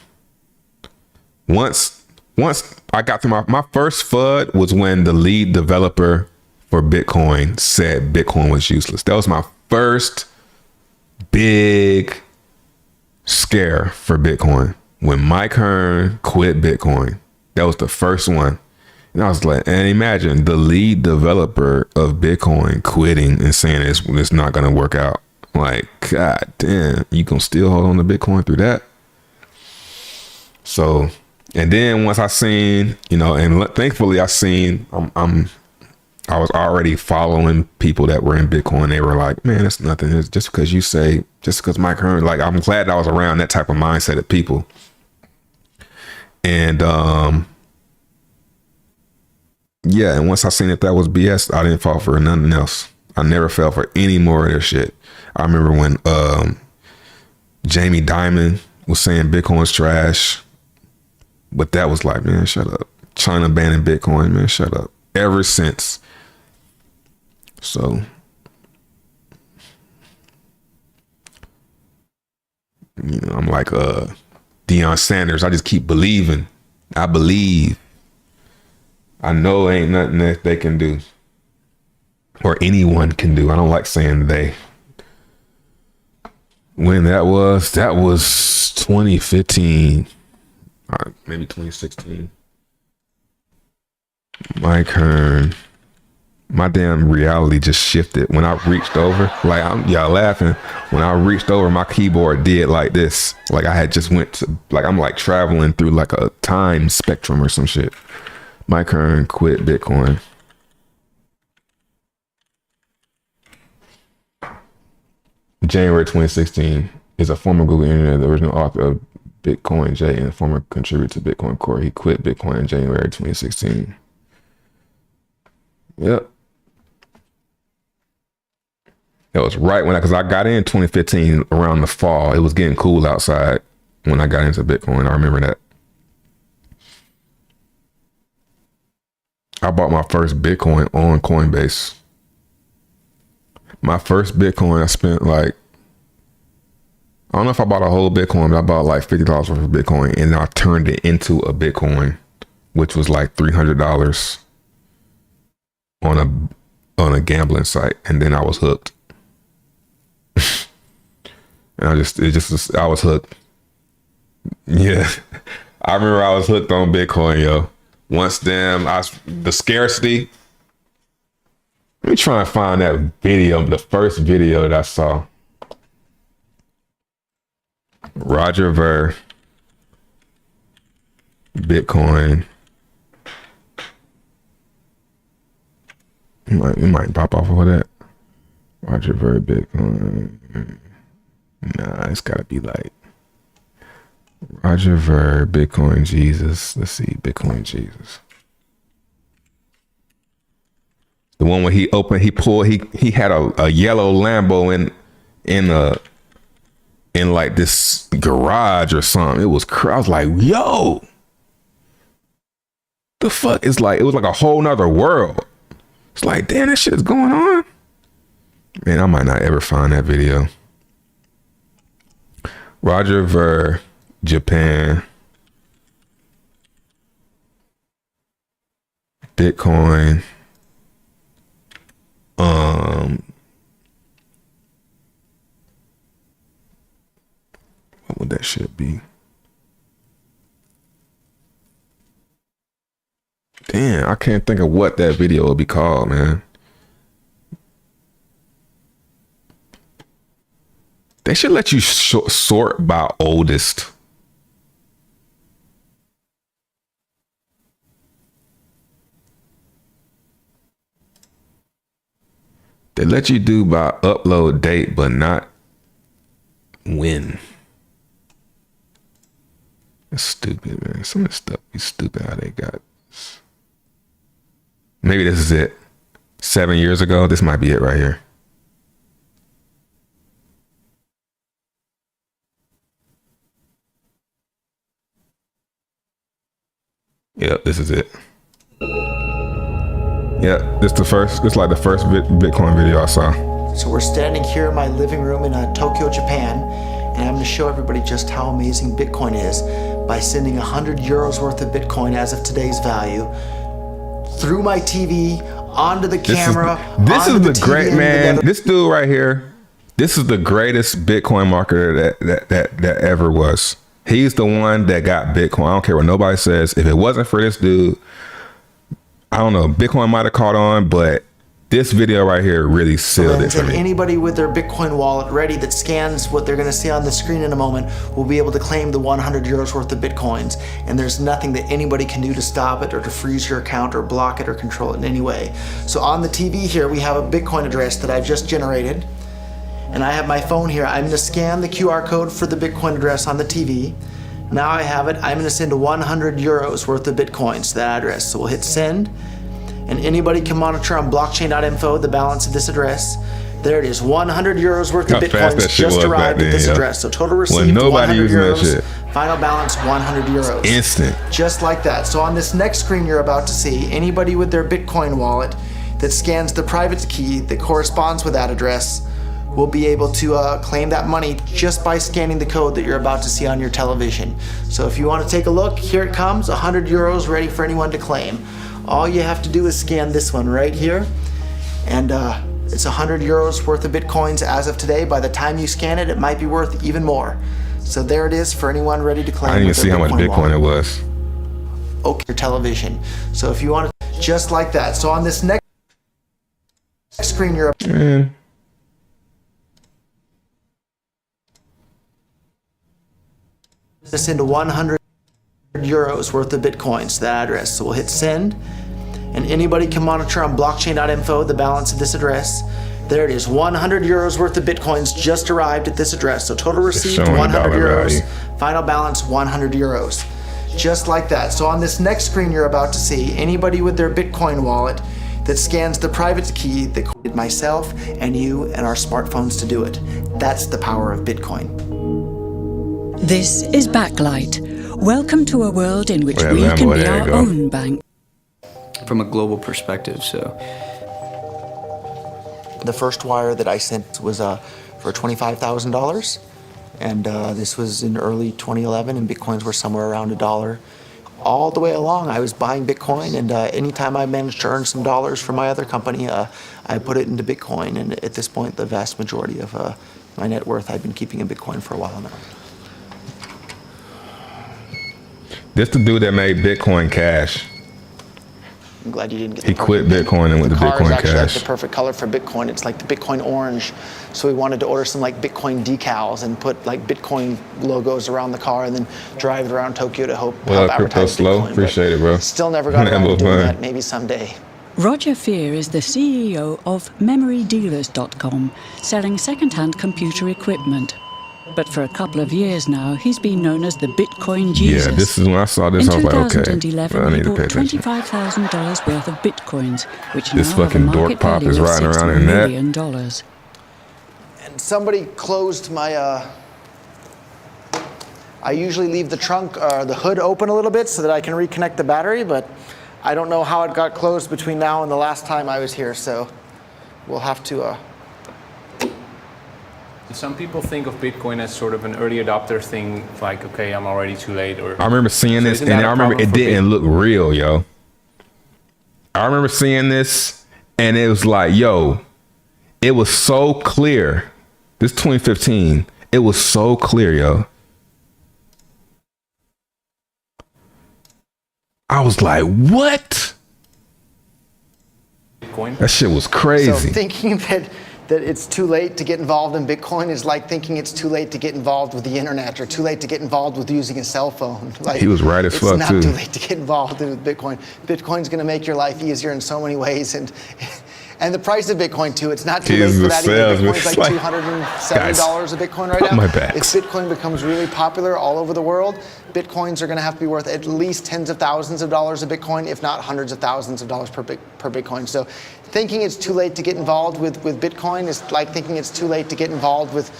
Once I got to my first FUD was when the lead developer for Bitcoin said Bitcoin was useless. That was my first big scare for Bitcoin. When Mike Hearn quit Bitcoin, that was the first one. And I was like, and imagine the lead developer of Bitcoin quitting and saying it's not going to work out. Like, God damn, you can still hold on to Bitcoin through that. So, and then once I seen, and thankfully I seen, I was already following people that were in Bitcoin. They were like, man, it's nothing. It's just because Mike Hearn, like, I'm glad I was around that type of mindset of people. And, yeah, and once I seen that was BS, I didn't fall for nothing else. I never fell for any more of their shit. I remember when Jamie Dimon was saying Bitcoin's trash, but that was like, man, shut up. China banning Bitcoin, man, shut up. Ever since. So, I'm like Deion Sanders. I just keep believing. I believe. I know ain't nothing that they can do or anyone can do. I don't like saying they. When that was 2015, maybe 2016. Mike Hearn. My damn reality just shifted when I reached over. Like, y'all laughing. When I reached over, my keyboard did like this. Like I had just went to, like, I'm like traveling through like a time spectrum or some shit. Mike Hearn quit Bitcoin. January 2016 is a former Google engineer, the original author of Bitcoin J and a former contributor to Bitcoin Core. He quit Bitcoin in January 2016. Yep. That was right when because I got in 2015 around the fall. It was getting cool outside. when I got into Bitcoin. I remember that. I bought my first Bitcoin on Coinbase. My first Bitcoin, I spent like, I don't know if I bought a whole Bitcoin, but I bought like $50 worth of Bitcoin, and then I turned it into a Bitcoin, which was like $300 on a gambling site, and then I was hooked. And I was hooked. Yeah, I remember I was hooked on Bitcoin, yo. Once the scarcity. Let me try and find that video, the first video that I saw. Roger Ver, Bitcoin. It might pop off of that. Roger Ver, Bitcoin. Nah, it's gotta be like Roger Ver, Bitcoin Jesus. Let's see, Bitcoin Jesus. The one where he had a yellow Lambo in like this garage or something. It was I was like, yo, the fuck is like, it was like a whole nother world. It's like, damn, that shit is going on. Man, I might not ever find that video. Roger Ver, Japan, Bitcoin. What would that shit be? Damn, I can't think of what that video would be called, man. They should let you sort by oldest. They let you do by upload date, but not when. That's stupid, man. Some of this stuff be stupid how they got this. Maybe this is it. 7 years ago, this might be it right here. Yep, this is it. Yep, this is like the first Bitcoin video I saw. So we're standing here in my living room in Tokyo, Japan, and I'm going to show everybody just how amazing Bitcoin is by sending 100 euros worth of Bitcoin as of today's value through my TV onto the camera. This is the great man. This dude right here. This is the greatest Bitcoin marketer that ever was. He's the one that got Bitcoin. I don't care what nobody says. If it wasn't for this dude, I don't know, Bitcoin might have caught on, but this video right here really sealed it for me. Anybody with their Bitcoin wallet ready that scans what they're going to see on the screen in a moment will be able to claim the 100 euros worth of Bitcoins. And there's nothing that anybody can do to stop it or to freeze your account or block it or control it in any way. So on the TV here, we have a Bitcoin address that I've just generated. And I have my phone here. I'm going to scan the QR code for the Bitcoin address on the TV. Now I have it. I'm going to send 100 euros worth of Bitcoins to that address. So we'll hit send. And anybody can monitor on blockchain.info the balance of this address. There it is, 100 euros worth of Bitcoins just arrived at this address. So total received 100 euros, final balance 100 euros. Instant. Just like that. So on this next screen you're about to see, anybody with their Bitcoin wallet that scans the private key that corresponds with that address will be able to claim that money just by scanning the code that you're about to see on your television. So if you want to take a look, here it comes, 100 euros ready for anyone to claim. All you have to do is scan this one right here, and it's 100 euros worth of Bitcoins as of today. By the time you scan it, it might be worth even more. So there it is for anyone ready to claim. I didn't even see how much Bitcoin it was. Okay, your television. So if you want to, just like that. So on this next screen, you're this into 100 euros worth of Bitcoins to that address. So we'll hit send, and anybody can monitor on blockchain.info the balance of this address. There it is, 100 euros worth of Bitcoins just arrived at this address. So total received 100 euros, final balance 100 euros. Just like that. So on this next screen you're about to see, anybody with their Bitcoin wallet that scans the private key that coded myself and you and our smartphones to do it. That's the power of Bitcoin. This is Backlight. Welcome to a world in which Well, we Lambo, can be there you our go. own bank. From a global perspective, so. The first wire that I sent was for $25,000, and this was in early 2011, and Bitcoins were somewhere around $1. All the way along, I was buying Bitcoin, and anytime I managed to earn some dollars from my other company, I put it into Bitcoin, and at this point, the vast majority of my net worth I've been keeping in Bitcoin for a while now. This the dude that made Bitcoin Cash. I'm glad you didn't get He the quit Bitcoin and went to car is Bitcoin actually like Cash. the perfect color for Bitcoin. It's like the Bitcoin orange. So we wanted to order some like Bitcoin decals and put like Bitcoin logos around the car and then drive it around Tokyo to help Crypto advertise slow. Bitcoin. Appreciate it, bro. Still never got around to Lambo doing fun. that. Maybe someday. Roger Fear is the CEO of MemoryDealers.com, selling second-hand computer equipment. But for a couple of years now, he's been known as the Bitcoin Jesus. Yeah, this is when I saw this. I In was like, okay, 2011, well, I he need to pay bought attention. $25,000 worth of Bitcoins, which This now have a fucking dork market pop value is of riding around $60 in that. million. And somebody closed my. I usually leave the trunk, the hood open a little bit so that I can reconnect the battery, but I don't know how it got closed between now and the last time I was here, so we'll have to. Some people think of Bitcoin as sort of an early adopter thing, like, okay, I'm already too late. Or I remember seeing So this, isn't and that a I remember problem it for didn't look real, yo. I remember seeing this, and it was like, yo, it was so clear. This 2015, it was so clear, yo. I was like, what? Bitcoin. That shit was crazy. So thinking that it's too late to get involved in Bitcoin is like thinking it's too late to get involved with the internet or too late to get involved with using a cell phone. Like, He was right as fuck, It's too. not too late to get involved with Bitcoin. Bitcoin's going to make your life easier in so many ways, and the price of Bitcoin too. It's not too late for that either. Bitcoin's like $270 a Bitcoin right now. my back. If Bitcoin becomes really popular all over the world, Bitcoins are going to have to be worth at least tens of thousands of dollars a Bitcoin, if not hundreds of thousands of dollars per Bitcoin. So thinking it's too late to get involved with Bitcoin is like thinking it's too late to get involved with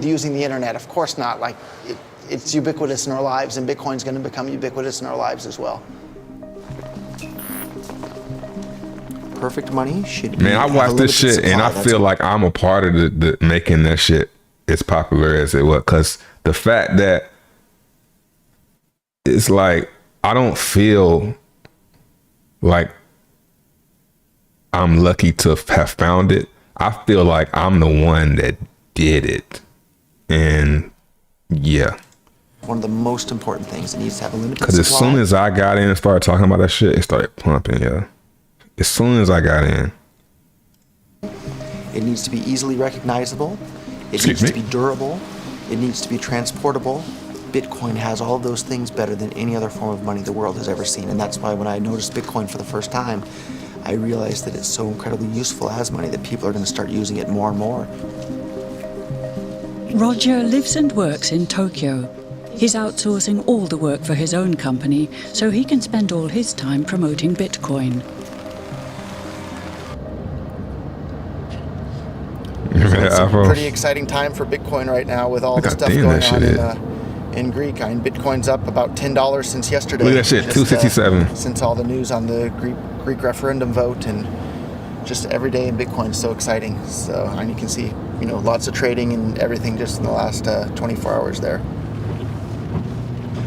using the internet. Of course not. Like it's ubiquitous in our lives, and Bitcoin's going to become ubiquitous in our lives as well. Perfect money should be. Man, I watched this shit and I feel like I'm a part of the making that shit as popular as it was. Cause the fact that it's like, I don't feel like I'm lucky to have found it. I feel like I'm the one that did it. And yeah. One of the most important things, it needs to have a limited supply. Cause as soon as I got in and started talking about that shit, it started pumping, yeah. As soon as I got in. It needs to be easily recognizable. It needs to be durable. It needs to be transportable. Bitcoin has all of those things better than any other form of money the world has ever seen. And that's why when I noticed Bitcoin for the first time, I realized that it's so incredibly useful as money that people are going to start using it more and more. Roger lives and works in Tokyo. He's outsourcing all the work for his own company so he can spend all his time promoting Bitcoin. It's a pretty exciting time for Bitcoin right now with all the stuff going on in Greek. I mean, Bitcoin's up about $10 since yesterday. Look at that shit, 267. Since all the news on the Greek referendum vote, and just every day in Bitcoin is so exciting. So, and you can see, lots of trading and everything just in the last 24 hours there.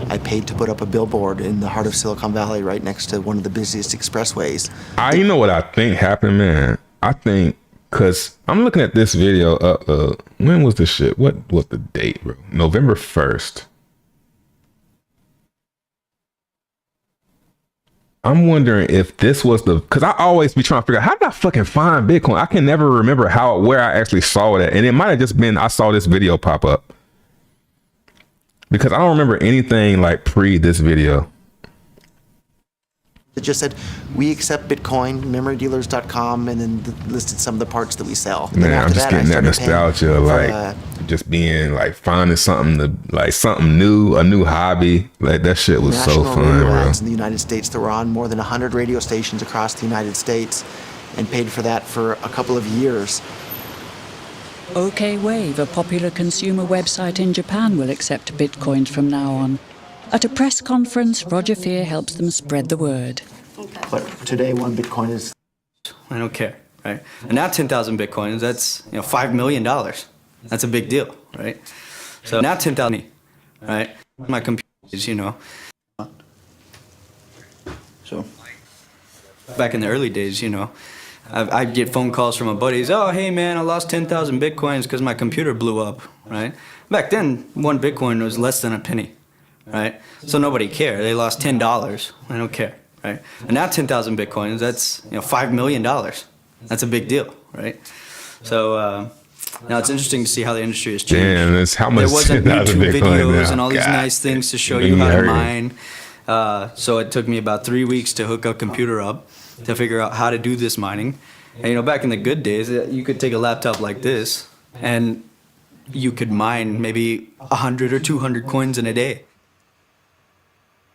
I paid to put up a billboard in the heart of Silicon Valley right next to one of the busiest expressways. You know what I think happened, man? I think, cause I'm looking at this video when was this shit? What was the date, bro? November 1st. I'm wondering if this was cause I always be trying to figure out how did I fucking find Bitcoin? I can never remember where I actually saw it at. And it might have just been, I saw this video pop up. Because I don't remember anything like pre this video. It just said, we accept Bitcoin, MemoryDealers.com, and then listed some of the parts that we sell. Man, I'm just getting that nostalgia, like just being like finding something something new, a new hobby. Like that shit was so fun, bro. In the United States, there were on more than 100 radio stations across the United States, and paid for that for a couple of years. OKWave, a popular consumer website in Japan, will accept bitcoins from now on. At a press conference, Roger Fear helps them spread the word. But today, one Bitcoin is... I don't care, right? And now 10,000 Bitcoins, that's $5 million. That's a big deal, right? So now 10,000, right? My computer, So back in the early days, I'd get phone calls from my buddies. Oh, hey man, I lost 10,000 Bitcoins because my computer blew up, right? Back then, one Bitcoin was less than a penny, right? So nobody cared. They lost $10. I don't care, right? And now 10,000 Bitcoins, that's $5 million. That's a big deal, right? So now it's interesting to see how the industry has changed. Damn, that's how much there wasn't 10,000 YouTube Bitcoin videos now. and all these God. nice things to show you how to mine. So it took me about 3 weeks to hook a computer up to figure out how to do this mining. And back in the good days, you could take a laptop like this and you could mine maybe 100 or 200 coins in a day.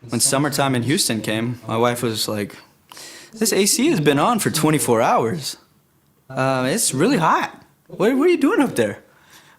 When summertime in Houston came, my wife was like, this AC has been on for 24 hours. It's really hot. What are you doing up there?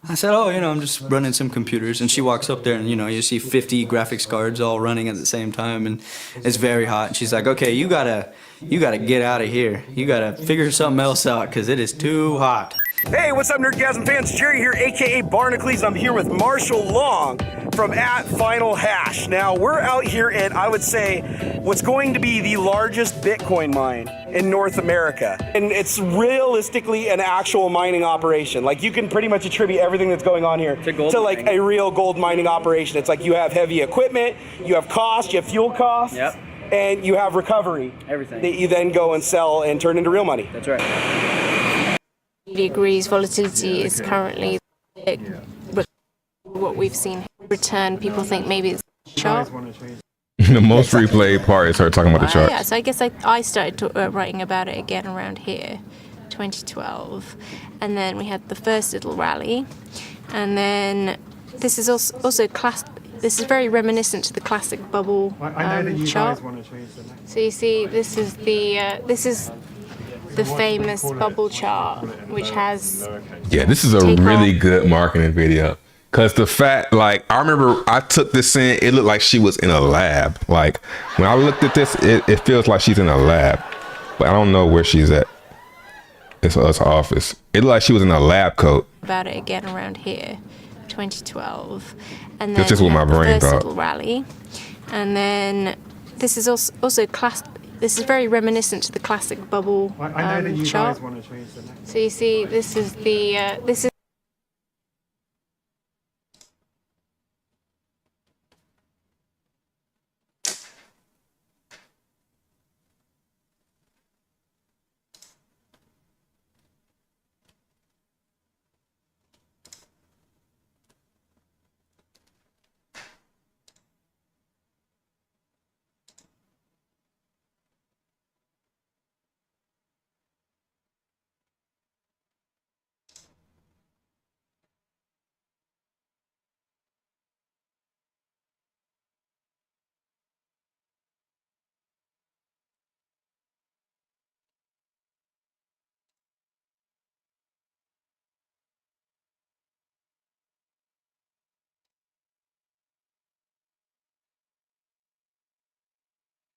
I said, oh, I'm just running some computers. And she walks up there and, you see 50 graphics cards all running at the same time. And it's very hot. And she's like, okay, you gotta get out of here. You gotta figure something else out because it is too hot. Hey, what's up, Nerdgasm fans? Jerry here, aka Barnacles. I'm here with Marshall Long from @FinalHash. Now, we're out here at, I would say, what's going to be the largest Bitcoin mine in North America. And it's realistically an actual mining operation. Like, you can pretty much attribute everything that's going on here to like a real gold mining operation. It's like you have heavy equipment, you have cost, you have fuel costs. Yep. And you have recovery. Everything. That you then go and sell and turn into real money. That's right. Degrees volatility is currently what we've seen return. People think maybe it's chart. The most replayed part is her talking about the chart. Yeah, so I guess I started writing about it again around here, 2012, and then we had the first little rally, and then this is also This is very reminiscent to the classic bubble chart. So you see, this is the famous bubble chart, which has... Yeah, this is a really good marketing video. Because the fact, like, I remember I took this in, it looked like she was in a lab. Like, when I looked at this, it feels like she's in a lab. But I don't know where she's at. It's her office. It looked like she was in a lab coat. About it again around here, 2012. And then this is what my brain first thought. little rally. And then this is also this is very reminiscent to the classic bubble chart. So you see, this is